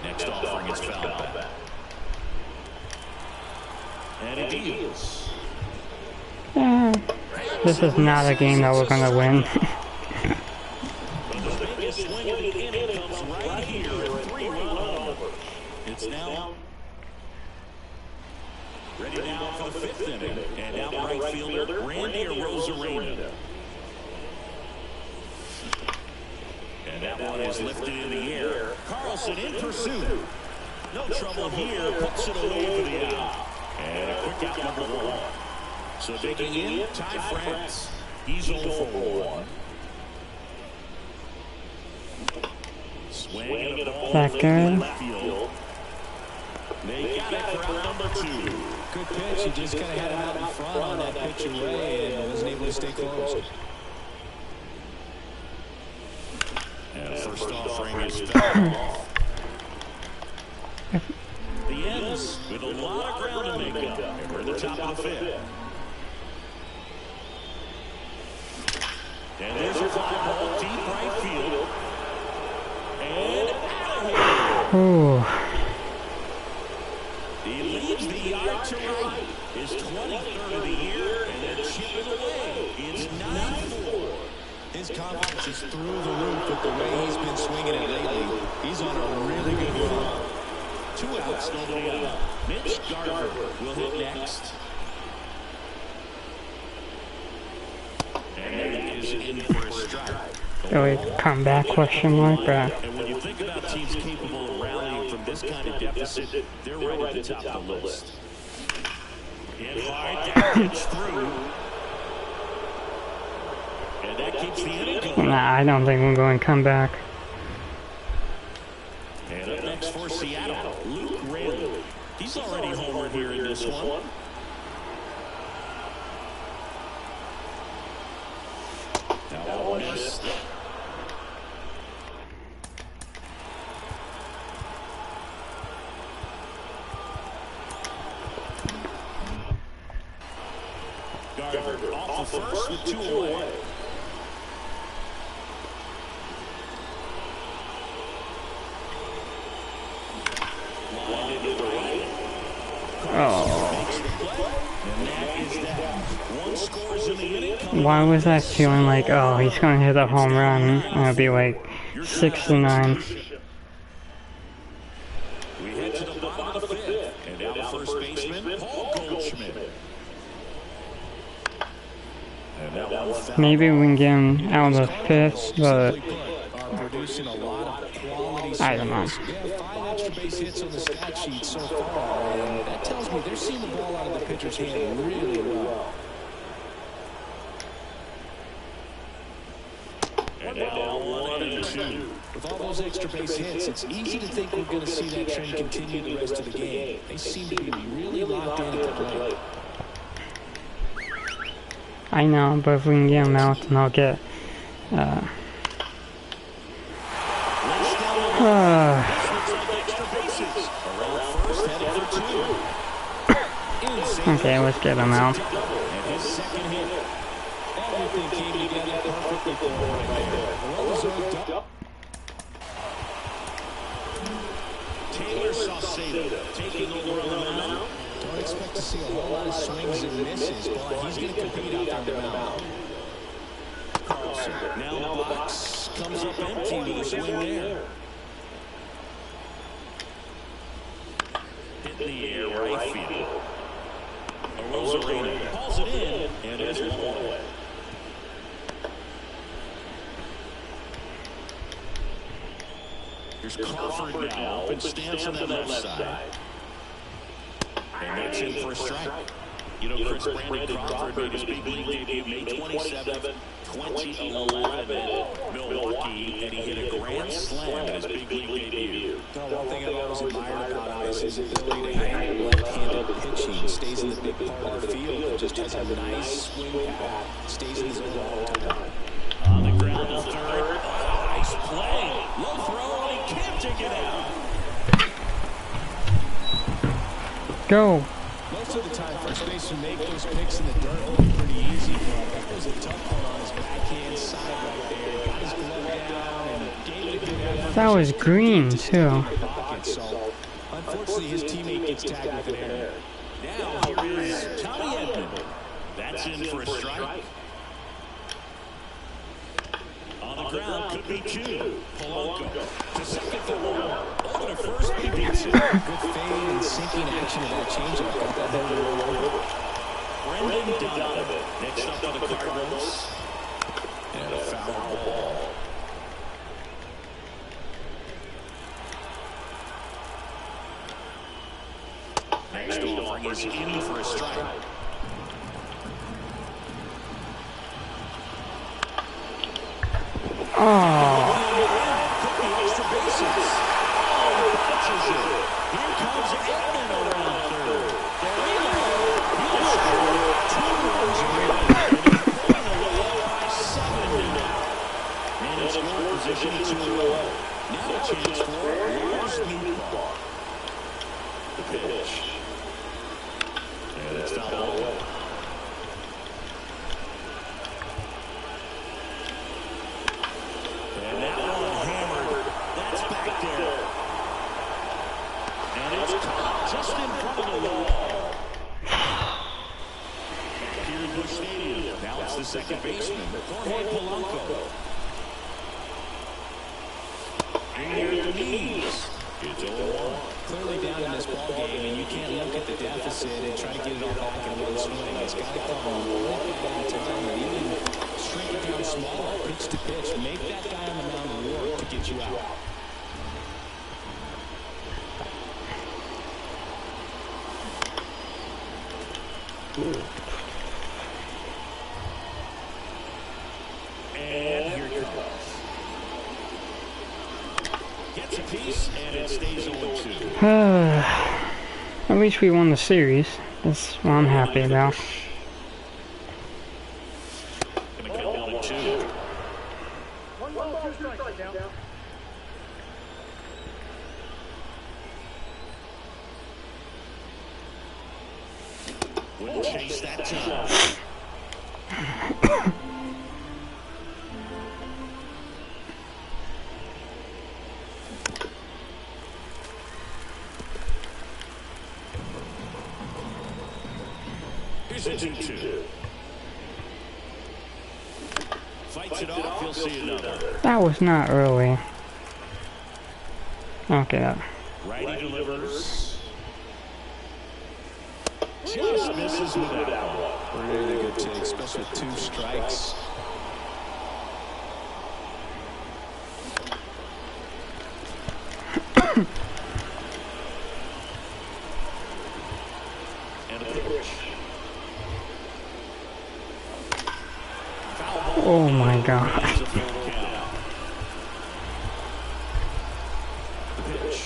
Next offering is foul back. And he deals. Yeah, this is not a game that we're gonna win. But the biggest swing of the inning comes right here, a 3-run homer. It's now ready now for the 5th inning. And now right fielder, Randy Arozarena. And that one is lifted in the air. Carlson in pursuit. No trouble here. Puts it away for the out. And a quick out number 1. So digging in, Ty France. He's 0 for 1. Swing and a ball That good? left field. They got it for out number 2. Good pitch. He just kind of had him out in front on that pitch away and wasn't able to stay close. And first offering is fouled off. The ends with a lot of ground to make up. And we're at the top of the 5th. And there's a fly ball deep right field. And out of here. Ooh. He leads the yard to right. His 23rd of the year, and they're chipping away. It's 9-4. His confidence is through the roof with the way he's been swinging it lately. He's on a really good run. 2 outs, nobody out. Mitch Garver will hit next. And is in for a strike. Really comeback question mark, bro. And when you think about teams capable of rallying from this kind of deficit, they're right at the top of the list. Hit hard, that gets through. And that keeps the inning going. Nah, I don't think we're going to come back. And up next for Seattle, Luke Rayleigh. He's already homered here in this one. That one missed. Garver off the first with 2 away. Why was I feeling like, oh, he's going to hit a home run, and it'll be like 6-9. We head to the bottom of the 5th, and now the first baseman, Paul Goldschmidt. And that one's Maybe we can get him out of the 5th, but I don't know. They have 5 extra base hits on the stat sheet so far, and that tells me they're seeing the ball out of the pitcher's hand really well. And now 1-2. With all those extra base hits, it's easy to think we're going to see that trend continue the rest of the game. They seem to be really locked in at the plate. I know, but if we can get him out, then I'll get, okay, let's get him out. Everything came together perfectly for him right there. Taylor Saucedo taking over on the mound. Don't expect to see a whole lot of swings and misses, but he's going to compete out there on the mound. Carlson now the box comes up empty with a swing there. Hit in the air, right field. Arozarena calls it in, and it's 1 away. Here's Crawford now, open stance on that left side. And that's in for a strike. You know, Chris Brandon Crawford made his big league debut May 27th, 2011 in Milwaukee, and he hit a grand slam in his big league debut. One thing I've always admired about him is his ability to handle left-handed pitching. He stays in the big part of the field and just has a nice swing path. Stays in the zone all the time. On the ground to third. Nice play. Low throw, and he can't take it out. Go. Most of the time, first baseman make those picks in the dirt look pretty easy, but that was a tough one on his backhand side right there. Got his glove down and gave it a good effort. That was green, too. So, unfortunately, his teammate gets tagged with an error. Now here is Tommy Edman. That's in for a strike. On the ground, could be two. Polanco to second for one. Over to first, he beats it. Good fade and sinking action of that changeup. Got that ball to roll over. Brendan Donovan next up for the Cardinals. And a foul ball. Next offering is in for a strike. Oh. Extra bases. Oh, punches it. Here comes Edman around third. There he goes. He has scored 2 runs already. And he's pulling away by 7 now. And it's score position 2 away. Now a chance for Lars Nootbaar. The pitch. And it's fouled away. And that one hammered. That's back there. And it's caught just in front of the wall. Here in Busch Stadium. Now it's the second baseman, Jorge Polanco. And here at the knees. It's 0-1. Clearly down in this ball game, and you can't look at the deficit and try to get it all back in one swing. It's got to come one at a time, and even shrink it down smaller, pitch to pitch. Make that guy on the mound work to get you out. And here it comes. Gets a piece, and it stays 0-2. At least we won the series. That's what I'm happy about. Gonna cut down to 2. Wouldn't chase that time. Here's a 2-2. Fights it off, you'll see another. That was not early. Okay. Righty delivers. Just misses with that one. Really good take, especially with 2 strikes. And a pitch. Oh my god. It's a full count. The pitch.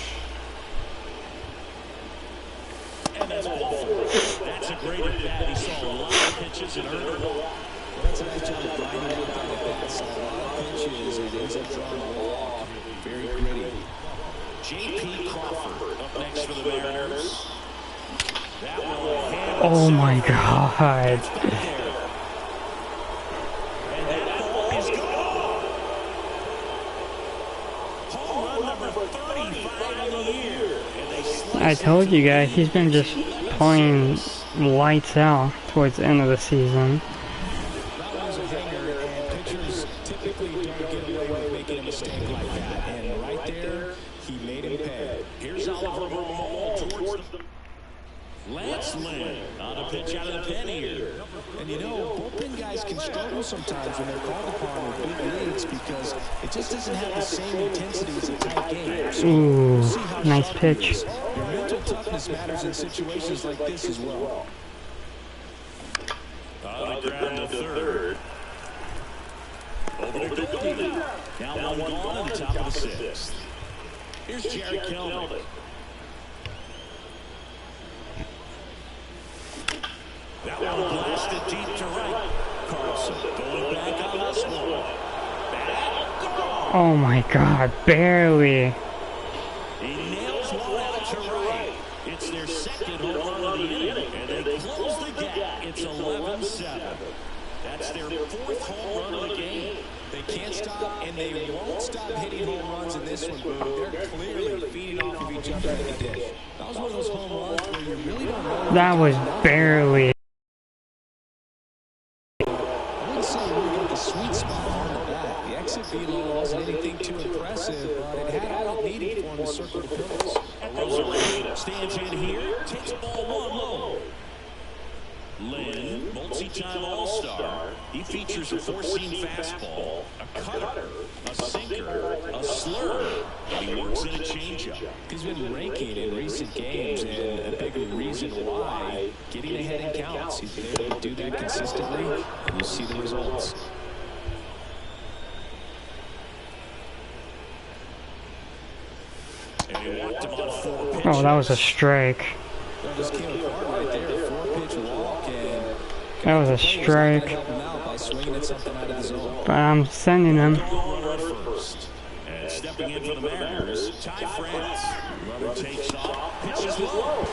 And that's ball 4. That's a great at bat. He saw a lot of pitches and earned a walk. That's a nice job of grinding out that at bats. A lot of pitches and ends up drawing a walk. Very gritty. J.P. Crawford up next for the Mariners. That one handled Oh my center. god. And that ball is gone. Home run number 35 of the year. And they slice I told into you the guys, lead. he's been just playing lights out towards the end of the season. That was a hanger, and pitchers typically don't get away with making a mistake like that. And right there, he made him pay. Here's Oliver Marmol towards the Lance Lynn on a pitch out of the pen here. And you know, bullpen guys can struggle sometimes when they're called upon with big leads because it just doesn't have the same intensity as a tight game. So Ooh, we'll see how nice sharp he pitch. is. Your mental toughness matters in situations like this as well. On the ground to third. Over to Goldie. Now one gone in the top of the 6th. Here's Jared Kelnick. That one blasted deep to right. Carlson going back on this one. Back, gone. Oh my god, barely. He nails one out to right. It's their second home run of the inning, and they close the gap. It's 11-7. That's their 4th home run of the game. They can't stop, and they won't stop hitting home runs in this one, Boo. They're clearly feeding off of each other in the dish. That was one of those home runs where you really don't know That was barely. I wouldn't say we got the sweet spot on the bat. The exit velo wasn't anything too impressive, but it had all it needed for him to circle the pillows. Rosarena stands in here, takes ball one low. Lynn, multi-time All-Star. He features a four-seam fastball, a cutter, a sinker, a slurve, and he works in a changeup. He's been ranking in recent games, and a big reason why, getting ahead in counts. He's been able to do that consistently, and you see the results. And he walked him on 4 pitches. Oh, that was a strike. That just came apart right there. 4-pitch walk, and That was a strike. help him out by swinging at something out of the zone. But I'm sending him. Runner at first. And stepping in for the Mariners, Ty France. Runner takes off, pitches low.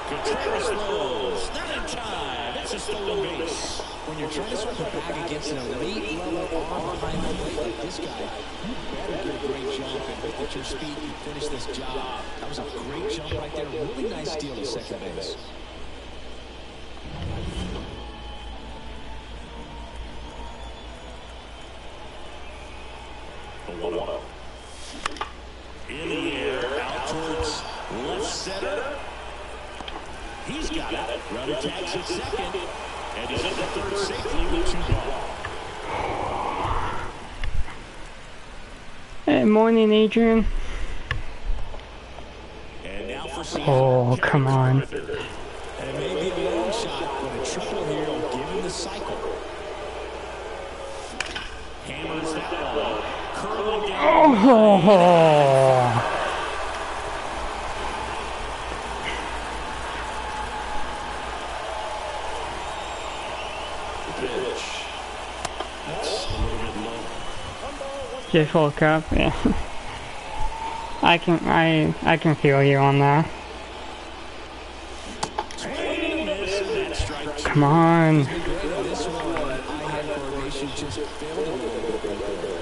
Contreras throws, not in time. It's a stolen base. When you're trying to swipe a bag against an elite level arm behind the plate like this guy, you better get a great jump and hope that your speed can finish this job. That was a great jump right there. Really nice steal to second base. The 1-0. In the air, out towards left center. He's got it. Runner tags at second. And he's at the third safely with 2 balls. Hey, morning, Adrian. And now for Seattle. Oh, come on. And it may be a long shot, but a triple here will give him the cycle. Hammers that ball. Curling down. Oh, The pitch. That's a little bit low. just woke up. Yeah. I can feel you on that. Swing and a miss, and that's strike 2. Come on. This one, eye-hand coordination just failed a little bit right there.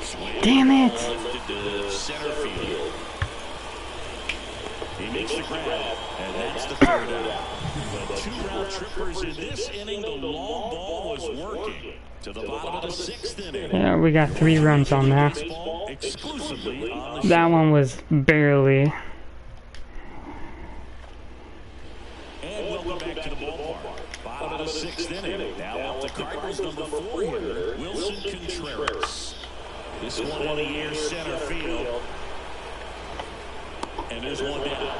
Swing. Damn it. Lifted to center field. He makes the grab, and that's the 3rd out. But 2 round trippers in this inning. The long ball was working to the bottom of the 6th inning. Yeah, we got 3 runs on that. Baseball exclusively on the That show. one was barely. And welcome back to the ballpark. Bottom of the 6th inning. Now up the Cardinals number 4 hitter, Wilson Contreras. This one in the air center field. And there's one down.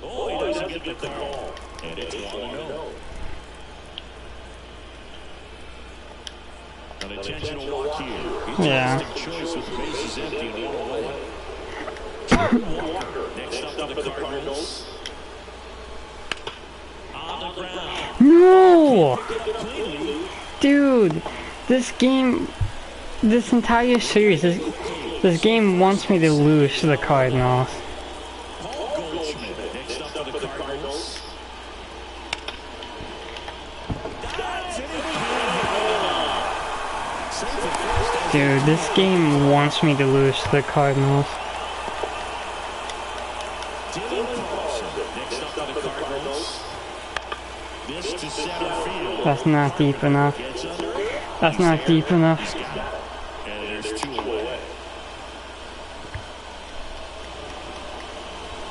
Oh, he doesn't get the call. And it's 1-0. An intentional walk here. Yeah. Interesting choice with the bases empty and 1 away. Jordan Walker next up to the Cardinals. On the ground. No! Cleanly. Dude, this game, this entire series, this game wants me to lose to the Cardinals. Paul Goldschmidt next up to the Cardinals. Dives and he can't hit. Safe at first. Dude, this game wants me to lose to the Cardinals. Dylan Carlson next up to the Cardinals. This to center field. That's not deep enough. Gets under it. That's not deep enough. And there's 2 away.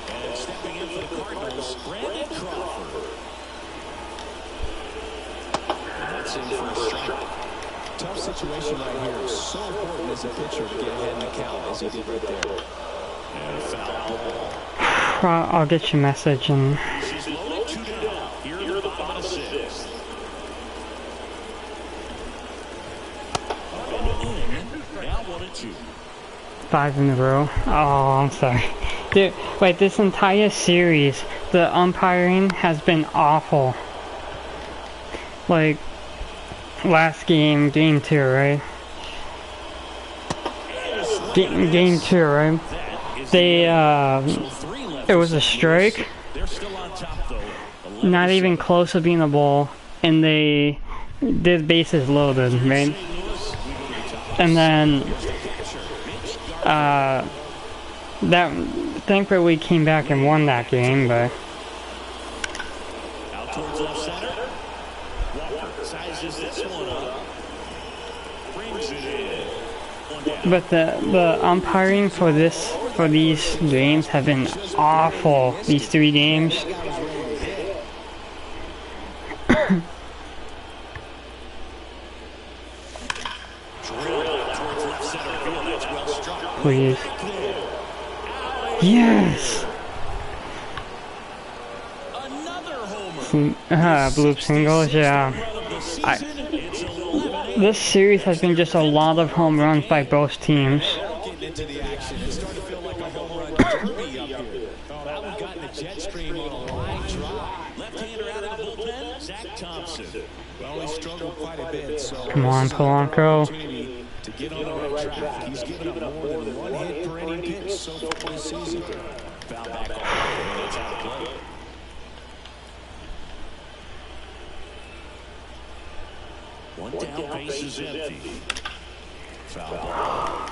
And stepping in for the Cardinals, Brandon Crawford. And that's in for a strike. Tough situation right here. So important as a pitcher to get ahead in the count as he did right there. And a foul ball. I'll get your message and She's loaded 2 down. Here in the bottom of the 6th. Up and in. Now 1-2. 5 in a row. Oh, I'm sorry. Dude, wait, this entire series, the umpiring has been awful. Like, last game, game 2, right? Game 2, right? They, it was a strike. They're still on top though. Not even close to being a ball. and they did bases loaded, right? And then that thankfully we came back and won that game, but Out towards left center. Walker sizes this one up. Brings it in. but the umpiring for these games have been awful. These 3 games. Please. Yes. Bloop singles, yeah. This series has been just a lot of home runs by both teams. Getting into the action. It's starting to feel like a home run derby up here. Oh, that one got in the jet stream on a line drive. Left-hander out of the bullpen, Zach Thompson. Well, he struggled quite a bit, so Come on, Polanco. to get on the right track. He's given up more than 1 hit per inning pitch so far this season. Foul back off, and it's out of play. One down, base is empty. Foul ball.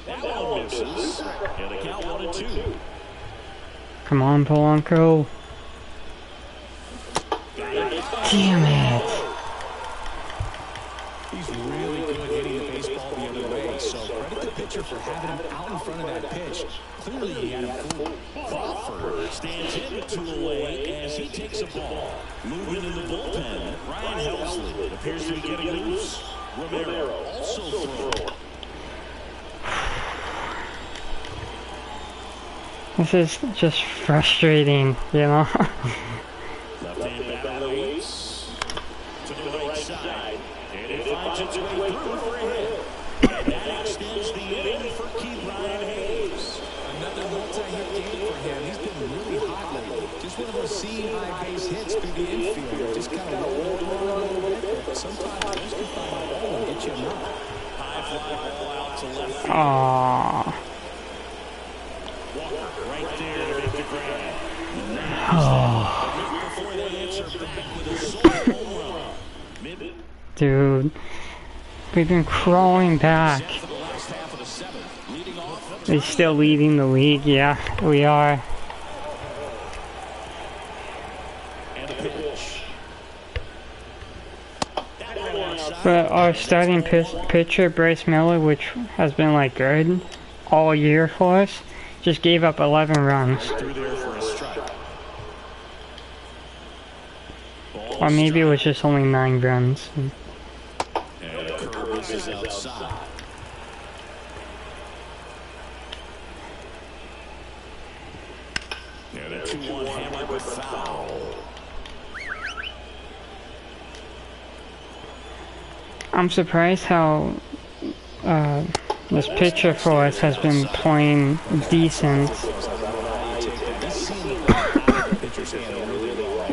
That one misses. And the count 1-2. Come on, Polanco. Damn it. He's really good hitting the baseball the other way, so credit the pitcher for having him out in front of that pitch. Clearly he had him fooled. Crawford stands in with 2 away as he takes a ball. Moving in the bullpen, Ryan Helsley appears to be getting loose. Romero also throwing. This is just frustrating, you know? Left-hand batter waits to the right side, and it finds its way through for a hit. And that extends the inning for Brian Hayes. Another multi-hit game for him. He's been really hot lately. Just one of those seeing high base hits through the infield. Just kind of roll a little bit, but sometimes those can find a hole and get you a knock. High fly ball out to left field. Aww. Walker right there to make the grab. Oh. Before they answer back with a solo home run. Dude. We've been crawling back. For the last half of the 7th, leading off. We're still leading the league, yeah, we are. And a pitch. But our starting pitcher, Bryce Miller, which has been like good all year for us, just gave up 11 runs. Through there for a strike. Or maybe it was just only 9 runs. And a curve misses outside. And a 2-1 hammer, but foul. I'm surprised how this pitcher for us has been playing decent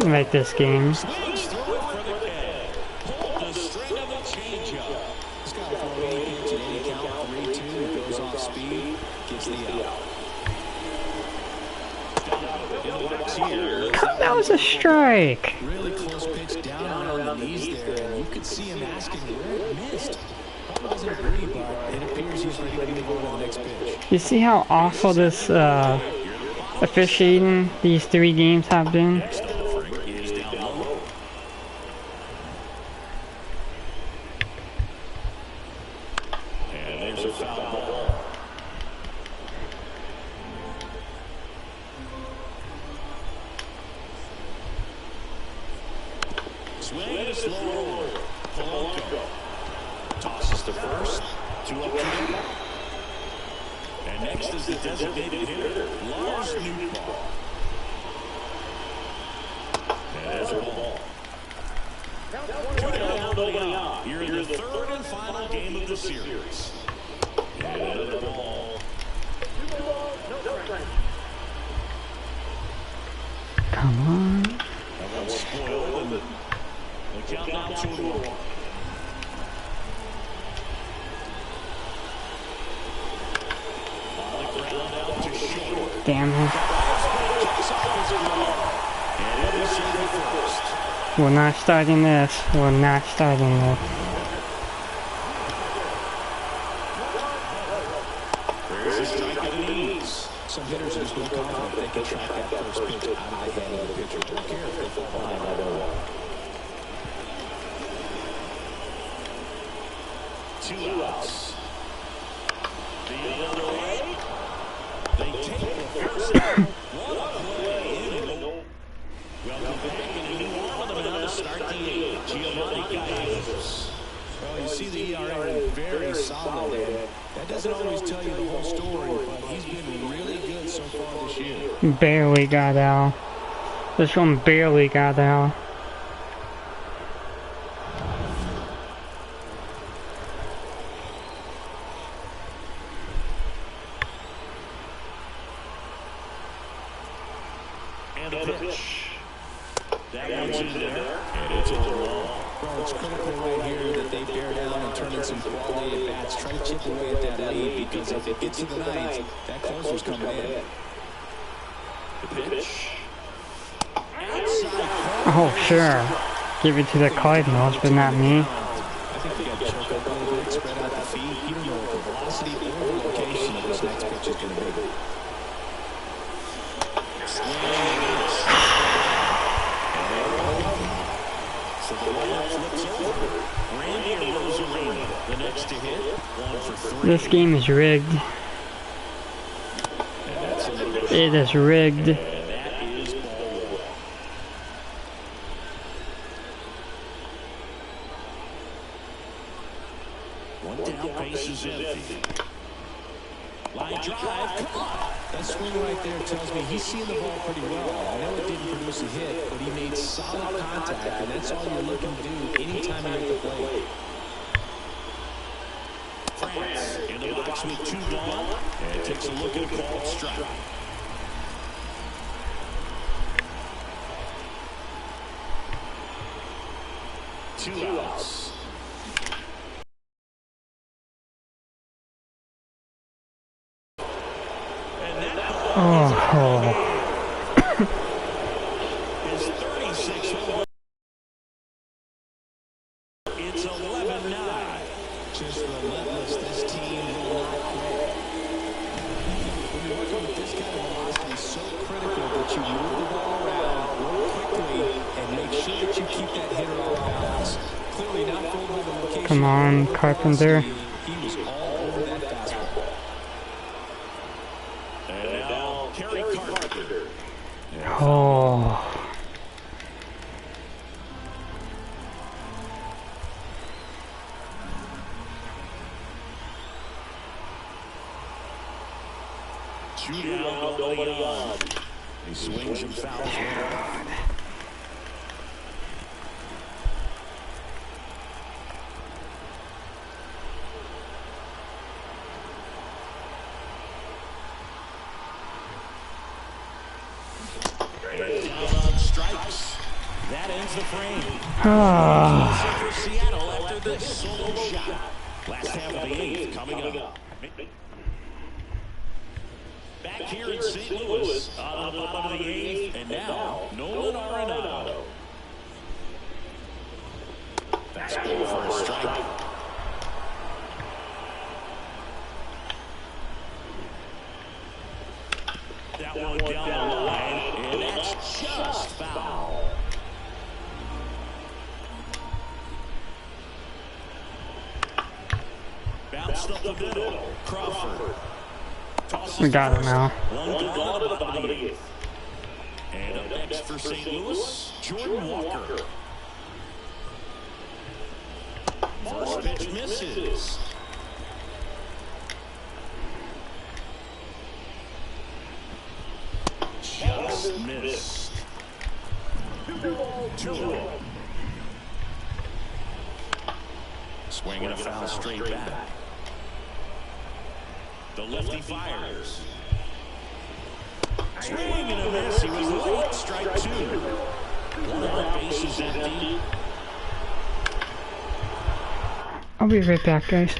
like this game. Swings through it for the K. Pulled the string of a changeup. He's got to throw any pitch at any count, 3-2, goes off speed, gets the out. In the box here. That was a strike. Really close pitch down around the knees there, and you could see him asking where it missed. Probably doesn't agree, but it appears he's ready to move on to the next pitch. You see how awful this officiating these 3 games have been? Next offering is down low. And there's a foul ball. Swing and a slow roll. Polanco tosses to first. 2 up, 2 down. And next is the designated hitter, Lars Newbar. And there's a ball. 2 down, nobody out. You're in the 3rd and final game of the series. And another ball. Come on. That one's spoiled, and the count now 2-1. On the ground out to Damn it. Kicks off his glove. And he'll be safe at first. We're not starting this. We're not starting this. There's a strike at the knees. Some hitters are just more confident they can track that first pitch out of the hand of the pitcher. Don't care if they fall behind by 1. 2 outs. The underway. They take the first out. What a play. Welcome back in a new arm on the mound to start the 8th. Giovanni Gallegos. Well, you see the ERA very solid, and that doesn't always tell you the whole story, but he's been really good so far this year. Barely got out. This one barely got out. And a pitch. That one's in there, and it's a long. Well, it's critical right here that they bear down and turn in some quality at bats. Try to chip away at that lead, because if it gets to the 9th, that closer's coming in. The pitch. Outside. Oh, sure. Give it to the Cardinals, but not me. I think they got choked up a little bit, spread out the feet. You don't know what the velocity or the location of this next pitch is going to be. So the lineup flips over. Randy Rosarina, the next to hit. 1 for 3. This game is rigged. It is rigged. And that is ball 1. 1 down, base is empty. Line drive, come on. That swing right there tells me he's seeing the ball pretty well. I know it didn't produce a hit, but he made solid contact, and that's all you're looking to do anytime you're at the plate. France in the box with 2 gone, and takes a look at a called strike. Two outs. Oh. Is 36 over. It's 11-9. Just relentless. This team will not quit. When you're working with this kind of velocity, it's so critical that you move the ball around, work quickly, and make sure that you keep that hitter off balance. Clearly not fooled by the location. Come on, Carpenter. He was all over that fastball. And now, Kerry Carpenter. Oh. Two down, nobody on. He swings and fouls one. And down on strikes. That ends the frame. For Seattle after this solo shot. Last half of the 8th coming up. Back here in St. Louis on the bottom of the 8th, and now Nolan Arenado. Fastball for a strike. That one down the line, and that's just foul. Bounced up the middle. Crawford. We got it now. One gone to the bottom of the 8th. And up next for St. Louis, Jordan Walker. First pitch misses. Just missed. 2-0. Swinging a foul straight back. The lefty fires. Swing and a miss. He was late. Strike 2. One out, base is empty. I'll be right back, guys.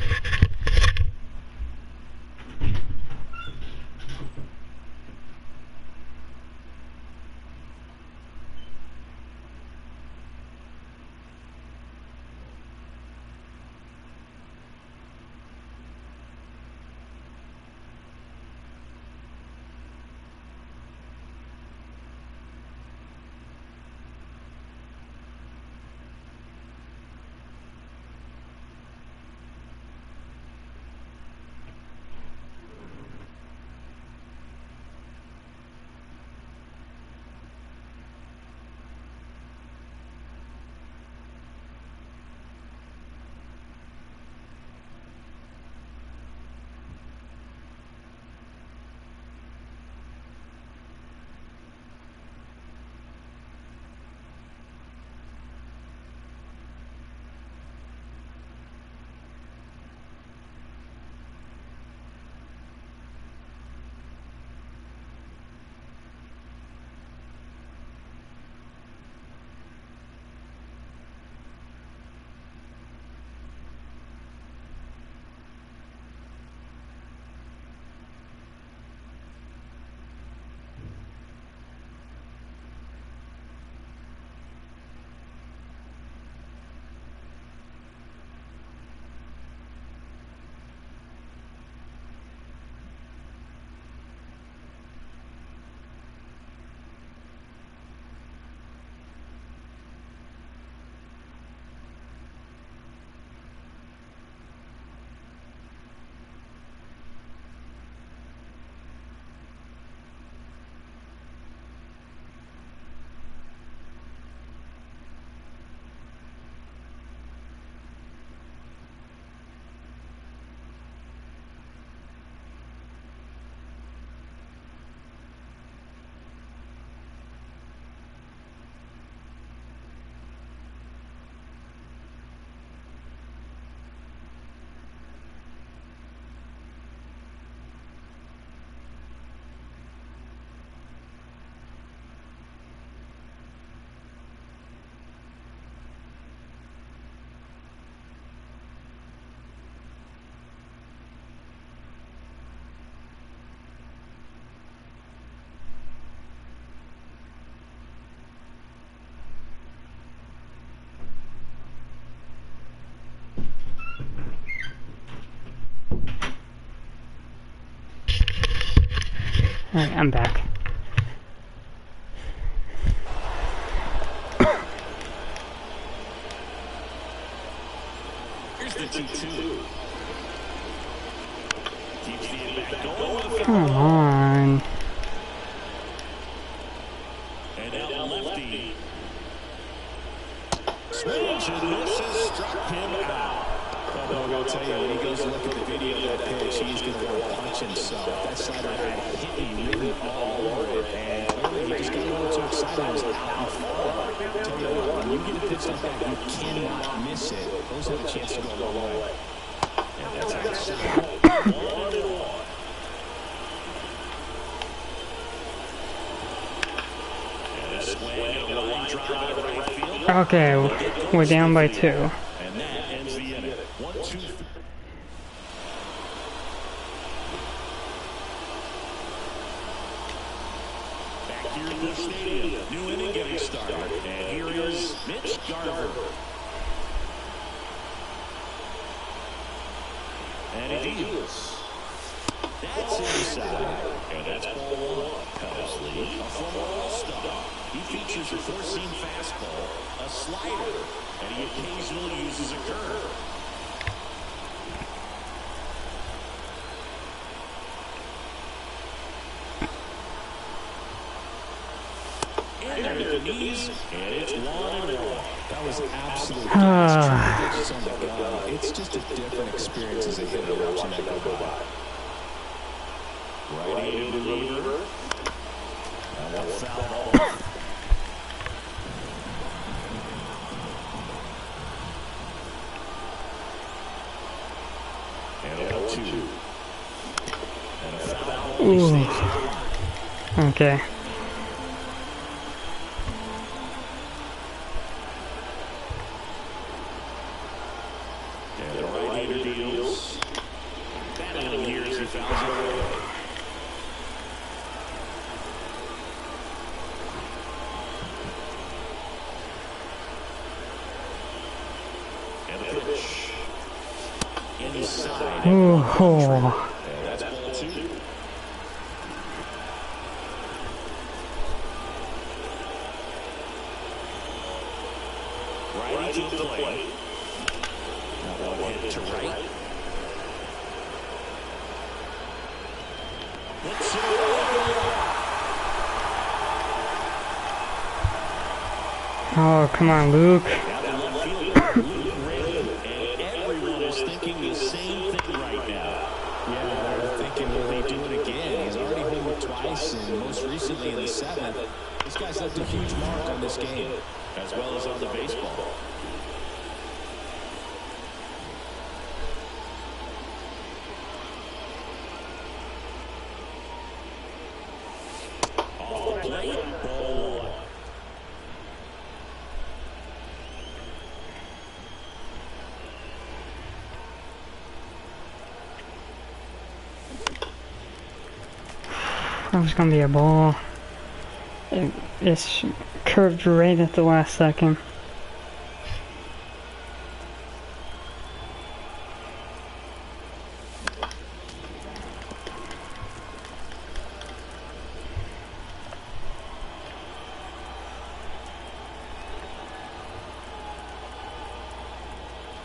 Alright, I'm back. Here's the 2-2. Keeps the at-bat going with Come on. And now lefty. Swings and misses, struck him out. Well, I'll tell you, when he goes to look at the video of that pitch, he's going to want to punch himself. That slider had hitting really all over it, and really, he just got a little too excited. It was out and far. I'll tell you what, when you get a pitch like that, you cannot miss it. Those have a chance to go a long way. And that's outside. 1-1. And a swing and a line drive to right field. Okay, we're down by 2. And that ends the inning. 1-2. Back here in the stadium, new inning getting started. And here is Mitch Garver. And he deals. That's inside. And that's ball 1. Pelsley, a former All-Star. He features a four-seam fastball, a slider, and he occasionally uses a curve. And under the knees, and it's 1-1. That was absolutely digits on the gun. It's just a different experience as a hitter watching that go by. Right-handed reliever. And a foul ball. And a 1-2. And a foul ball. Ooh. Okay. And the right-hander deals. Battling here as he fouls it away. And the pitch. Inside. Ooh. And that's ball 2. Righty to the plate. Now one hit to right. Puts it away. Oh, come on, Luke. Now the left fielder, Luke Ray. And everyone is thinking the same thing right now. Yeah, they're thinking, will he do it again? He's already homered twice, and most recently in the 7th. This guy's left a huge mark on this game, As well as on the baseball. Off the plate, ball 1. That was gonna be a ball. It's curved right at the last second.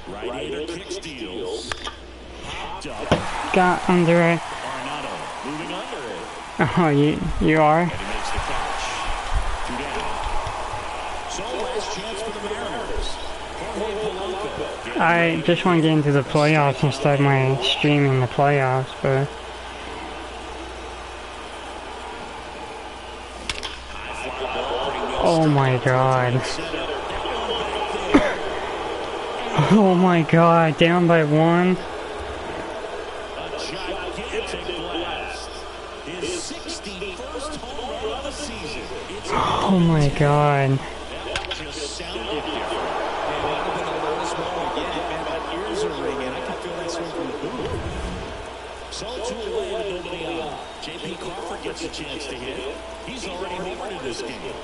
Right-hander kick steals. Popped up. Got under it. Arenado moving under it. Oh, you are? And he makes the catch. 2 down. So last chance for the Mariners. Jorge Polanco. I just want to get into the playoffs and start my stream in the playoffs, but oh my god. Oh my god, down by 1. A gigantic blast. His 61st home run of the season. It's Oh my god. that just sounded different. and that would have been the last one again. Man, my ears are ringing. I can feel that swing from the booth. So 2 away and nobody out. J.P. Crawford gets a chance to hit. He's already homered in this game.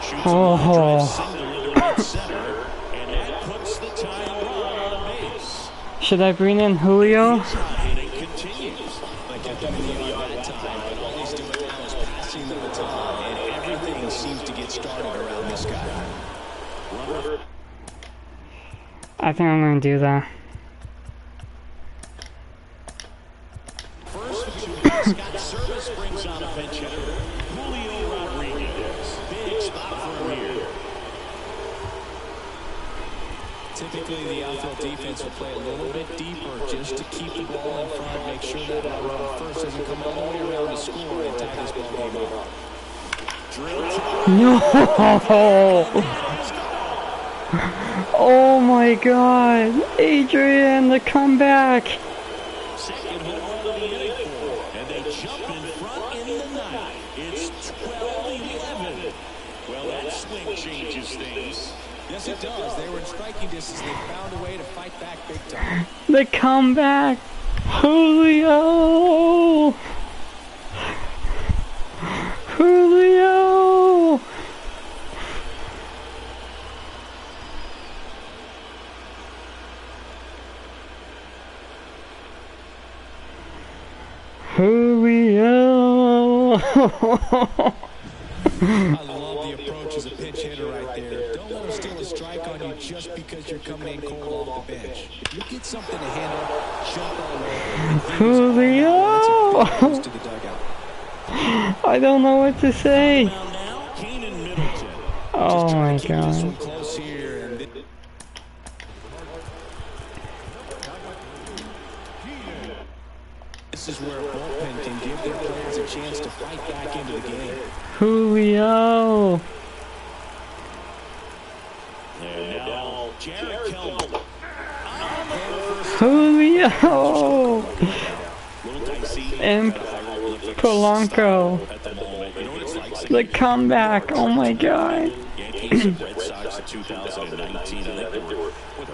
Shoots a line drive single into right center, and that puts the tying run on base. Should I bring in Julio? Hitting continues. I kept him in the yard that time, but all he's doing now is passing the baton, and everything seems to get started around this guy. I think I'm gonna do that. First two hits, got service, brings on a pinch hitter. Julio Rodriguez. Big spot for him here. Typically, the outfield defense will play a little bit deeper just to keep the ball in front, make sure that runner on first doesn't come all the way around to score and tie this ball game up. No! Oh my God! Adrian, the comeback! Second home run of the inning for, and they jump in front in the ninth. It's 12-11. Well, that swing changes things. Yes, it does. They were in striking distance. They found a way to fight back big time. The comeback! Julio! Julio! Julio! I love the approach as a pinch hitter right there. Don't let him steal a strike on you just because you're coming in cold off the bench. If you get something to handle, jump all over. Julio! To the dugout. I don't know what to say. Now, Keenan Middleton. Oh my Keep this one God. close here. And this is where a bullpen can give their players a chance to fight back into the game. Julio! And now, Jared Kelman. Julio! Little dicey. And Polanco. At the moment, you know what it's like? The comeback. Oh my God. Yankees and Red Sox in 2019. I think there were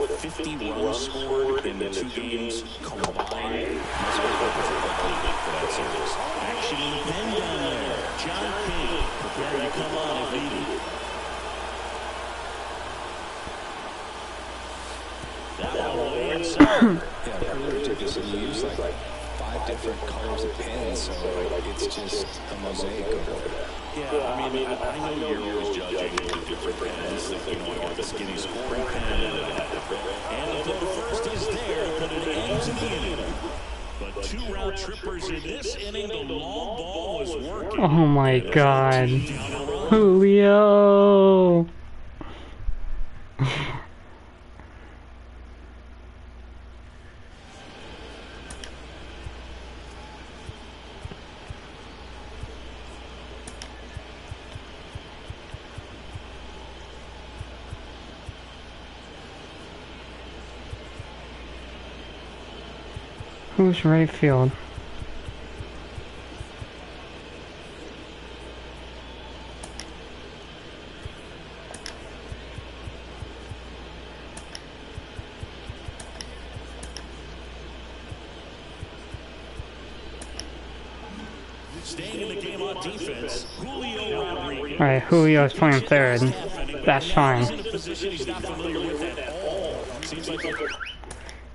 50 runs scored in the two games combined. Must be for that series. Action in the pen down there. John King preparing to come on if needed. That one way inside. Yeah, pretty ridiculous. And you use like 5 different colors of pens, so it's just a mosaic over there. Yeah, I mean, I know you're always judging the different pens, thinking, you know, the skinny scoring pen and that. And the first is there to put an end to the inning. But 2 round trippers in this inning, the long ball was working. Oh my God. Julio! Who's right field? Staying in the game on defense, Julio Rodriguez. Alright, Julio's playing third. That's fine. He's in a position he's not familiar with at all. Seems like a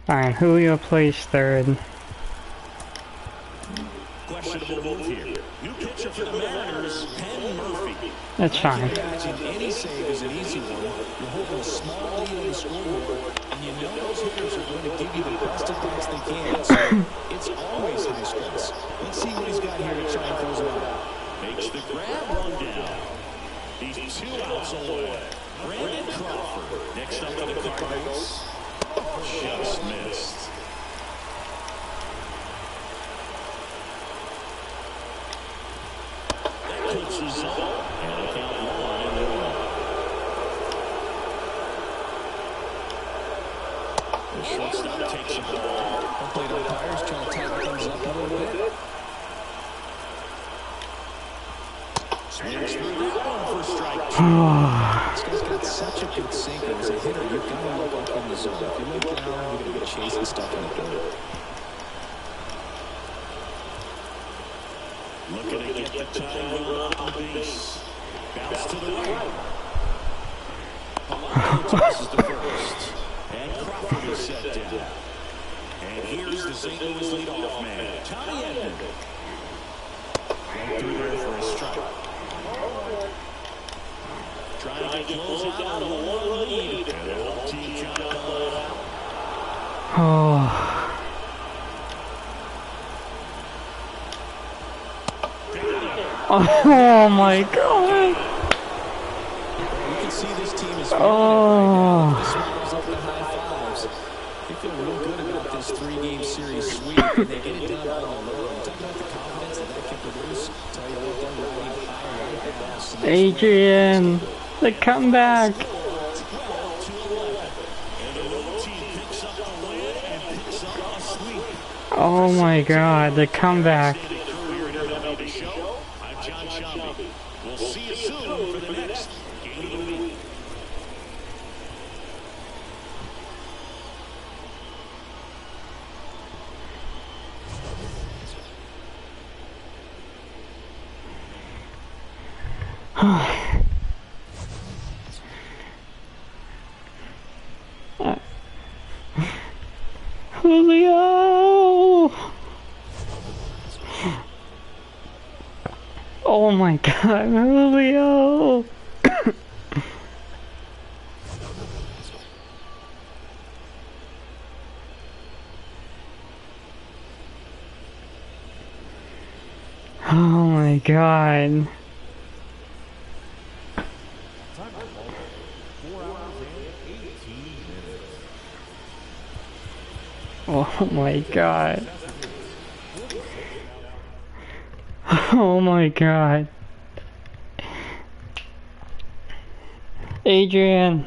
Fine, Julio plays third. questionable move here. New pitcher for the Mariners, Penn Murphy. That's fine. Imagine any save is an easy one. You're holding a small lead on the scoreboard, and you know those hitters are going to give you the best advice they can. So it's always high stress. Let's see what he's got here to try and close it out. Makes the grab, one down. He's 2 outs away. Brandon Crawford. Next up for the Cardinals. Just missed. That puts us up. And a count 1-1. The shortstop takes a ball. Home plate umpires trying to tighten things up a little bit. Swings through that one for strike 2. This guy's got such a good sinker. As a hitter, you've got to look up in the zone. If you look down, you're going to be chasing stuff in the dirt. Looking to get the tying run off the base. Bounce to the right. Polanco tosses the first. And Crawford is set down. And here's the St. Louis leadoff man, Tommy Edman. Right through there for a strike. Trying to close out a 1-run lead. And the whole team trying to pull it out. Oh. Oh my god. You can see this team is Oh. right now. The smiles up the high fives. They feel real good about this 3-game series sweep, and they get it done on the road. Talk about the confidence that can produce. Tell you what, they're riding high right now. Adrian, the comeback. Oh my god, the comeback. We'll see you soon for the next game of the week. Julio! Oh my god, Julio! Oh my god. Oh my god. Oh my god. Adrian,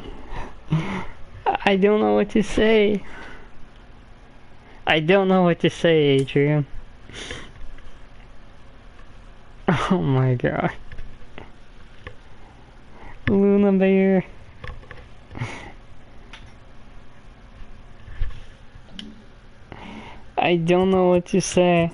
I don't know what to say. I don't know what to say, Adrian. Oh my god. Luna Bear. I don't know what to say.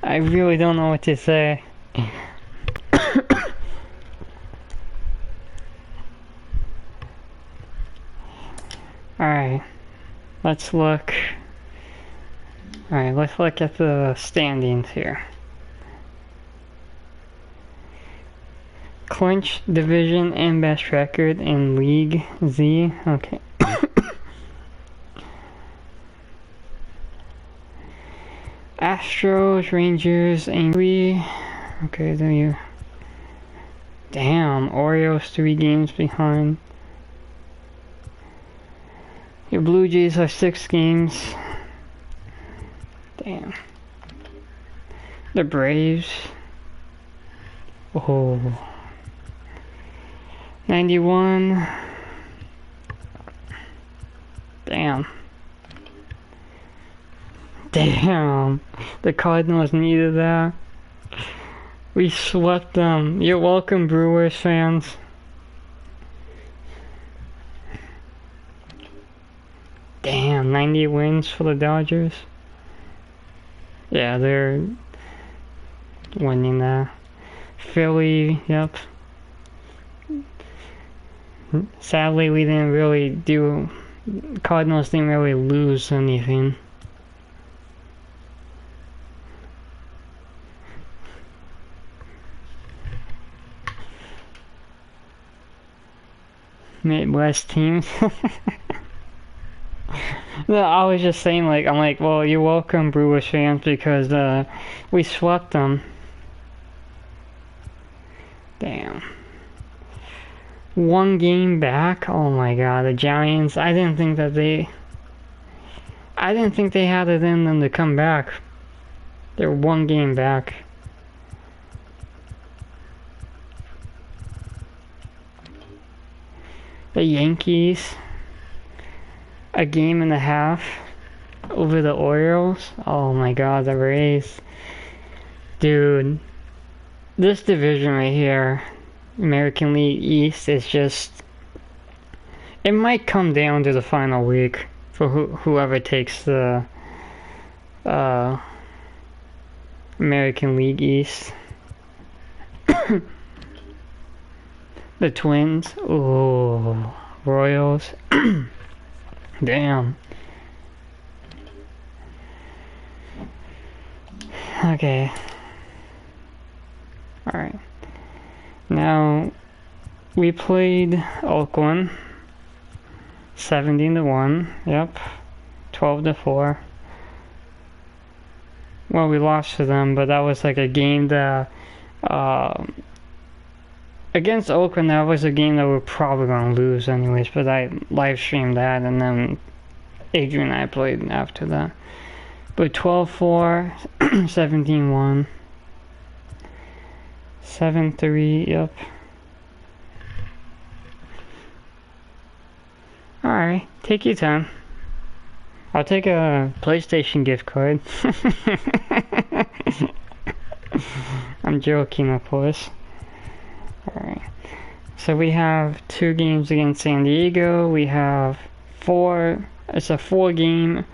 I really don't know what to say. Alright, let's look. Alright, let's look at the standings here. Clinch division and best record in League Z. Okay. Astros, Rangers, Angry. Okay, there you. Damn, Orioles 3 games behind. Your Blue Jays are 6 games. Damn. The Braves. Oh. 91. Damn. Damn. The Cardinals needed that. We swept them. You're welcome, Brewers fans. Damn, 90 wins for the Dodgers. Yeah, they're winning that. Philly, yep. Sadly, we didn't really do... Cardinals didn't really lose anything. Midwest teams. No, I was just saying, like, I'm like, well, you're welcome, Brewers fans, because we swept them. Damn. 1 game back. Oh my god, the Giants. I didn't think they had it in them to come back. They're 1 game back. The Yankees, 1.5 games over the Orioles. Oh my god, the Rays. Dude, this division right here, American League East, is just... It might come down to the final week for whoever takes the American League East. The Twins. Oh, Royals. Damn. Okay. Alright. Now, we played Oakland. 17-1. Yep. 12-4. Well, we lost to them, but that was like a game that, against Oakland, that was a game that we're probably going to lose anyways, but I live streamed that, and then Adrian and I played after that. But 12-4, 17-1, 7-3, yep. Alright, take your time. I'll take a PlayStation gift card. I'm joking, of course. Alright. So we have 2 games against San Diego. We have 4. It's a 4-game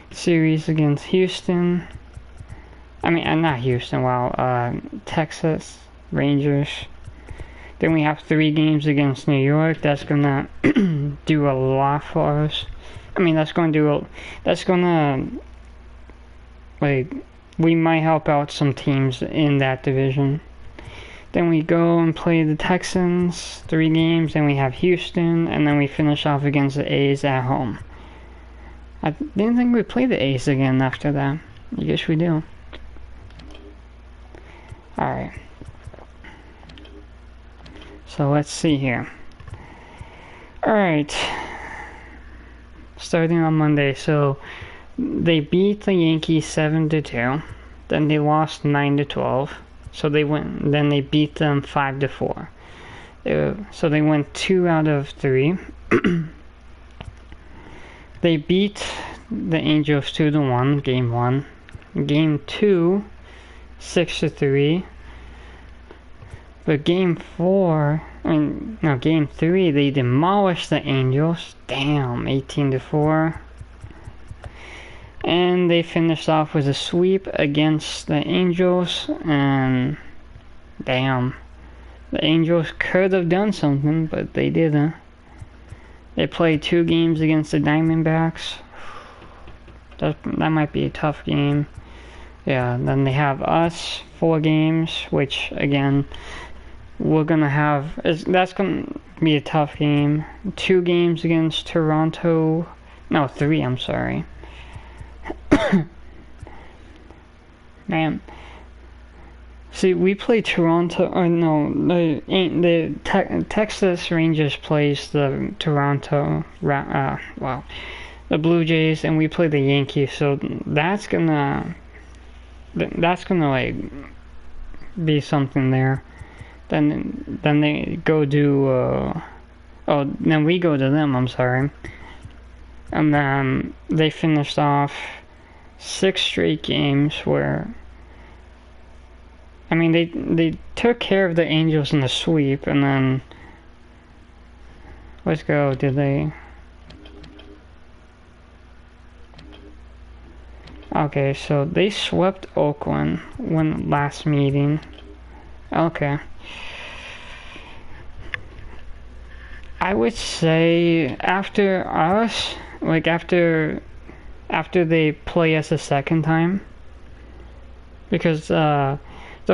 series against Houston. I mean, not Houston, wow. Texas Rangers. Then we have 3 games against New York. That's gonna do a lot for us. I mean, that's gonna like, we might help out some teams in that division. Then we go and play the Texans, 3 games, then we have Houston, and then we finish off against the A's at home. I didn't think we'd play the A's again after that. I guess we do. Alright. So let's see here. Alright. Starting on Monday, so they beat the Yankees 7-2. Then they lost 9-12. So then they beat them 5-4. So they went 2 out of 3. They beat the Angels 2-1, game 1. Game 2, 6-3. But game 3, they demolished the Angels. Damn, 18-4. And they finished off with a sweep against the Angels, and damn, the Angels could have done something, but they didn't. They played 2 games against the Diamondbacks. That might be a tough game. Yeah, then they have us, 4 games, which again, we're gonna have, that's gonna be a tough game. 2 games against Toronto, no, 3, I'm sorry. Man, see, we play Toronto, or no, the Texas Rangers plays the Toronto, the Blue Jays, and we play the Yankees, so that's gonna like be something there. Then they go do, then we go to them, I'm sorry. And then they finished off 6 straight games where, I mean, they took care of the Angels in the sweep, and then, let's go, did they? Okay, so they swept Oakland when last meeting. Okay. I would say after us, like after they play us a second time, because the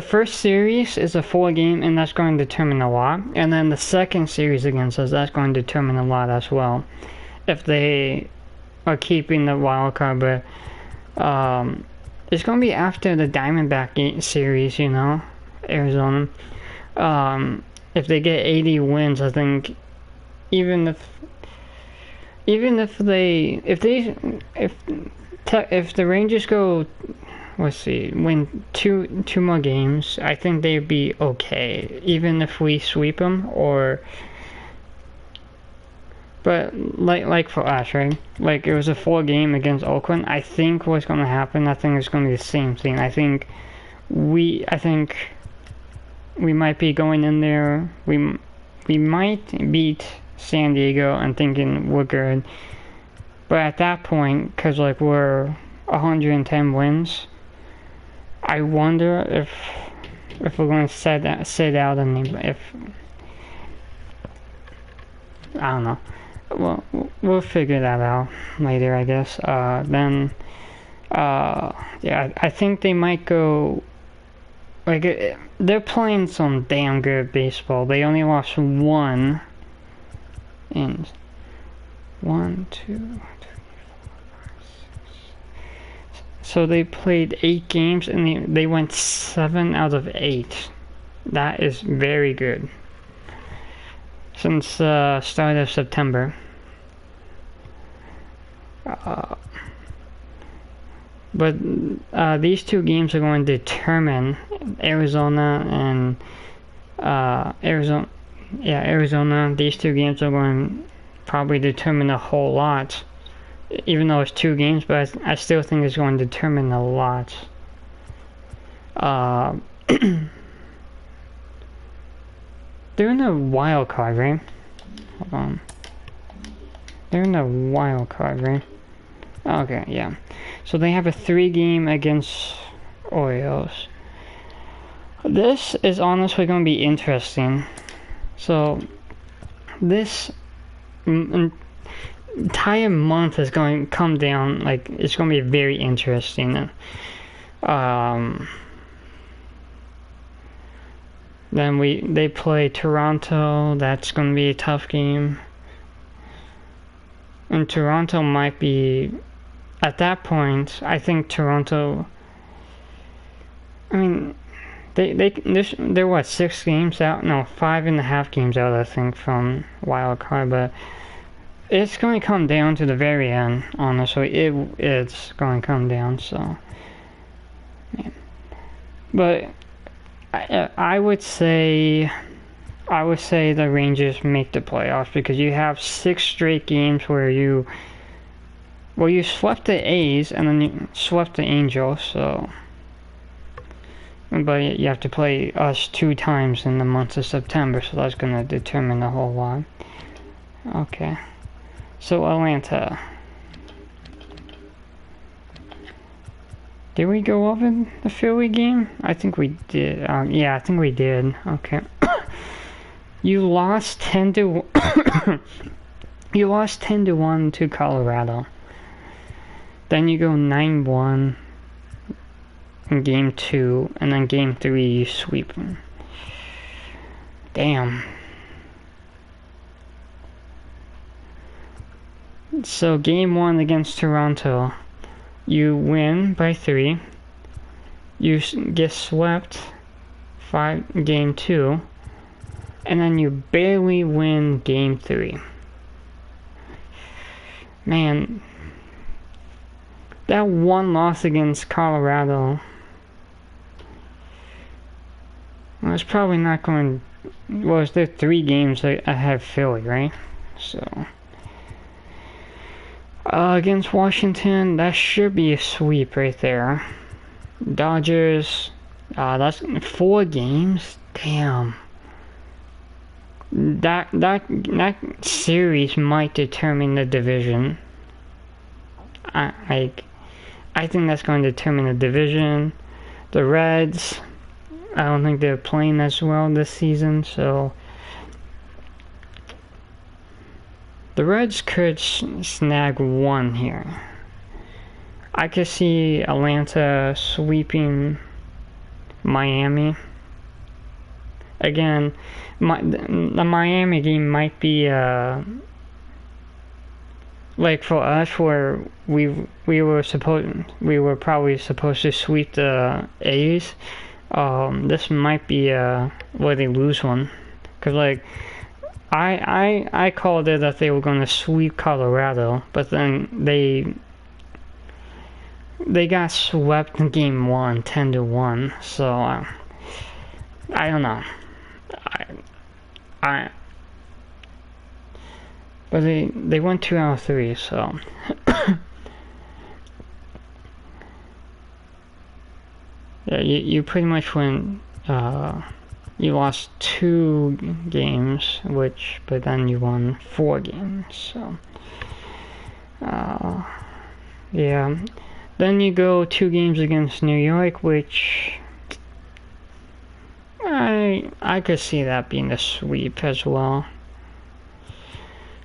first series is a 4 game, and that's going to determine a lot, and then the second series against us, that's going to determine a lot as well, if they are keeping the wild card. But it's going to be after the Diamondback series, you know, Arizona. If they get 80 wins, I think, even if the Rangers go, let's see, win two more games, I think they'd be okay, even if we sweep them. But like for us, right? Like, it was a 4 game against Oakland. I think what's going to happen, I think it's going to be the same thing. I think we might be going in there. We might beat San Diego and thinking we're good. But at that point, because like we're 110 wins, I wonder if we're going to sit out and if I don't know. Well, we'll figure that out later, I guess. Then, yeah, I think they might go. Like, they're playing some damn good baseball. They only lost one. And 1, 2, 3, 4, 5, 6. So they played 8 games and they went 7 out of 8. That is very good. Since start of September. But these 2 games are going to determine Arizona and Arizona. Yeah, Arizona. These 2 games are going to probably determine a whole lot. Even though it's 2 games, but I still think it's going to determine a lot. They're in a wild card, right? Hold on. They're in a wild card, right? Okay, yeah. So they have a 3-game against Orioles. This is honestly going to be interesting. So this entire month is going to come down. Like, it's going to be very interesting. Then they play Toronto. That's going to be a tough game. And Toronto might be, at that point, I think Toronto, I mean, they're what, 6 games out? No, 5.5 games out, I think, from wild card. But it's going to come down to the very end. Honestly, it's going to come down. So, yeah. But I would say the Rangers make the playoffs because you have 6 straight games where you swept the A's and then you swept the Angels. So. But you have to play us 2 times in the month of September, so that's going to determine a whole lot. Okay. So Atlanta. Did we go over the Philly game? I think we did. Yeah, I think we did. Okay. You lost 10 to you lost 10-1 to Colorado. Then you go 9-1. In game 2, and then game 3 you sweep them. Damn. So game 1 against Toronto, you win by 3. You get swept game 2, and then you barely win game 3. Man, that one loss against Colorado. Well, it's probably not going. Well, it's there 3 games ahead of Philly, right? So against Washington, that should be a sweep right there. Dodgers, that's 4 games. Damn. That series might determine the division. I think that's going to determine the division. The Reds, I don't think they're playing as well this season, so the Reds could snag 1 here. I could see Atlanta sweeping Miami. Again, the Miami game might be like for us where we were probably supposed to sweep the A's. This might be where they lose one, cause like I called it that they were going to sweep Colorado, but then they got swept in game 1, 10-1. So I don't know. But they won 2 out of 3, so yeah, you pretty much win. You lost 2 games, but then you won 4 games. So yeah, Then you go 2 games against New York, which I could see that being a sweep as well.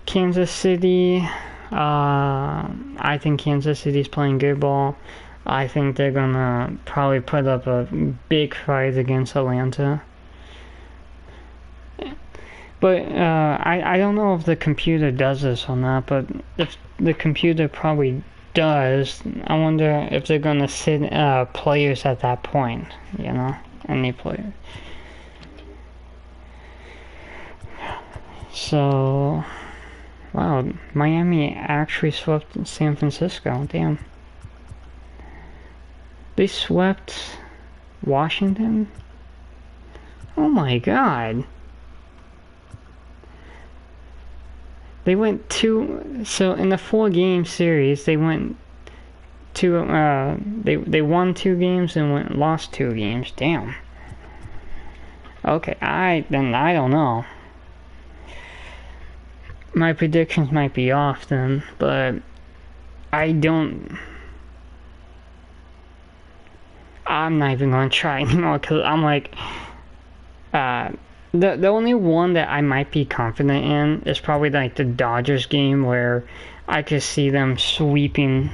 Kansas City, I think Kansas City's playing good ball. I think they're gonna probably put up a big fight against Atlanta. But I don't know if the computer does this or not, but if the computer probably does, I wonder if they're gonna sit players at that point, you know, any player. So, wow, Miami actually swept San Francisco, damn. They swept Washington? Oh my god. They went so in the 4-game series, they went they won 2 games and lost 2 games. Damn. Okay, I don't know. My predictions might be off then, but I'm not even gonna try anymore, because I'm like, the only one that I might be confident in is probably like the Dodgers game, where I could see them sweeping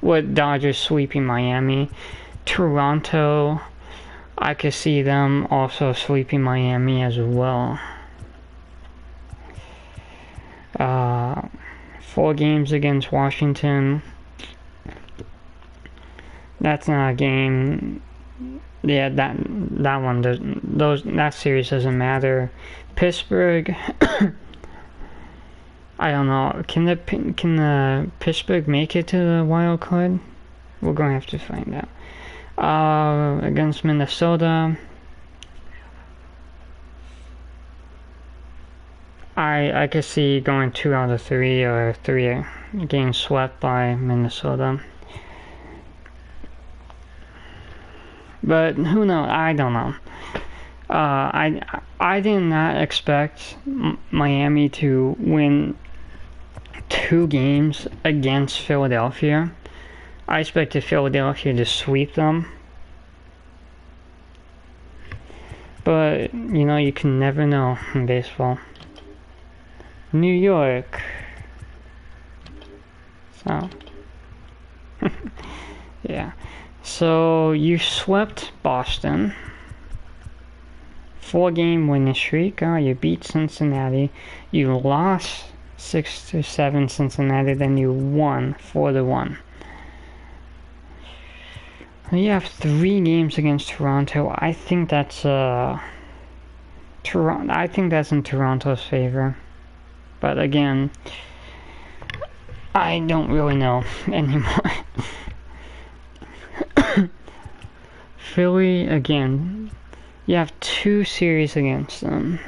Miami. Toronto, I could see them also sweeping Miami as well. 4 games against Washington. That's not a game. Yeah, that series doesn't matter. Pittsburgh. I don't know. Can the Pittsburgh make it to the wild card? We're gonna have to find out. Against Minnesota, I could see going 2 out of 3 or 3 getting swept by Minnesota. But who knows? I don't know. I did not expect Miami to win 2 games against Philadelphia. I expected Philadelphia to sweep them. But, you know, you can never know in baseball. New York. So. Yeah. So, you swept Boston. 4-game winning streak. You beat Cincinnati. You lost 6-7 Cincinnati. Then you won 4-1. You have 3 games against Toronto. I think that's I think that's in Toronto's favor. But again, I don't really know anymore. Philly, again, you have 2 series against them.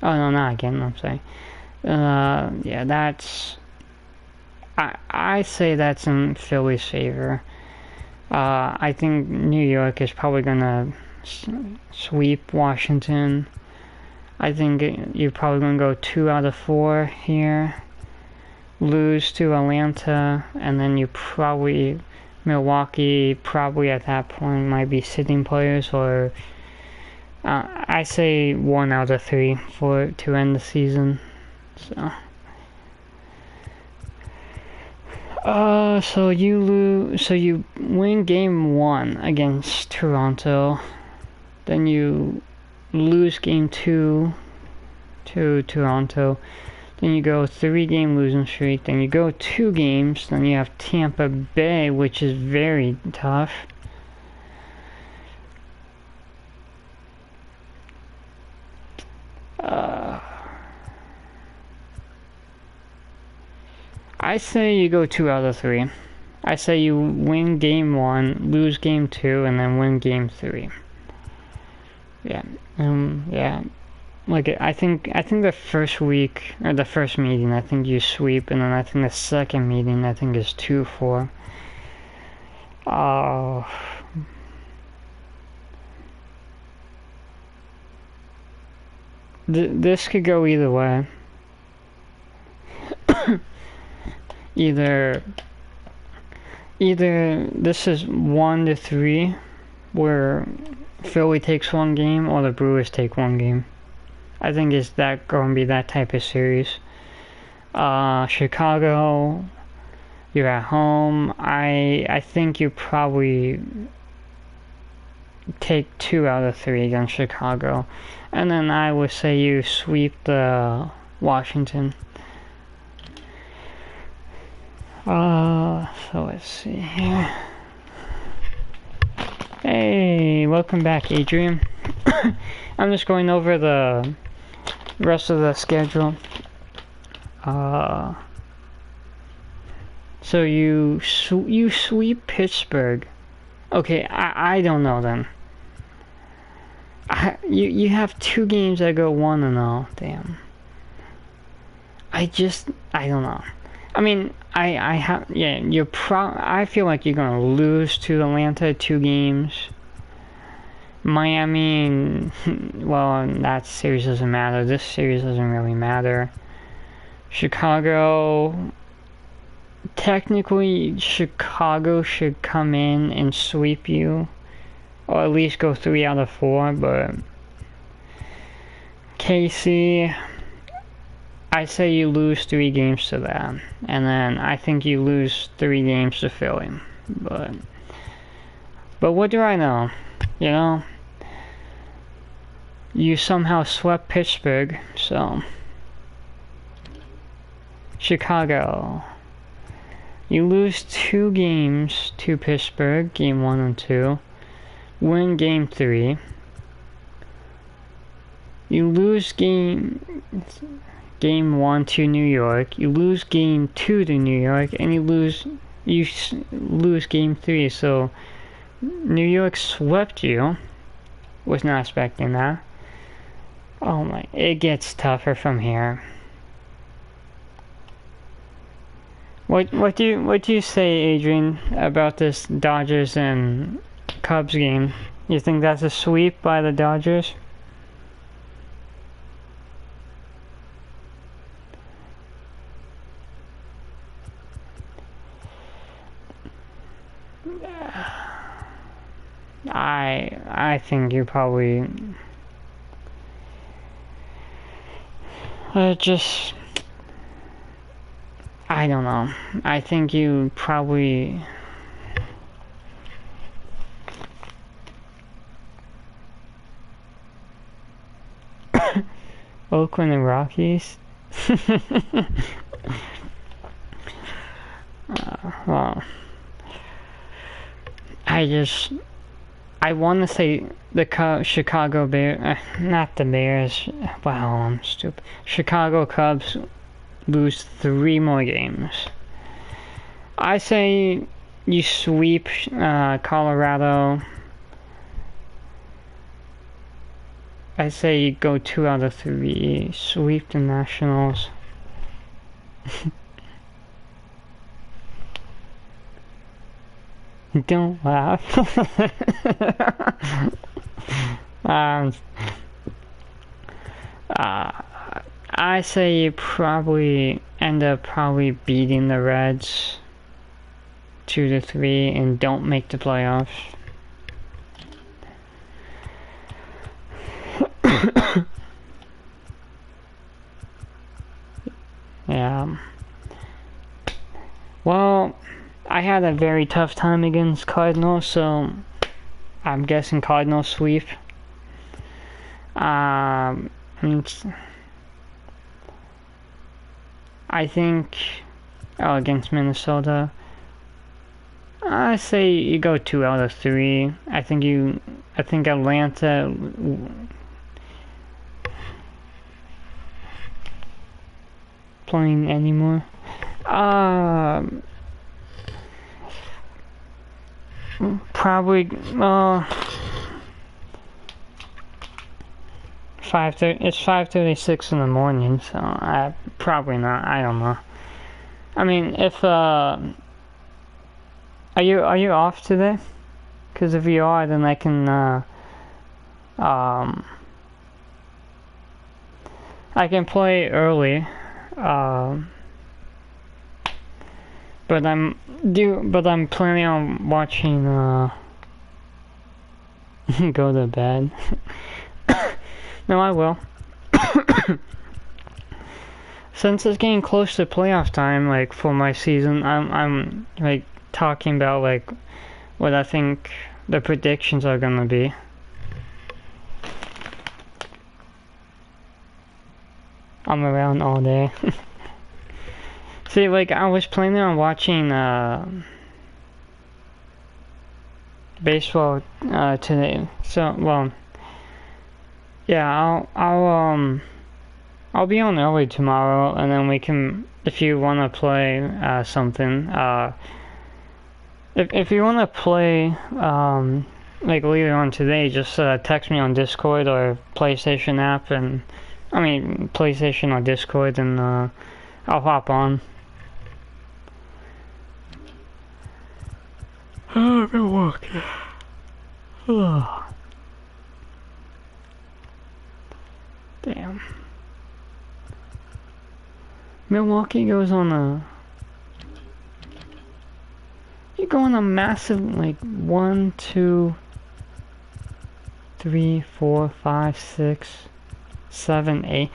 Oh no, not again, I'm sorry. Yeah, that's... I say that's in Philly's favor. I think New York is probably gonna sweep Washington. I think you're probably gonna go 2 out of 4 here. Lose to Atlanta, and then you probably... Milwaukee probably at that point might be sitting players, or I say 1 out of 3 to end the season. So you win game 1 against Toronto, then you lose game 2 to Toronto. Then you go 3-game losing streak. Then you go 2 games. Then you have Tampa Bay, which is very tough. I say you go 2 out of 3. I say you win game 1, lose game 2, and then win game 3. Yeah. Yeah. Like, I think the first week, or the first meeting, I think you sweep, and then I think the second meeting, I think is 2-4. This could go either way. either this is 1-3, where Philly takes one game, or the Brewers take one game. I think it's that going to be that type of series. Chicago, you're at home. I think you probably take 2 out of 3 against Chicago. And then I would say you sweep the Washington. So let's see here. Hey, welcome back, Adrian. I'm just going over the rest of the schedule. So you sweep Pittsburgh. Okay, I don't know then. You have 2 games that go 1-0. Damn. I don't know. I mean, I feel like you're gonna lose to Atlanta 2 games. Miami, well, that series doesn't matter. This series doesn't really matter. Chicago, technically, Chicago should come in and sweep you, or at least go 3 out of 4, but KC, I say you lose 3 games to that, and then I think you lose 3 games to Philly, but what do I know, you know? You somehow swept Pittsburgh, so Chicago, you lose 2 games to Pittsburgh, game 1 and 2, win game 3, you lose game 1 to New York, you lose game 2 to New York, and you lose game 3, so New York swept you. Was not expecting that. Oh my, it gets tougher from here. What do you say, Adrian, about this Dodgers and Cubs game? You think that's a sweep by the Dodgers? I think you probably just, I don't know. I think you probably Oakland and Rockies. Well, I want to say the Chicago Bears, not the Bears, wow, I'm stupid. Chicago Cubs lose 3 more games. I say you sweep Colorado. I say you go 2 out of 3, sweep the Nationals. Don't laugh. I say you probably end up beating the Reds 2-3 and don't make the playoffs. Yeah. Well, I had a very tough time against Cardinals, so I'm guessing Cardinals sweep. I think against Minnesota, I say you go 2 out of 3. I think Atlanta playing anymore. Probably 5:30. It's 5:36 in the morning, so probably not. I don't know. I mean, if are you off today? Because if you are, then I can But I'm planning on watching go to bed. No, I will. Since it's getting close to playoff time, like for my season, I'm like talking about like what I think the predictions are gonna be. I'm around all day. See, like I was planning on watching baseball today. So, well, yeah, I'll be on early tomorrow, and then we can, if you want to play something, if you want to play like later on today, just text me on Discord or PlayStation app, and I mean PlayStation or Discord, and I'll hop on. Oh, Milwaukee. Oh. Damn. Milwaukee goes on a... You go on a massive, like, 1, 2, 3, 4, 5, 6, 7, 8...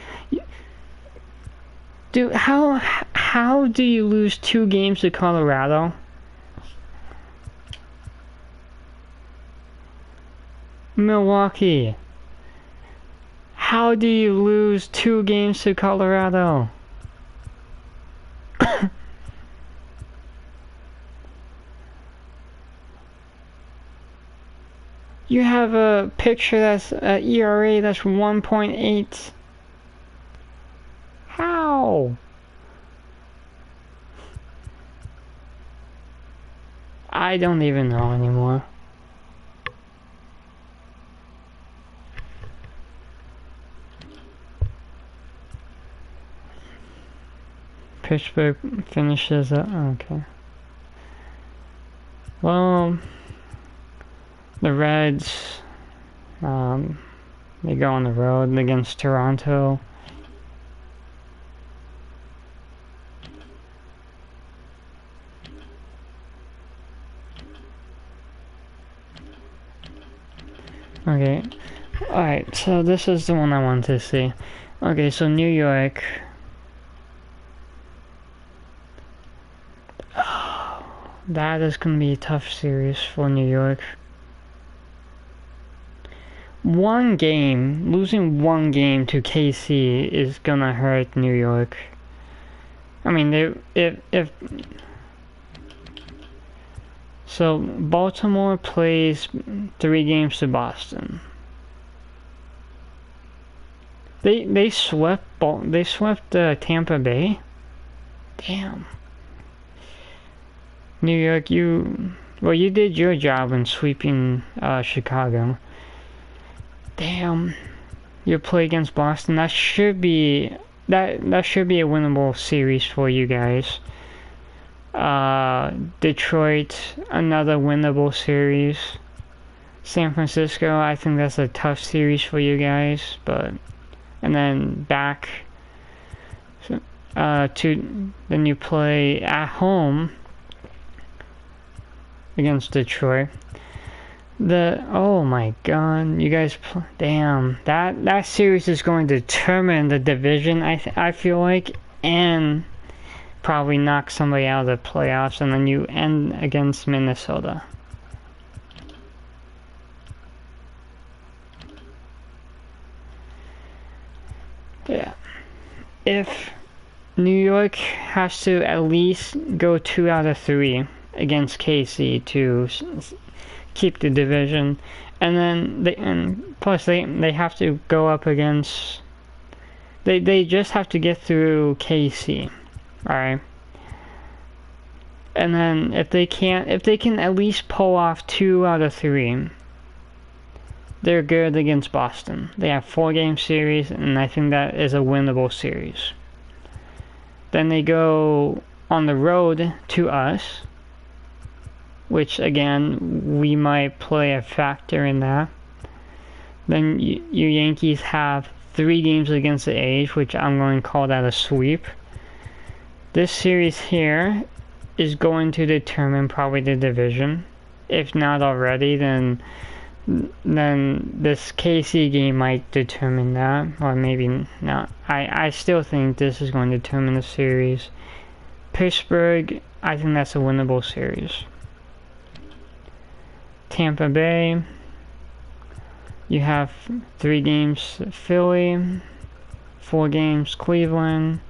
Dude, how do you lose 2 games to Colorado? Milwaukee. How do you lose 2 games to Colorado? You have a picture that's ERA that's 1.8. How? I don't even know anymore. Pittsburgh finishes up. Okay. Well, the Reds, they go on the road against Toronto. Okay. Alright, so this is the one I wanted to see. Okay, so New York. That is going to be a tough series for New York. Losing one game to KC is going to hurt New York. I mean, so Baltimore plays 3 games to Boston. They swept Tampa Bay. Damn. New York, you did your job in sweeping Chicago. Damn, you play against Boston. That should be a winnable series for you guys. Detroit, another winnable series. San Francisco, I think that's a tough series for you guys, and then back to then you play at home against Detroit. Oh my god, you guys, damn, that series is going to determine the division, I feel like, and probably knock somebody out of the playoffs, and then you end against Minnesota. Yeah. If New York has to at least go 2 out of 3 against KC to keep the division, and then plus they have to go up against, they just have to get through KC, alright? And then if they can at least pull off 2 out of 3, they're good against Boston. They have 4-game series, and I think that is a winnable series. Then they go on the road to us, which again, we might play a factor in that. Then you Yankees have 3 games against the A's, which I'm going to call that a sweep. This series here is going to determine probably the division. If not already, then this KC game might determine that, or maybe not. I still think this is going to determine the series. Pittsburgh, I think that's a winnable series. Tampa Bay, you have 3 games Philly, 4 games Cleveland,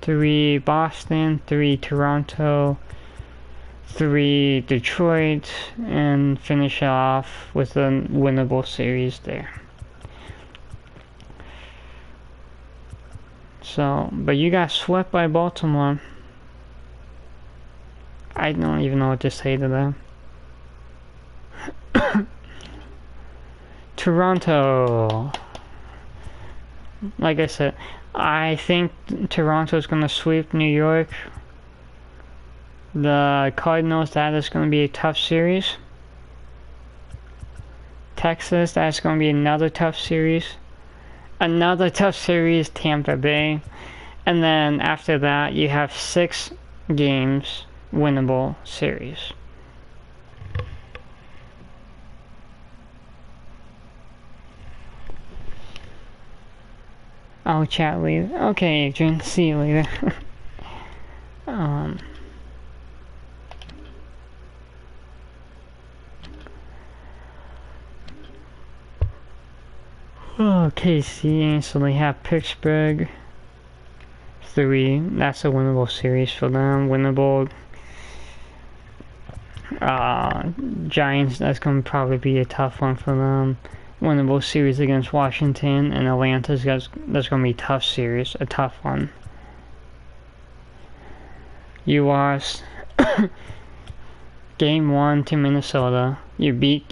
3 Boston, 3 Toronto, 3 Detroit, and finish off with a winnable series there. So, but you got swept by Baltimore. I don't even know what to say to them. Toronto. Like I said, I think Toronto's gonna sweep New York. The Cardinals, that is going to be a tough series. Texas, that's going to be another tough series. Another tough series, Tampa Bay. And then after that, you have 6 games winnable series. I'll chat later. Okay, Adrian, see you later. Okay, so they have Pittsburgh 3. That's a winnable series for them. Winnable. Giants, that's going to probably be a tough one for them. Winnable series against Washington, and Atlanta's that's going to be a tough series, a tough one. You lost game 1 to Minnesota. You beat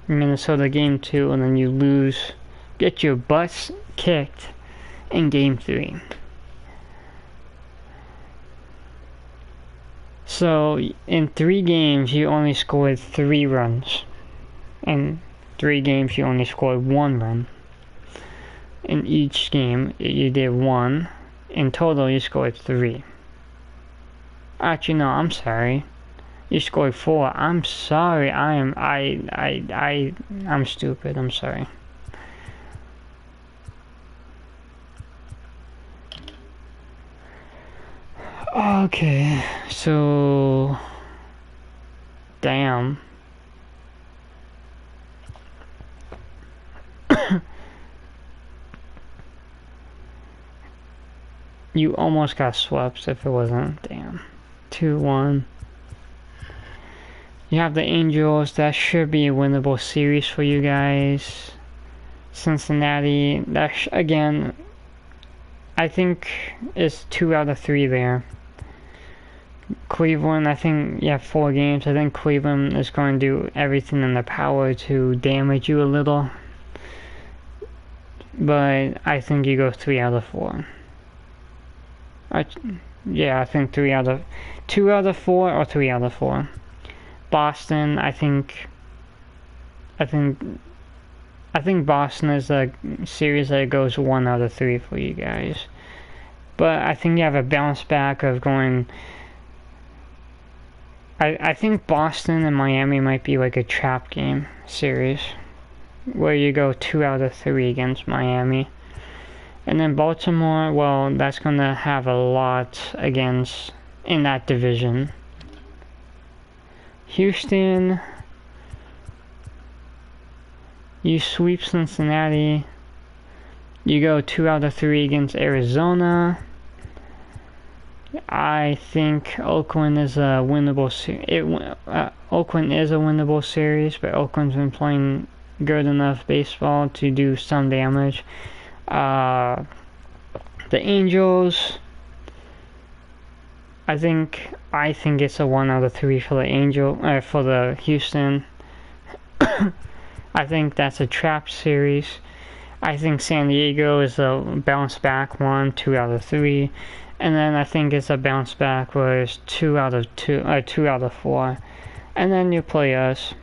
Minnesota game 2, and then you lose, get your butts kicked in game 3. So in 3 games you only scored 3 runs. In 3 games you only scored 1 run. In each game you did 1. In total you scored 3. Actually no, I'm sorry. You scored 4. I'm sorry. I'm stupid. I'm sorry. Okay, so damn. You almost got swept if it wasn't. Damn. 2-1. You have the Angels. That should be a winnable series for you guys. Cincinnati. That again, I think it's 2 out of 3 there. Cleveland, I think you have 4 games. I think Cleveland is going to do everything in their power to damage you a little. But I think you go 3 out of 4. Yeah, I think 2 out of 4 or 3 out of 4. Boston, I think Boston is a series that goes 1 out of 3 for you guys. But I think you have a bounce back of going. I think Boston and Miami might be like a trap game series where you go 2 out of 3 against Miami. And then Baltimore, well, that's going to have a lot against in that division. Houston, you sweep Cincinnati. You go 2 out of 3 against Arizona. I think Oakland is a winnable Oakland is a winnable series, but Oakland's been playing good enough baseball to do some damage. The Angels, I think it's a 1 out of 3 for the Houston. I think that's a trap series. I think San Diego is a bounce back 1, 2 out of 3. And then I think it's a bounce back where it's 2 out of 4. And then you play us,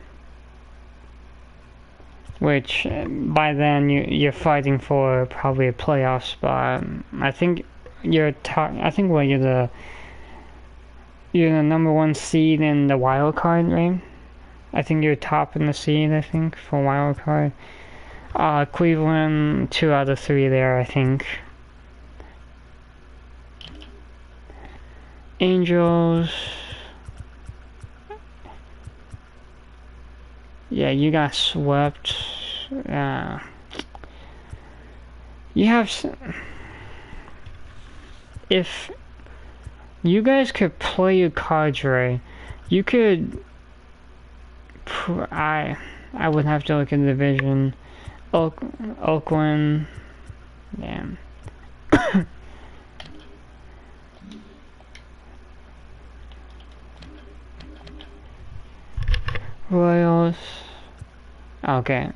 which by then you're fighting for probably a playoff spot. I think you're you're the #1 seed in the wild card, right? I think you're top in the seed, I think, for wild card. Cleveland, 2 out of 3 there, I think. Angels. Yeah, you got swept. You have... If you guys could play your cards right, you could... I would have to look at the division. Oakland... Damn. Royals. Okay.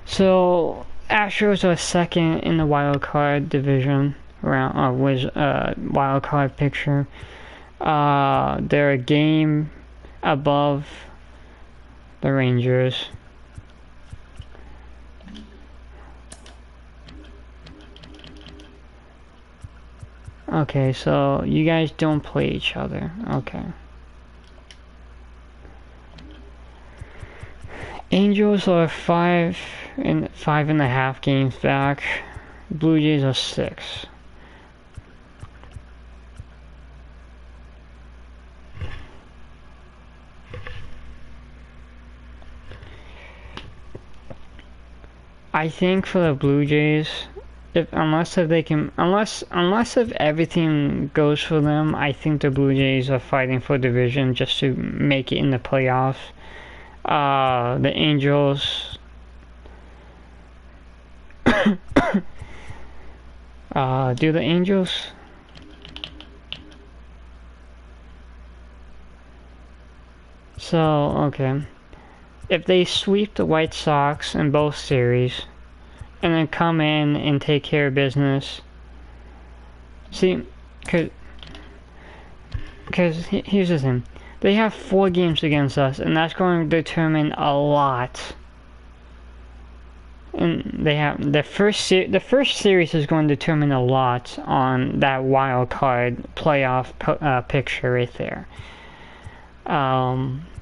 So, Astros are second in the wild card division. Wild card picture. They're a game above the Rangers. Okay, so you guys don't play each other. Okay. Angels are 5.5 games back. Blue Jays are 6. I think for the Blue Jays, unless if everything goes for them, I think the Blue Jays are fighting for division just to make it in the playoffs. The Angels. Do the Angels? So, okay. If they sweep the White Sox in both series, and then come in and take care of business. See, because here's the thing. They have 4 games against us, and that's going to determine a lot. And they have the first series is going to determine a lot on that wild card playoff picture right there.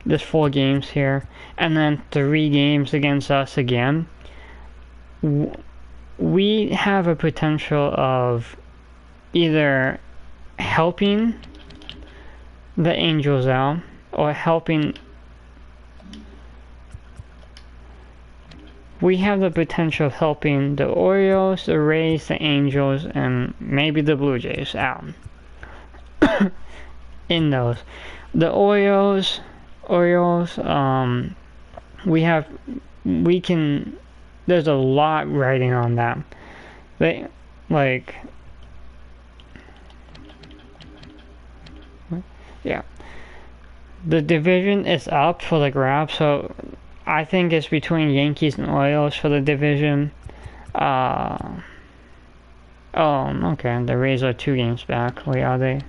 There's 4 games here, and then 3 games against us again. We have a potential of either helping the Angels out or helping. We have the potential of helping the Orioles, the Rays, the Angels, and maybe the Blue Jays out. In those, the Orioles, we can. There's a lot riding on them. The division is up for the grab, so I think it's between Yankees and Orioles for the division. Okay, the Rays are 2 games back. Wait, are they?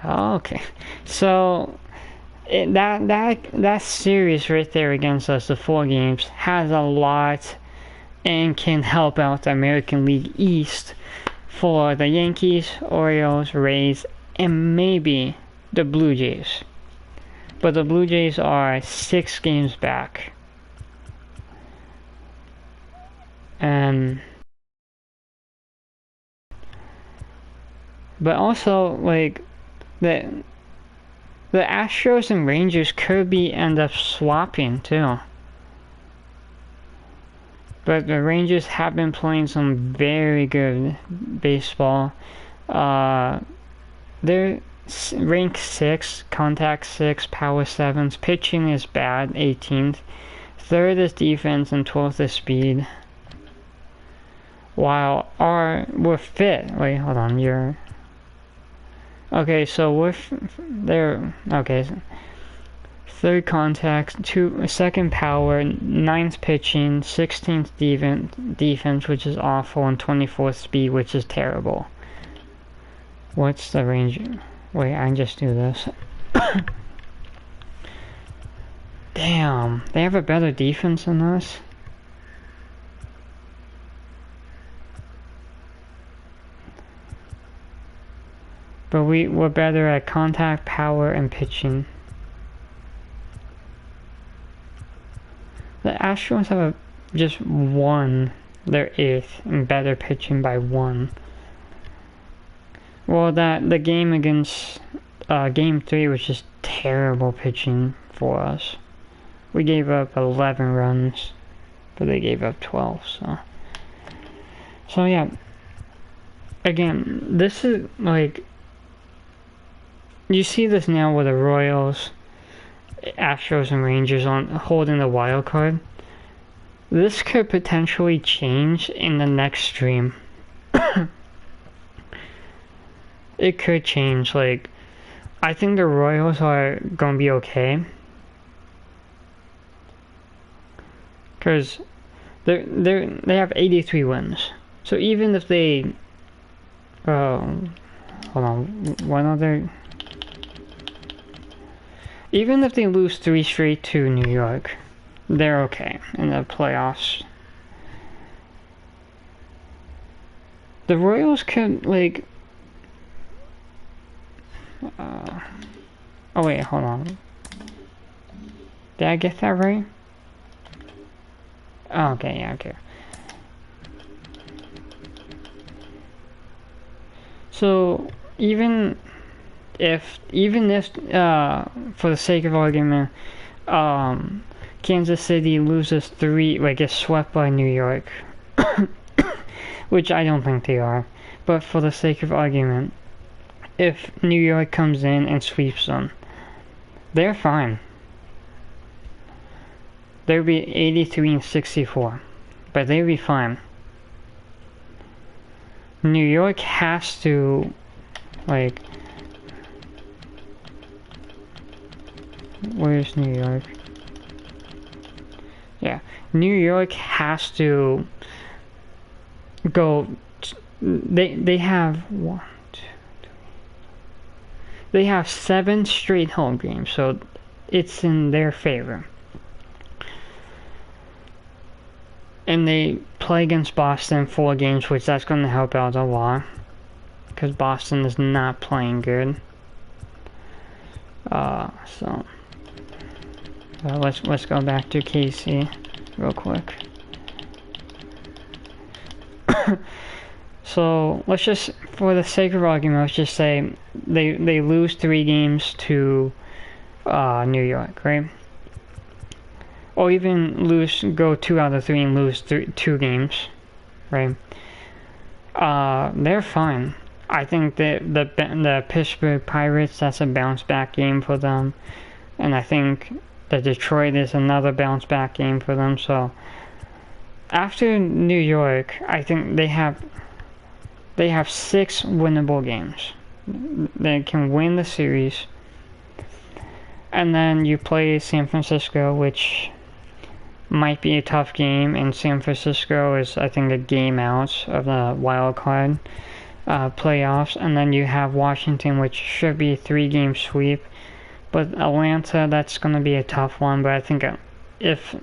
Okay, so that series right there against us, the 4 games, has a lot and can help out the American League East for the Yankees, Orioles, Rays, and maybe the Blue Jays. But the Blue Jays are 6 games back. But also, like, the Astros and Rangers could end up swapping too. But the Rangers have been playing some very good baseball. They're ranked 6, contact 6, power 7s. Pitching is bad, 18th. 3rd is defense and 12th is speed. While we're fit. Wait, hold on. Okay, so they're okay. 3rd contact, 2nd power, 9th pitching, 16th defense, which is awful, and 24th speed, which is terrible. What's the range? Wait, I can just do this. Damn, they have a better defense than us. But we're better at contact, power, and pitching. The Astros have just won their 8th and better pitching by 1. Well, the game against Game 3 was just terrible pitching for us. We gave up 11 runs, but they gave up 12. So yeah. Again, this is like, you see this now with the Royals, Astros, and Rangers on holding the wild card. This could potentially change in the next stream. It could change. Like, I think the Royals are gonna be okay, because they have 83 wins. So even if they hold on, one other. Even if they lose 3 straight to New York, they're okay in the playoffs. The Royals could, like, oh wait, hold on. Did I get that right? Oh, okay, yeah, okay. So even if for the sake of argument, Kansas City loses 3, like, gets swept by New York, which I don't think they are, but for the sake of argument, if New York comes in and sweeps them, they're fine. They'll be 83 and 64, but they'll be fine. New York has to, like, where's New York? Yeah, New York has to go. They have 1, 2, 3. They have 7 straight home games, so it's in their favor. And they play against Boston 4 games, which that's going to help out a lot, because Boston is not playing good. Let's go back to KC real quick. So let's just, for the sake of argument, let's just say they lose 3 games to New York, right? Or even go 2 out of 3 and lose 2 games, right? They're fine. I think that the Pittsburgh Pirates, that's a bounce back game for them, and I think the Detroit is another bounce back game for them. So after New York, I think they have 6 winnable games. They can win the series, and then you play San Francisco, which might be a tough game, and San Francisco is, I think, a game out of the wild card playoffs. And then you have Washington, which should be a 3-game sweep, but Atlanta, that's going to be a tough one. But I think if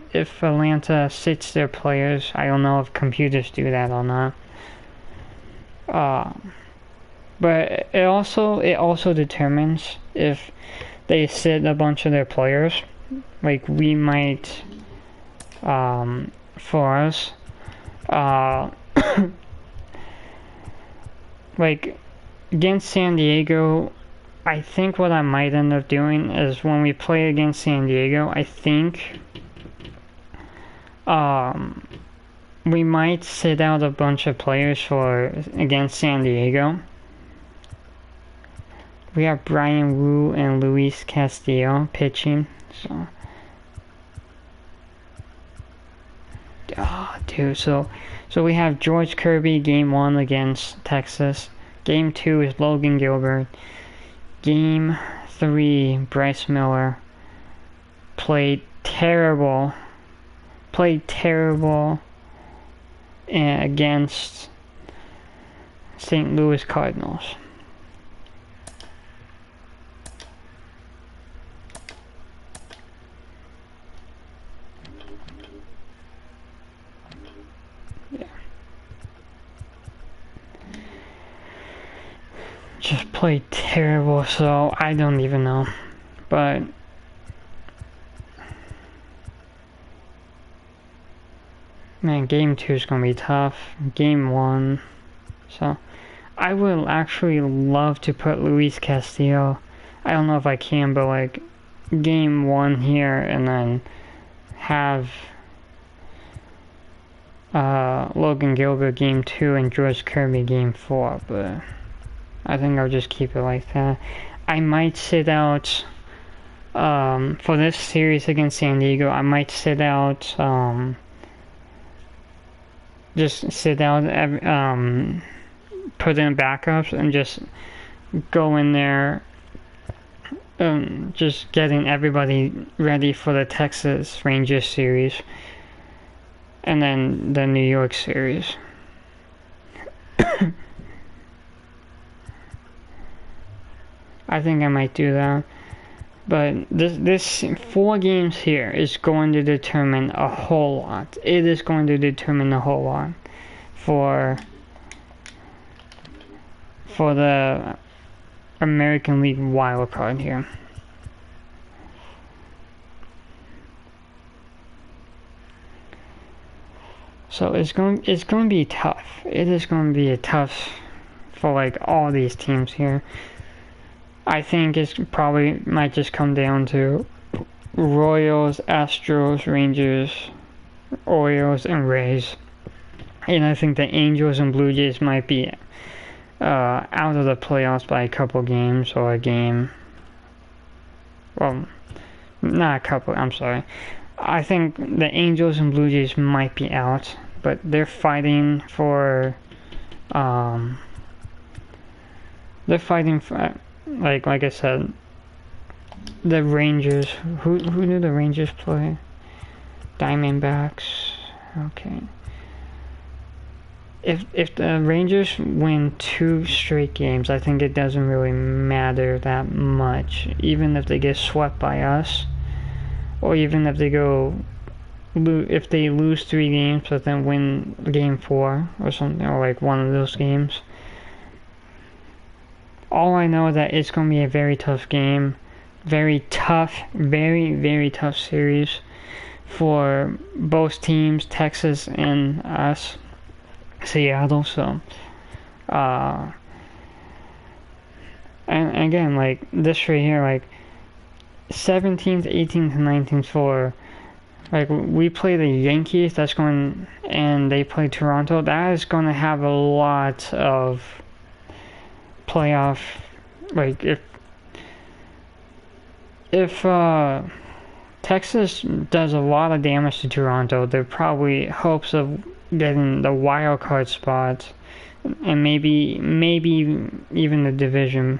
Atlanta sits their players, I don't know if computers do that or not. But it also determines if they sit a bunch of their players. Like, we might, for us, like, against San Diego, I think what I might end up doing is when we play against San Diego, I think we might sit out a bunch of players against San Diego. We have Brian Wu and Luis Castillo pitching, so so we have George Kirby game 1 against Texas. Game 2 is Logan Gilbert. Game 3, Bryce Miller played terrible against St. Louis Cardinals. Just played terrible, so I don't even know. But man, game 2 is gonna be tough. Game 1, so I would actually love to put Luis Castillo. I don't know if I can, but like game 1 here, and then have Logan Gilbert game 2 and George Kirby game 4, but I think I'll just keep it like that. I might sit out for this series against San Diego. I might sit out just sit out, put in backups and just go in there, just getting everybody ready for the Texas Rangers series and then the New York series. I think I might do that. But this 4 games here is going to determine a whole lot. It is going to determine a whole lot for the American League wild card here. So it's going to be tough. It is going to be a tough for like all these teams here. I think it's probably might just come down to Royals, Astros, Rangers, Orioles, and Rays. And I think the Angels and Blue Jays might be out of the playoffs by a couple games or a game. Well, not a couple, I'm sorry. I think the Angels and Blue Jays might be out, but they're fighting for like I said, the Rangers. Who do the Rangers play? Diamondbacks. Okay. If the Rangers win 2 straight games, I think it doesn't really matter that much. Even if they get swept by us, or even if they if they lose 3 games but then win game 4 or something, or like one of those games. All I know is that it's going to be a very tough game, very tough, very tough series for both teams, Texas and us, Seattle. So, and again, like this right here, like 17th, 18th, and 19th for, like we play the Yankees. That's going, and they play Toronto. That is going to have a lot of playoff, like if Texas does a lot of damage to Toronto, there are probably hopes of getting the wild card spot, and maybe even the division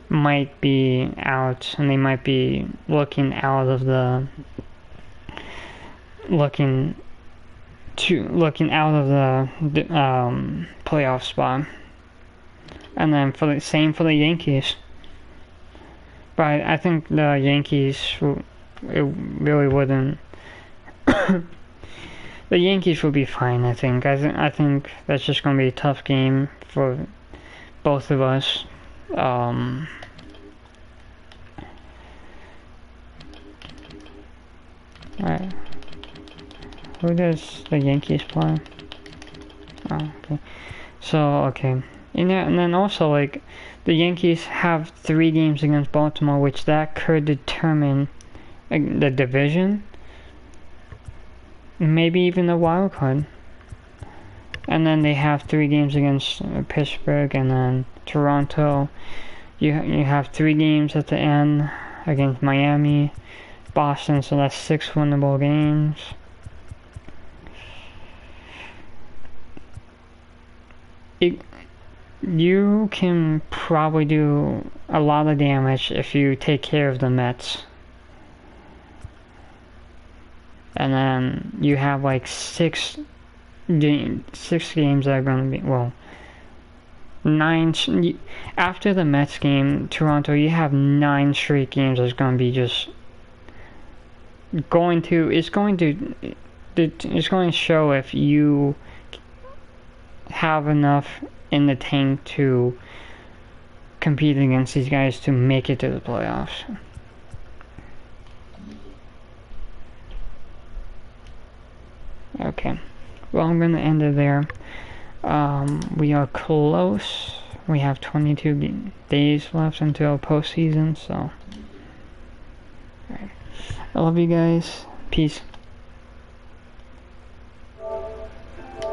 might be out, and they might be looking out of the playoff spot. And then for the same for the Yankees. But I think the Yankees, it really wouldn't. The Yankees will be fine, I think. I think that's just going to be a tough game for both of us. Alright. Who does the Yankees play? Oh, okay. So, okay. And then also, like, the Yankees have 3 games against Baltimore, which that could determine the division, maybe even the wild card. And then they have 3 games against Pittsburgh, and then Toronto. You have 3 games at the end against Miami, Boston. So that's 6 winnable games. You can probably do a lot of damage if you take care of the Mets. And then you have like 6 games that are going to be, well, 9, after the Mets game, Toronto, you have 9 straight games that's going to be just it's going to show if you have enough in the tank to compete against these guys to make it to the playoffs. Okay, well, I'm gonna end it there. We are close. We have 22 days left until postseason, so. Alright. I love you guys. Peace.